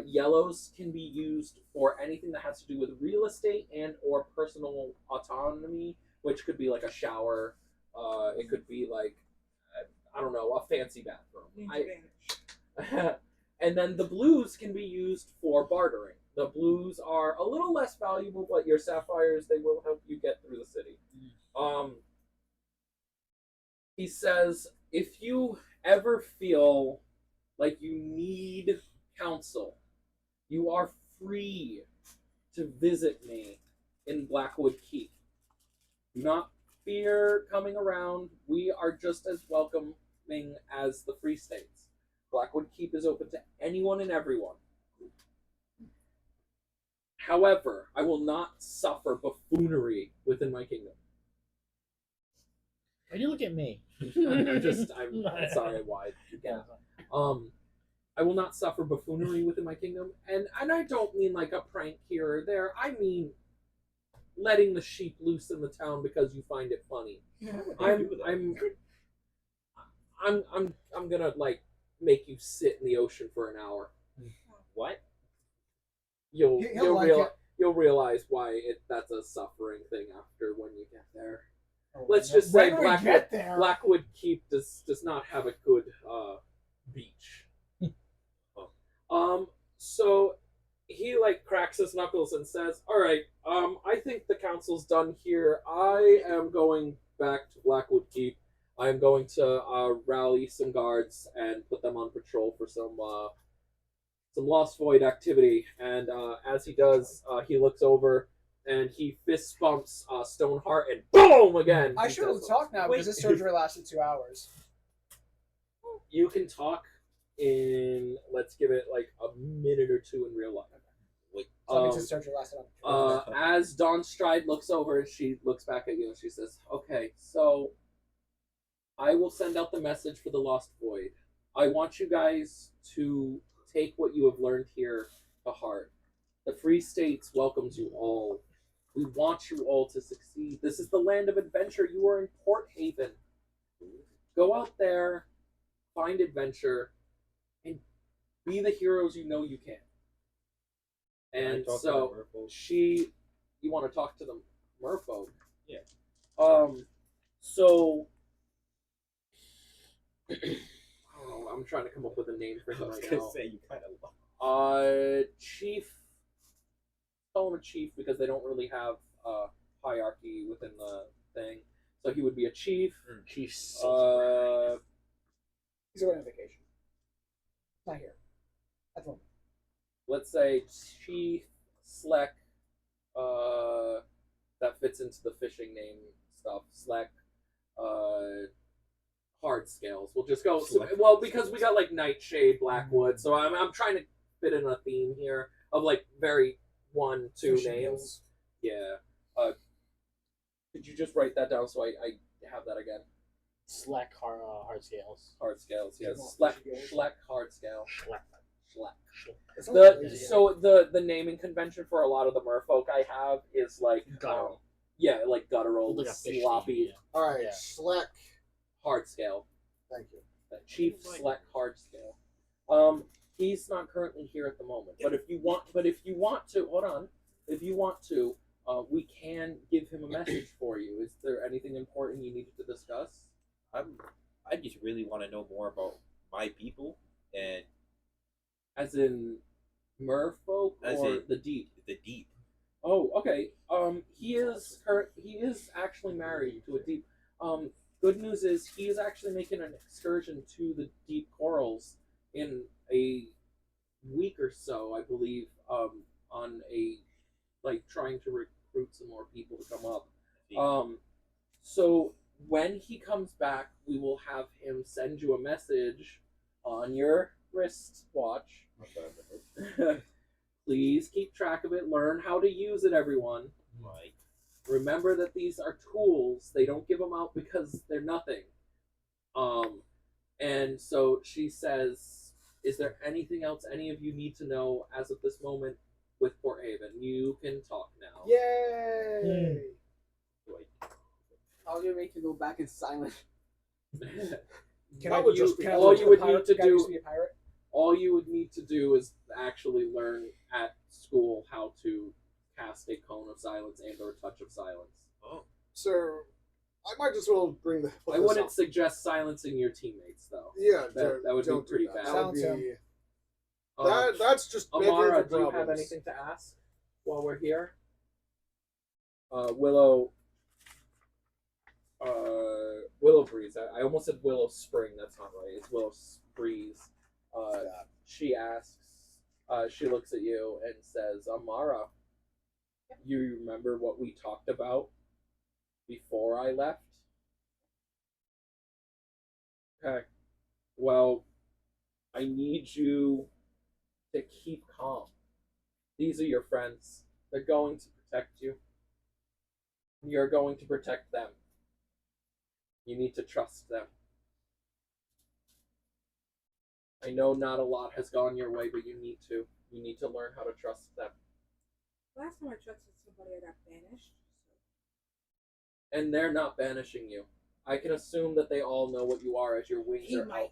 Yellows can be used for anything that has to do with real estate and or personal autonomy, which could be like a shower. It could be like, I don't know, a fancy bathroom. And then the blues can be used for bartering. The blues are a little less valuable, but your sapphires, they will help you get through the city. He says, if you ever feel like you need counsel, you are free to visit me in Blackwood Keep. Do not fear coming around. We are just as welcoming as the Free States. Blackwood Keep is open to anyone and everyone. However, I will not suffer buffoonery within my kingdom. Why do you look at me? I'm sorry I lied. Yeah. I will not suffer buffoonery within my kingdom, and I don't mean like a prank here or there. I mean letting the sheep loose in the town because you find it funny. I'm gonna like make you sit in the ocean for an hour. What? You'll like realize why that's a suffering thing after when you get there. Let's just say Blackwood Keep does not have a good beach. So he like cracks his knuckles and says, "All right, I think the council's done here. I am going back to Blackwood Keep. I am going to rally some guards and put them on patrol for some Lost Void activity, and as he does, he looks over and he fist bumps Stoneheart, and boom again. I he should have does- talked now because this surgery lasted 2 hours. You can talk in, let's give it like a minute or two in real life. So that means his surgery lasted on. As Dawn Stride looks over, she looks back at you and she says, "Okay, so I will send out the message for the Lost Void. I want you guys to take what you have learned here to heart. The Free States welcomes you all. We want you all to succeed. This is the land of adventure. You are in Port Haven. Go out there, find adventure, and be the heroes you know you can." And so you want to talk to the merfolk? Yeah. So I don't know. I'm trying to come up with a name for him right now. Say you kind of. Chief. Call him a chief because they don't really have hierarchy within the thing. So he would be a chief. Chief. He's away on vacation. Not here. At the moment. Let's say Chief Sleck. That fits into the fishing name stuff. Sleck. Hard scales. We'll just go. Well, because we got like Nightshade, Blackwood, so I'm trying to fit in a theme here of like very 1, 2 Fishing names. Hills. Yeah. Could you just write that down so I have that again? Slack hard scales. Hard scales. Yes. Schleck. Schleck hard scale. Schleck. Schleck. It's not crazy. So the naming convention for a lot of the merfolk I have is like Guttural. Yeah, like guttural, Like a fish sloppy, name, All right, Yeah. Schleck. hard scale. Thank you. Chief Sleck hard scale. He's not currently here at the moment, but if you want to, hold on. If you want to, we can give him a message for you. Is there anything important you needed to discuss? I just really want to know more about my people and As in merfolk As or in- the deep? the deep. Oh, okay. He is actually married to a deep. Good news is he is actually making an excursion to the deep corals in a week or so, I believe. On a trying to recruit some more people to come up. So when he comes back, we will have him send you a message on your wristwatch. Please keep track of it. Learn how to use it, everyone. Right. Remember that these are tools. They don't give them out because they're nothing. And so she says, is there anything else any of you need to know as of this moment with Port Haven? You can talk now. Yay! How do you make you go back in silent? Can That I would use, just be can I all use you a would pirate? need to Can I do- use to be a pirate? All you would need to do is actually learn at school how to cast a cone of silence and or touch of silence. Oh. Sir, I might as well bring the. I wouldn't suggest silencing your teammates, though. Yeah, That would be don't do pretty that. bad. That would Silence be. Um, That's just making Amara, for do you have problems. anything to ask while we're here? Willow Breeze. I almost said Willow Spring. That's not right. It's Willow Breeze. She asks. She looks at you and says, "Amara, you remember what we talked about before I left?" Okay. Well, I need you to keep calm. These are your friends. They're going to protect you. You're going to protect them. You need to trust them. I know not a lot has gone your way, but you need to. You need to learn how to trust them. Last time I trusted somebody, I got banished. And they're not banishing you. I can assume that they all know what you are as your wings He are might.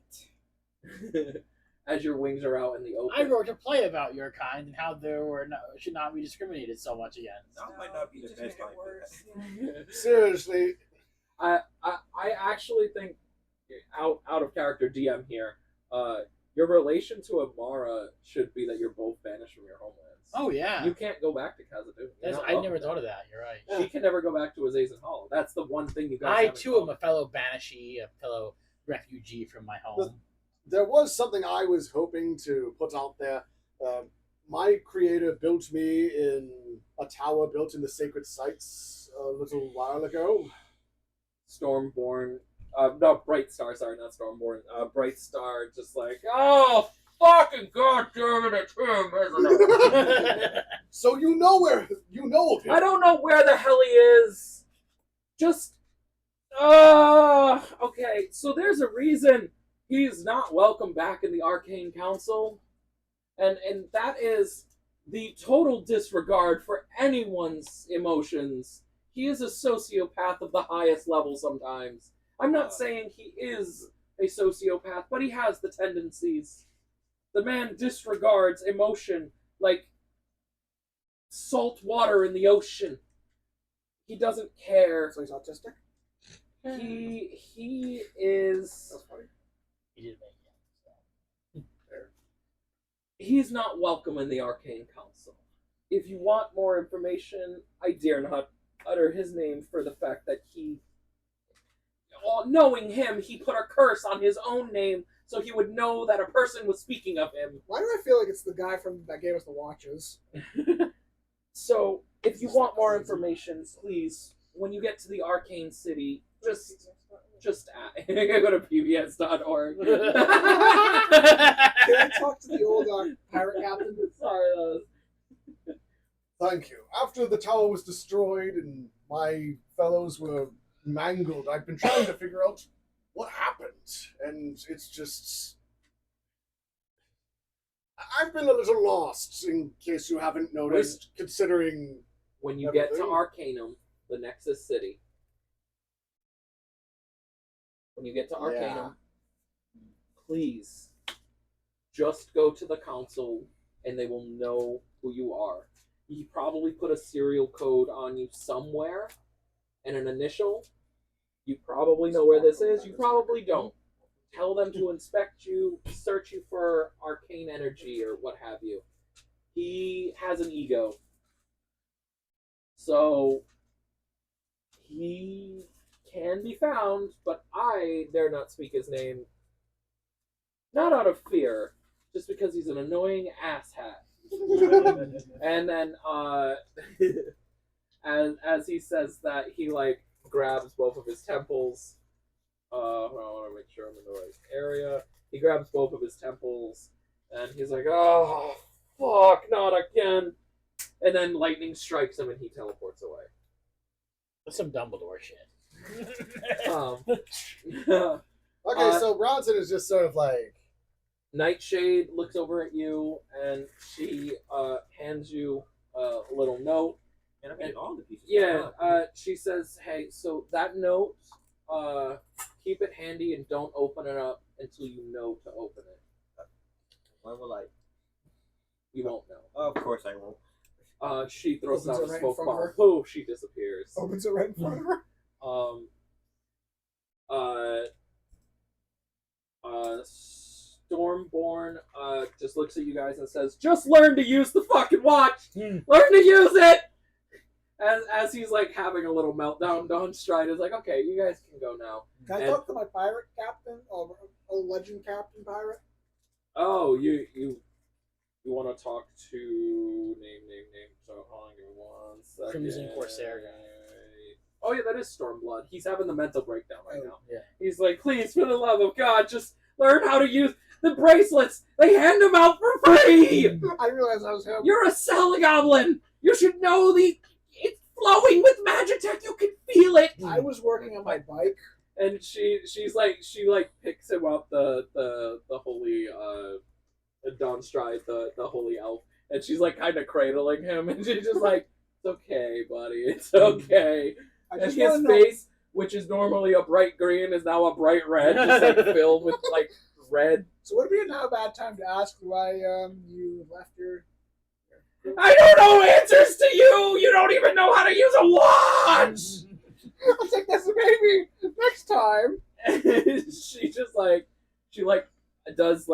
out. As your wings are out in the open. I wrote a play about your kind and how there should not be discriminated so much against. That might not be the just best made time it for worse. that. Yeah. Seriously, I actually think, out of character DM here, your relation to Amara should be that you're both banished from your homelands. Oh yeah, You can't go back to Khazad-dûm. I never thought of that. You're right. She can never go back to Azazel Hollow. That's the one thing you guys I have in too am common. a fellow banishee, a fellow refugee from my home. there was something I was hoping to put out there. My creator built me in a tower built in the sacred sites a little while ago. Stormborn, no, Bright Star, sorry, not Stormborn. Bright Star, just like, oh, fucking goddamn it, it's him, isn't it? So you know of him. I don't know where the hell he is. Just, okay, so there's a reason he's not welcome back in the Arcane Council. And that is the total disregard for anyone's emotions. He is a sociopath of the highest level sometimes. I'm not saying he is a sociopath, but he has the tendencies. The man disregards emotion like salt water in the ocean. He doesn't care. So he's autistic? He is... That's funny. He did make He's not welcome in the Arcane Council. If you want more information, I dare not utter his name for the fact that he... Knowing him, he put a curse on his own name so he would know that a person was speaking of him. Why do I feel like it's the guy that gave us the watches? So, if you want more information, please, when you get to the Arcane City, just go to pbs.org. Can I talk to the old pirate captain? Sorry, Thank you. After the tower was destroyed and my fellows were mangled, I've been trying to figure out what happened. And it's just... I've been a little lost, in case you haven't noticed, considering... When you get to Arcanum, the Nexus City, when you get to Arcanum, please just go to the council and they will know who you are. He probably put a serial code on you somewhere and an initial. You probably know where this is. You probably don't. Tell them to inspect you, search you for arcane energy or what have you. He has an ego. So he can be found, but I dare not speak his name. Not out of fear, just because he's an annoying asshat. And then, as he says that, he grabs both of his temples. I want to make sure I'm in the right area. He grabs both of his temples, and he's like, "Oh, fuck, not again!" And then lightning strikes him, and he teleports away. That's some Dumbledore shit. Okay, so Bronson is just sort of like... Nightshade looks over at you, and she hands you a little note. And I mean, all the pieces. Yeah, she says, "Hey, so that note, keep it handy and don't open it up until you know to open it. When will I? You won't know." Of course I won't. She throws Opens out it a right in smoke front of bomb. her. Oh, she disappears. Opens it right in front of her. Stormborn just looks at you guys and says, "Just learn to use the fucking watch! Learn to use it!" As he's having a little meltdown, Dawnstride is like, "Okay, you guys can go now." Can I talk to my pirate captain? Or a legend captain pirate? Oh, you want to talk to name. So hold on, give me 1 second. Crimson Corsair guy. Oh yeah, that is Stormblood. He's having the mental breakdown right now. Yeah. He's like, "Please, for the love of God, just learn how to use the bracelets. They hand them out for free. I didn't realize I was him. You're a cell goblin. You should know it's flowing with Magitech. You can feel it." I was working on my bike. And she picks him up, the holy Dawnstride, the holy elf, and she's kind of cradling him, and she's just like, "It's okay, buddy, it's okay." I And just his wanna know- face, which is normally a bright green, is now a bright red, just filled with red. So would it be now a bad time to ask why you left your... I don't know answers to you. You don't even know how to use a watch. I'll take this maybe next time. She just does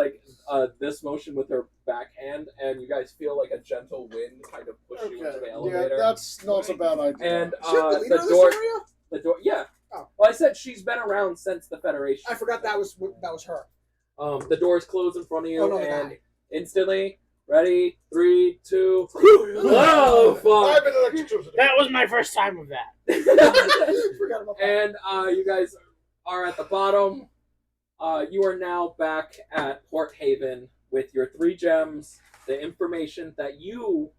this motion with her backhand, and you guys feel a gentle wind kind of push you into the Yeah, elevator. that's not a bad idea. And Is she the leader of this door, area? the door, yeah. Oh. Well, I said she's been around since the Federation. I forgot that was her. The doors close in front of you, Oh, no, the and guy. instantly, Ready? 3, 2. Whoa! Fuck. I've been electrocuted. That was my first time with that. Forgot about that. And you guys are at the bottom. You are now back at Port Haven with your 3 gems, the information that you.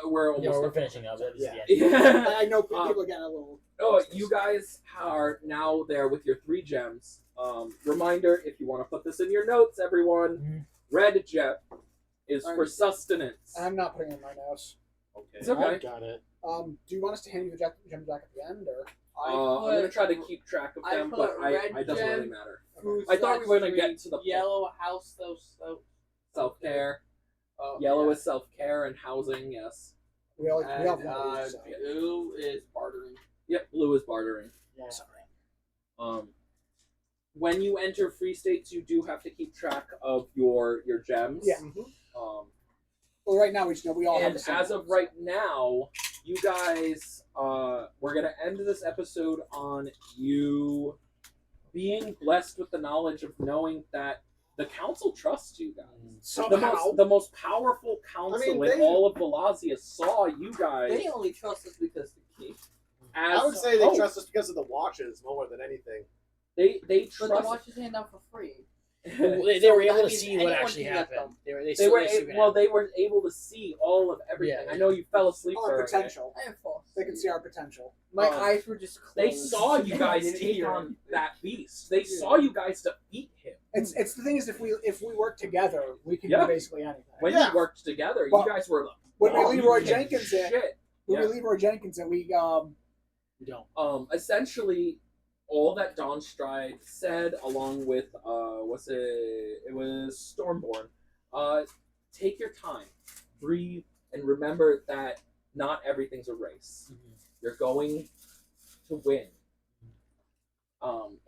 We're almost. We're done. finishing up. Yeah. Yeah. I know people are getting a little. Oh, you guys are now there with your 3 gems. Reminder, if you want to put this in your notes, everyone, red gem is for sustenance. I'm not putting it in my notes. Okay. It's okay. Got it. Do you want us to hand you the gem back at the end, or? I'm going to try to keep track of I them, put but red it doesn't really gem, matter. Food I thought we were going to Street, get to the yellow house, so self-care. oh, Yellow yeah. is self-care and housing, yes. We all And, one of these, so. blue is bartering. Yep, blue is bartering. Yeah. Sorry. When you enter free states, you do have to keep track of your gems. Yeah. Well, right now we just know we all have And the same as of ones. right now, you guys, we're gonna end this episode on you being blessed with the knowledge of knowing that the council trusts you guys. Somehow. The most powerful council I mean, in they- all of Vilazia saw you guys They only trust us because the key. as. I would say they oh, trust us because of the watches more than anything. They But the trust. watches hand out for free. They So were able that to means see what anyone actually can get happened. them. They were They still were see what well. happened. They were able to see all of everything. Yeah. I know you fell asleep Our for a minute. potential. I am false. They can see our potential. My Um, eyes were just closed. They saw you guys I didn't take hear on anything. that beast. They saw you guys defeat him. It's the thing is if we work together, we can Yeah. do basically anything. When Yeah. you worked together, Well, you guys were like, when we "Oh, leave you Roy can Jenkins in, shit." when Yeah. we leave Roy Jenkins and we We don't. Essentially, all that Dawnstride said, along with it was Stormborn. Take your time, breathe, and remember that not everything's a race. You're going to win.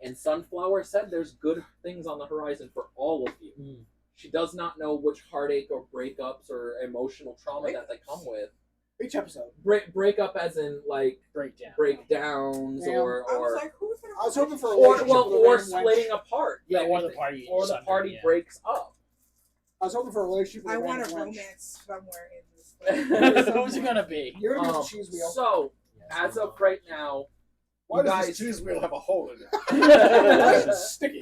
And Sunflower said there's good things on the horizon for all of you. She does not know which heartache or breakups or emotional trauma that they come with. each episode. Breakup as in like Breakdown. breakdowns Damn. or I was like, who's in a I was hoping for a or relationship well with a or random wench. splitting apart. Yeah, Like, or if the party or the sundering, party yeah. breaks up. I was hoping for a relationship with I a want a random wench. romance somewhere in this. Who's it gonna be? You're gonna use the cheese wheel. So as of right now, Why you does guys this cheese wheel have a hole in it? Why is it sticky?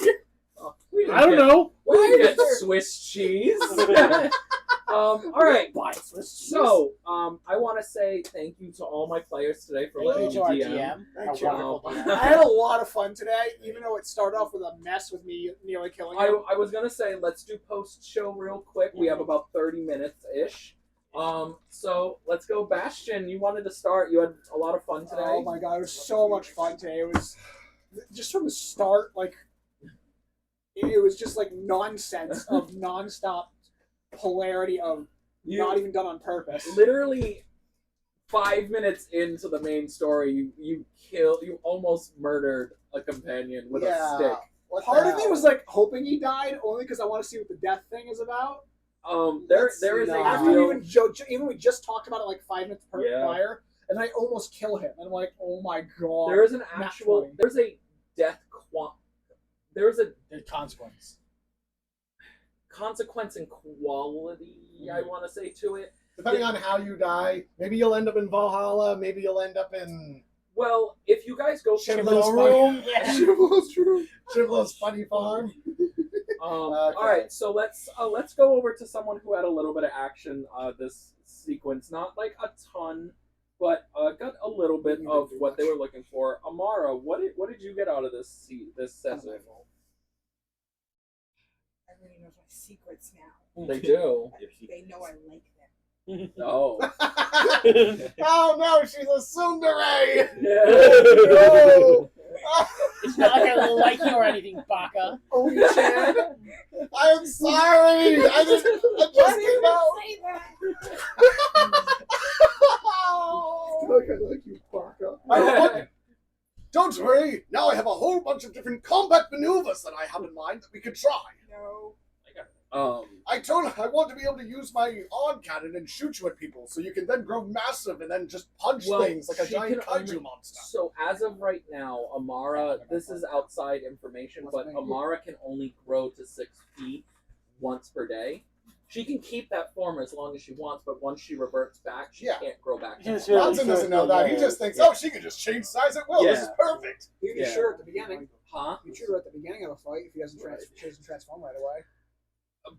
we didn't I don't get- know. We didn't get Swiss cheese. All right. Buy Swiss cheese. So, I want to say thank you to all my players today for Thank letting you me to our DM. DM. Thank Our you. wonderful Um, DM. I had a lot of fun today, even though it started off with a mess with me nearly killing I him. was gonna say let's do post show real quick. We have about 30 minutes ish. So let's go, Bastion. You wanted to start. You had a lot of fun today. Oh my god, it was so much fun today. It was just from the start, like it was just like nonsense of nonstop polarity of You not even done on purpose. literally 5 minutes into the main story, you almost murdered a companion with a stick. What Part the of me hell? was like hoping he died, only because I want to see what the death thing is about. There Let's is a not. After real, even we just talked about it like 5 minutes Yeah. prior, and I almost kill him, and I'm like, oh my god. there is an Not actual, funny. there's a death there's a The consequence. consequence and quality, I want to say, to it. Depending on how you die, maybe you'll end up in Valhalla, maybe you'll end up in Well, if you guys go through Chimlo's the room, Yeah. Chimlo's funny farm. All right, so let's go over to someone who had a little bit of action this sequence, not like a ton, but got a little bit of what they were looking for. Amara, what did you get out of this session? Everybody knows my secrets now. They do. They know I like them. Oh. Oh no, she's a tsundere! Yeah. No! It's not like I like you or anything, Baka. Oh, Chad. I'm sorry! I just came out! Say that. Look, I like you, Baka. Don't worry, now I have a whole bunch of different combat maneuvers that I have in mind that we could try. No. I want to be able to use my on cannon and shoot you at people, so you can then grow massive and then just punch things like a she giant can kaiju only- monster. So as of right now, Amara, this is outside information, but Amara can only grow to 6 feet once per day. She can keep that form as long as she wants, but once she reverts back, she can't grow back. to Just normal. really Johnson doesn't know short that. He little just thinks, yeah. oh, she can just change size at will. This Yeah. is perfect. You Yeah. can shoot her at the beginning. Huh? You shoot her at the beginning of the fight if he doesn't transform right away.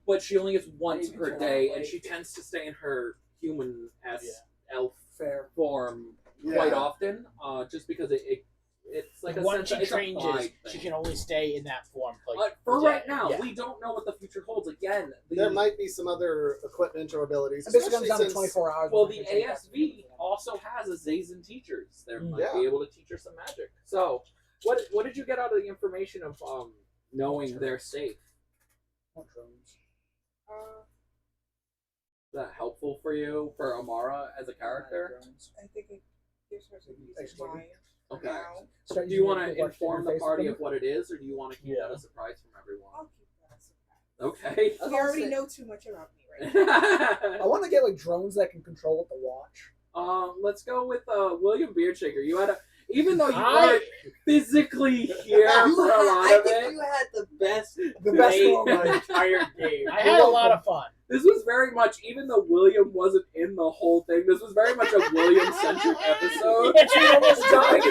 But she only gets once per day, and she tends to stay in her human elf Fair. form Yeah. quite often, just because it's like a Once sense she it's a changes, pride she thing. can only stay in that form. For yeah, right now, yeah. we don't know what the future holds. Again, There might be some other equipment or abilities. And this comes especially down to since- 24 hours. Well, before the she can change back to ASV normal. also has a Zazen teachers. They might Yeah. be able to teach her some magic. So, what did you get out of the information of knowing they're safe? What drones? Is that helpful for you, for Amara as a character? I think it gives her some peace of Actually, mind. Okay. Now. Start Do you using want the to inform the interface party with of what it is, or do you want to keep that a surprise from everyone? I'll keep that a surprise. Okay. You already know too much about me right them. I want to get like drones that can control with the watch. Let's go with William Beardshaker. You had even though you I- weren't physically here for a lot I of think it, you had the best The best play one, in the like- entire game. I had a lot of fun. this was very much, even though William wasn't in the whole thing, this was very much a William-centric episode. It almost died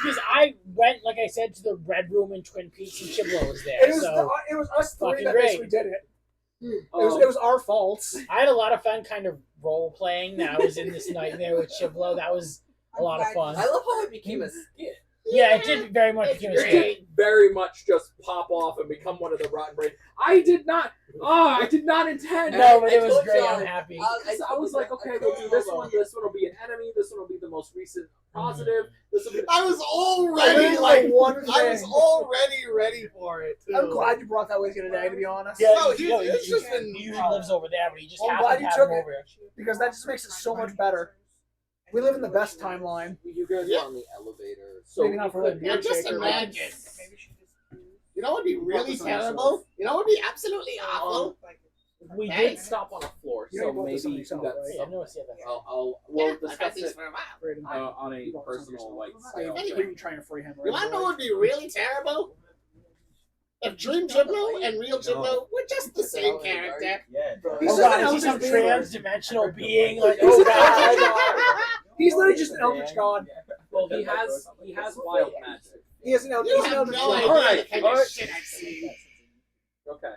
because I went, like I said, to the Red Room in Twin Peaks, and Chiblo was there. It was, So it was us three fucking that great. basically did it. Um, It was our fault. I had a lot of fun, kind of role playing. That I was in this nightmare with Chiblo. That was a lot of fun. I love how it became a skit. Yeah, it did very much become a It skit. did very much just pop off and become one of the rotten brains. I did not intend. No, but I it was told great. y'all- I'm happy. I was like, okay, we'll do this one. This one will be an enemy. This one will be the most recent positive. This will be. I was I already learned, like, like, one I was thing. already ready for it. Too. I'm glad you brought that with you today, to be honest. Yeah, No, you know, it's he just been- usually lives over there, but he just Well, I'm happened glad to you have him took it. over here. Because that just makes it so much better. We live in the best timeline. You guys Yeah. were on the elevator, so Maybe not for we like could- Now just Beardshaker. imagine. Maybe she just You know what would be really Focus on terrible? yourself. You know what would be absolutely awful? like We Okay. did stop on a floor, You so ain't bought this on maybe you yourself, got right? Yeah, I've never seen that. we'll I've had discuss these it for a while. Braden. on a You bought this on personal yourself. like Hey, scale. anyway, you trying to free him, You want to know what would be really terrible? If Dream Chiblo and Real Chiblo were just the same character. Yeah. He's Oh just god, an is he some eldritch being. trans-dimensional being? Like, He's oh an god. eldritch. He's literally just an eldritch god. Well, he has wild magic. He is an You eldritch. have no god. idea Alright, the kind alright. of shit I've seen. Okay.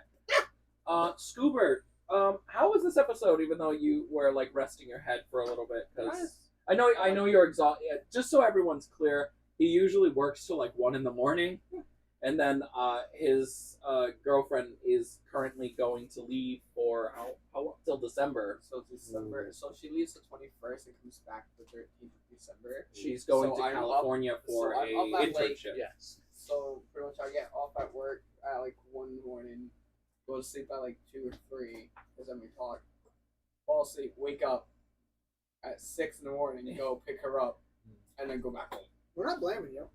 Scoobert, how was this episode? Even though you were like resting your head for a little bit, because I know you're exhausted. Just so everyone's clear, he usually works till like 1 a.m, and then his girlfriend is currently going to leave for how long? Till December. So December. So she leaves the 21st and comes back the 13th of December. She's going So to I'm up- California for so I'm up a at late. internship. Yes. So pretty much I get off at work at like 1 morning, go to sleep at like 2 or 3, because then we talk. Fall asleep, wake up at 6 in the morning, go pick her up, and then go back home. We're not blaming you.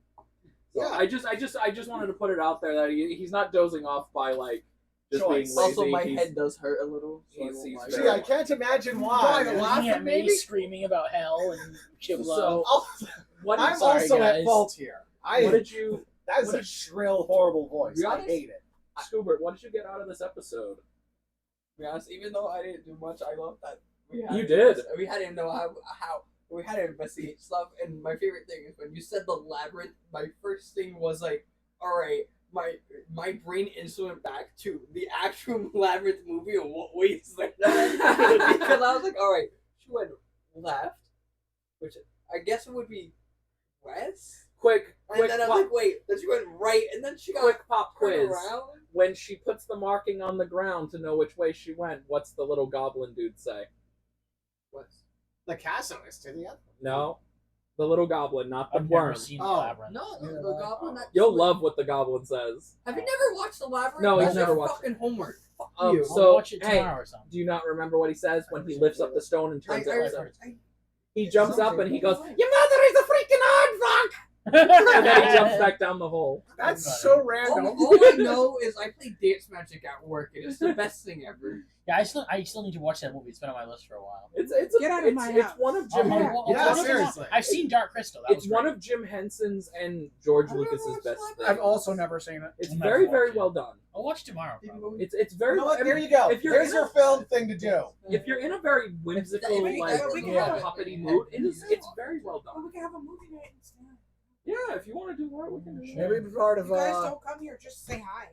So Yeah. I just wanted to put it out there that he's not dozing off by like just Choice. being lazy. Also, my He's- head does hurt a little. So I he's- won't he's lie. very- Gee, I can't imagine Why? why. The Looking laughing, at me maybe? screaming about hell and Chiblo. So- What I'm sorry, also at guys. fault here. what did you, That is what a did- shrill, horrible voice. Be I honest? hate it. Scoobert, what did you get out of this episode? To be honest, even though I didn't do much, I love that we had. You did. We had to know how we had to investigate stuff. And my favorite thing is when you said the labyrinth. My first thing was like, all right, my brain instantly went back to the actual labyrinth movie and what ways like that because I was like, all right, she went left, which I guess it would be west. Quick And then I was pop, like, wait, then she went right, and then she got quick pop turned quiz. around. When she puts the marking on the ground to know which way she went, what's the little goblin dude say? West. The castle is to the other. No, the little goblin, not the I've worm. never seen the Oh. labyrinth. No, Yeah, the goblin. That You'll love what the goblin says. Have you never watched the labyrinth? No, he's That's never your watched fucking homework. you. I'll So watch it hey, tomorrow or something. do you not remember what he says when he lifts up the stone and turns it? I- He jumps up and he goes, Something. "Your mother is a freaking hard rock." and then he jumps back down the hole. That's so random. All I know is I play dance magic at work, and it's the best thing ever. Yeah, I still need to watch that movie. It's been on my list for a while. It's Get out of my it's house. one of Jim. Yeah. Yeah, it's seriously. I've seen Dark Crystal. That It's was one great. of Jim Henson's and George Lucas's best things. I've also never seen it. It's I'll never very, watch very it. well done. I'll watch tomorrow. Probably. It's very. You know what? I There mean, you go. If you're There's in your a, film thing to do. if you're in a very whimsical, Maybe like we can have it. puppety mood, it's very well Oh, done. we can have a movie night instead. Yeah, if you want to do that, we can do that. Maybe be part of You guys don't come here, just say hi.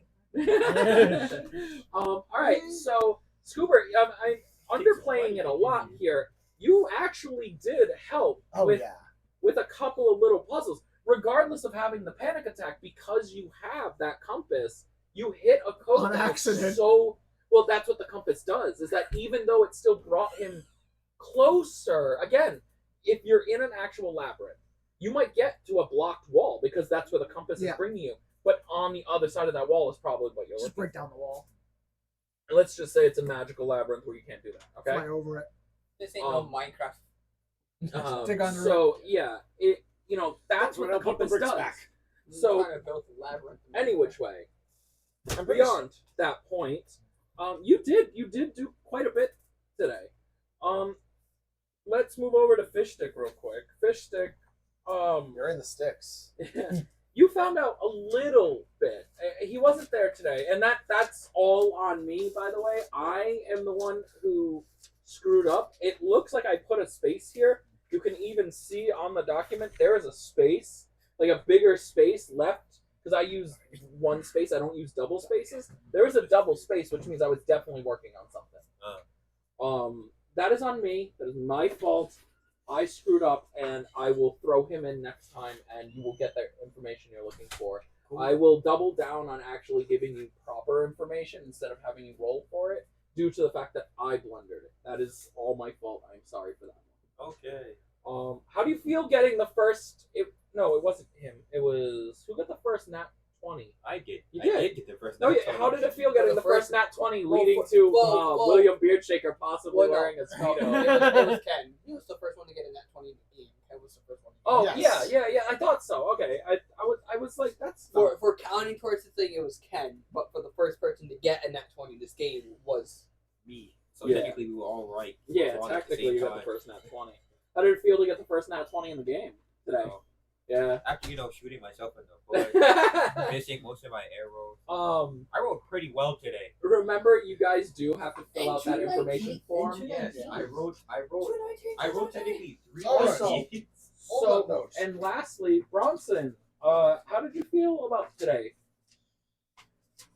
All right, so Scoober, I'm underplaying it a lot here. You actually did help Oh with yeah. with a couple of little puzzles, regardless of having the panic attack, because you have that compass. You hit a code On that is accident. so well. That's what the compass does. Is that even though it still brought him closer? Again, if you're in an actual labyrinth, you might get to a blocked wall because that's where the compass is Yeah. bringing you. But on the other side of that wall is probably what you're Just looking. break down the wall. Let's just say it's a magical labyrinth where you can't do that. Okay. Fly over it. This ain't no Minecraft. Dig under So yeah, that's what the Put the compass bricks does. back. So Kind of built a labyrinth. any which way, I'm pretty beyond that point, you did do quite a bit today. Let's move over to Fish Stick real quick. Fish Stick, You're in the sticks. you found out a little bit. He wasn't there today, and that's all on me, by the way. I am the one who screwed up. It looks like I put a space here. You can even see on the document there is a space, like a bigger space left, because I use one space. I don't use double spaces. There was a double space, which means I was definitely working on something. That is on me. That is my fault. I screwed up, and I will throw him in next time, and you will get the information you're looking for. Cool. I will double down on actually giving you proper information instead of having you roll for it, due to the fact that I blundered it. That is all my fault. I'm sorry for that. Okay. How do you feel getting the first? No, it wasn't him. It was who got the first nat 20? I did. You I did? did get the first. No, nat yeah, 20. how did it feel getting the the first first- nat 20, well, leading for- to well, William Beardshaker possibly Well, no, wearing a no, speedo? it was Ken. He was the first one to get in that 20 game. Ken was the first one. Oh Yes. yeah. I thought so. Okay, I was like, that's not... For counting towards the thing, it was Ken. But for the first person to get in that 20 this game was me. So Yeah. technically, we were all right. Yeah, We were on at the technically same you got the time. first nat 20. How did it feel to get the first nat 20 in the game today? So, Yeah. after shooting myself in the foot, missing most of my arrows. I rolled pretty well today. Remember, you guys do have to fill out that Into information form. Yes, I wrote technically 3 Also- sheets. Hold So, up, notes. and lastly, Bronson, how did you feel about today?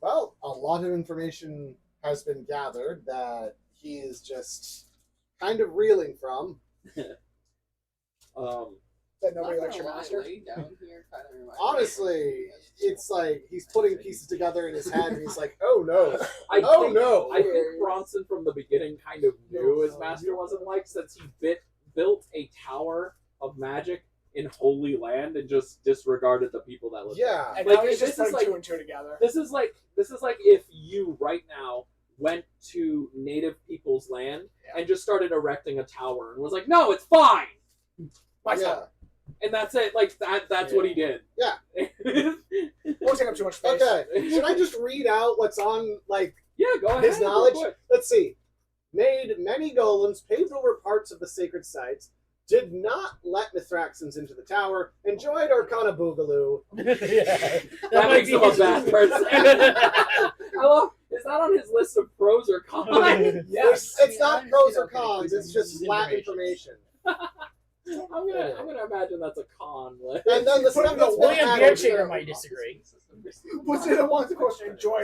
Well, a lot of information has been gathered that he is just kind of reeling from. That nobody Not likes your gonna lie, master. laying down here kinda reminds me Honestly, of- it's like he's putting pieces together in his head, and he's like, "Oh no, I oh think, no." I think Bronson from the beginning kind of knew his master wasn't like, since he built a tower of magic in Holy Land and just disregarded the people that live there. Yeah, And Like, now he's this just is putting like- two and two together. This is like if you right now went to native people's land and just started erecting a tower and was like, "No, it's fine," yeah. and that's it. Like that's what he did. Yeah. Won't take up too much space. Okay, should I just read out what's on like Yeah, go ahead. his knowledge? Go for it. Let's see. Made many golems, paved over parts of the sacred sites, did not let Mithraxans into the tower, enjoyed Arcana Boogaloo. That makes him a bad person. I love. Is that on his list of pros or cons? Yes, it's not honestly, pros or okay, cons, it's just flat information. I'm gonna imagine that's a con list. And then the Put stuff the that's been William added Beardshaker here- might disagree. What's the other one supposed to enjoy?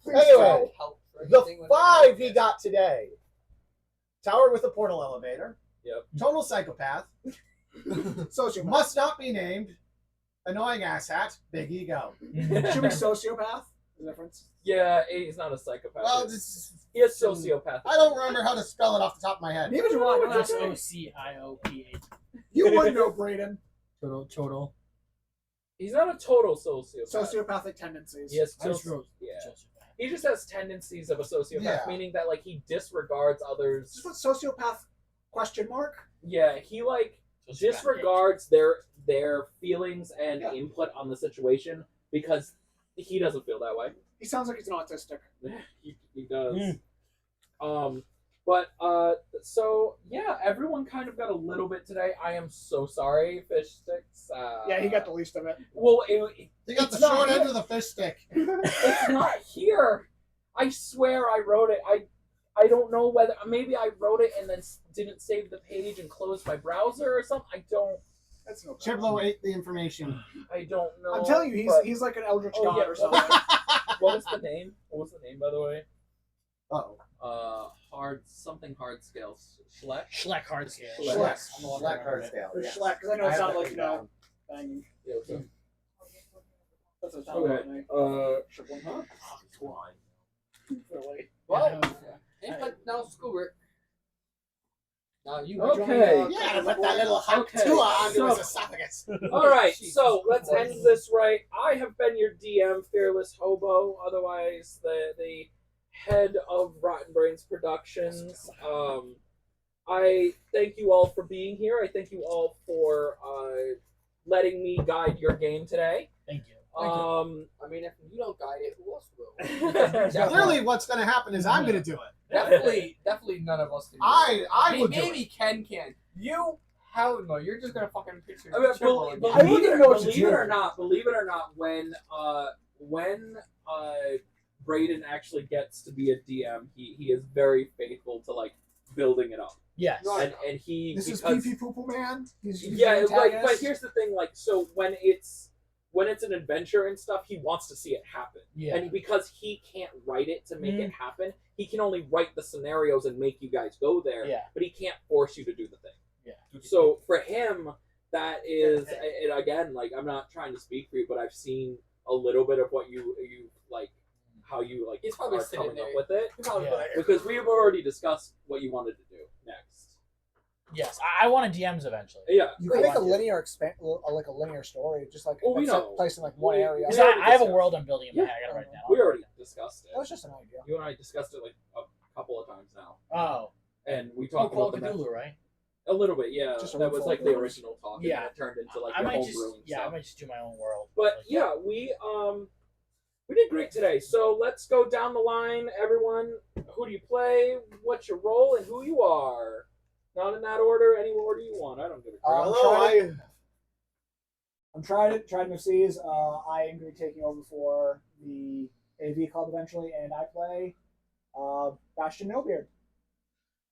Anyway, help for the anything when- 5 he got today. Tower with a portal elevator. Yep. Total psychopath. Sociopath. Must not be named. Annoying asshat. Big ego. Should be sociopath. The difference. Yeah, he's not a psychopath. Well, this, he is sociopathic. I don't remember how to spell it off the top of my head. Neither do I. but That's that's- OCIOPH. You would know, Braden. Total. He's not a total sociopath. Sociopathic tendencies. He has I just just wrote yeah. sociopath. He just has tendencies of a sociopath, Yeah. meaning that like he disregards others. Just put sociopath question mark. Yeah, he like disregards their feelings and input on the situation because he doesn't feel that way. He sounds like he's an autistic. He does. But so yeah, everyone kind of got a little bit today. I am so sorry, Fish Sticks. Yeah, he got the least of it. Well, You got it's the not short here. end of the fish stick. It's not here. I swear I wrote it. I don't know whether maybe I wrote it and then didn't save the page and closed my browser or something. I don't. That's no Chiblo ate the information. I don't know. I'm telling you, he's like an eldritch god yeah, or something. What was the name? What was the name, by the way? Uh-oh. Hard scale. Schleck. Schleck hard scale. Schleck. Black card scale. Or Yes. Schleck, because I know I it have sounded that like, written down. banging. Yeah, what's up? That's what it sounded like to me. Huh? Really. Well, input now, Scoobert. Now you Okay. Yeah, let that little hot Okay, tua onto so- his esophagus. All right, Jesus so let's Christ. end this right. I have been your DM, Fearless Hobo, otherwise the head of Rotten Brains Productions. I thank you all for being here. I thank you all for letting me guide your game today. Thank you. I mean, if you don't guide it, who else will? Clearly, what's going to happen is I'm going to do it. Definitely none of us can. I will do maybe it. Ken can. You, hell no. You're just gonna fucking picture. I mean, Chibble believe again. wouldn't even know what to believe do. it or not, when Braden actually gets to be a DM, he is very faithful to like building it up, Yes. and he This is because- Pee Pee Poo Poo Man. He's yeah, the like, antagonist. but here's the thing, like, so when it's an adventure and stuff, he wants to see it happen. Yeah. And because he can't write it to make it happen, he can only write the scenarios and make you guys go there. Yeah. But he can't force you to do the thing. Yeah. So for him, that is, and again, like, I'm not trying to speak for you, but I've seen a little bit of what you like, how you like He's probably are sitting coming there. up with it. He's probably Yeah. like, Because we have already discussed what you wanted to do next. Yes. I want a DMs eventually. Yeah. You can make a linear like a linear story, just like Oh, we it's know. placed in like one area. We So already I have a discussed- world I'm building in my head. I gotta write it down. We already discussed it. That was just an idea. You and I discussed it like a couple of times now. Oh. And we Oh, talked Call about of the Cthulhu, right? a little bit, yeah. Just a That was room like full the of original talk, and Yeah. then it turned into like I the might whole just room I stuff. might just do my own world. But Like, yeah, we did great today. So let's go down the line, everyone. Who do you play? What's your role, and who you are? Not in that order, any order you want. I don't give a crap. Hello, I'm trying to see is I am going to be taking over for the AV club eventually, and I play Bastion Nobeard.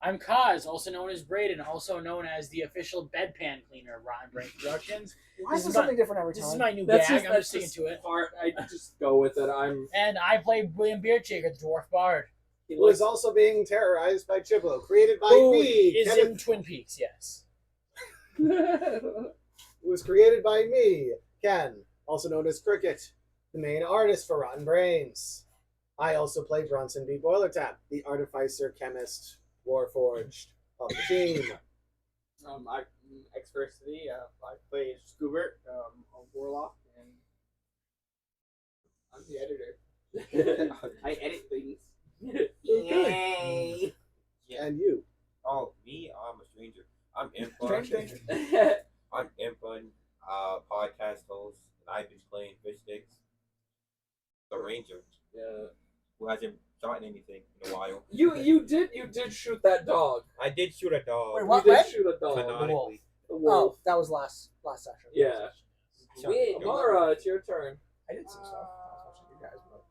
I'm Kaz, also known as Braden, also known as the official bedpan cleaner of Rotten Brain Productions. Why This is is it something different every This time? is my new That's gag. just I'm just sticking to it. part. I just go with it. And I play William Beardshaker, the Dwarf Bard, He who is likes- also being terrorized by Chiblo, created by who me. is Kenneth, in Twin Peaks, yes. who was created by me, Ken, also known as Cricket, the main artist for Rotten Brains. I also play Bronson B. Boilertap, the artificer, chemist, warforged of the team. I'm Exversity. I play Scoobert, a warlock, and I'm the editor. I edit things. Yay! And you. Oh, me? I'm a stranger. I'm Impun. Stranger. I'm Impun, podcast host, and I've been playing Fish Sticks, the ranger, who hasn't shot anything in a while. You did shoot that dog. I did shoot a dog. Wait, what? You did When? shoot a dog. Canonically. The wolf. Oh, that was last session. Yeah. Wait, Amara, it's your turn. I did some stuff. You guys, but...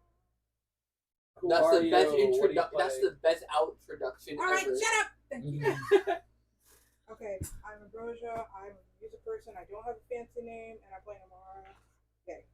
Who That's are the best you? What do you introduction. That's play? the best introduction All right, ever. shut up. Thank you. Okay, I'm Ambrosia. I'm a music person. I don't have a fancy name, and I play Amara. Okay.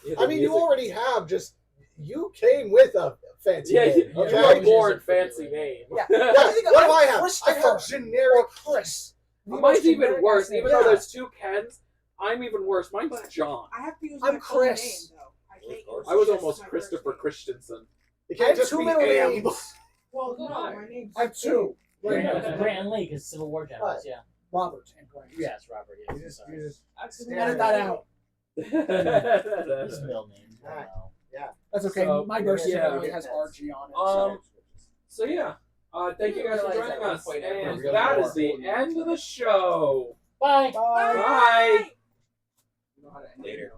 Yeah, the I mean, you music- already have, just, you came with a fancy Yeah, name. you Okay? were born fancy name. Yeah. Yeah, what do I have? I Christopher. have generic Chris. Mine's even worse. Even though Yeah. there's two Kens, I'm even worse. Mine's John. I have to use I'm my full name, Chris. though. I can't I use I was just almost my first Christopher name. Christensen. You I can't have just two be middle Am. names. Well, no, my name's I have two. Brandon Lee, because Civil War generals, yeah. Robert and Grant. Yes, Robert, You yes. just Sorry. edit that out. His middle name. I don't know. That's okay. So, My birth yeah. certificate has RG on it. So yeah, thank you guys for Realize joining at one us, point and everyone that really is the was end of the show. Bye. Bye. Bye. You know how to end it. Later.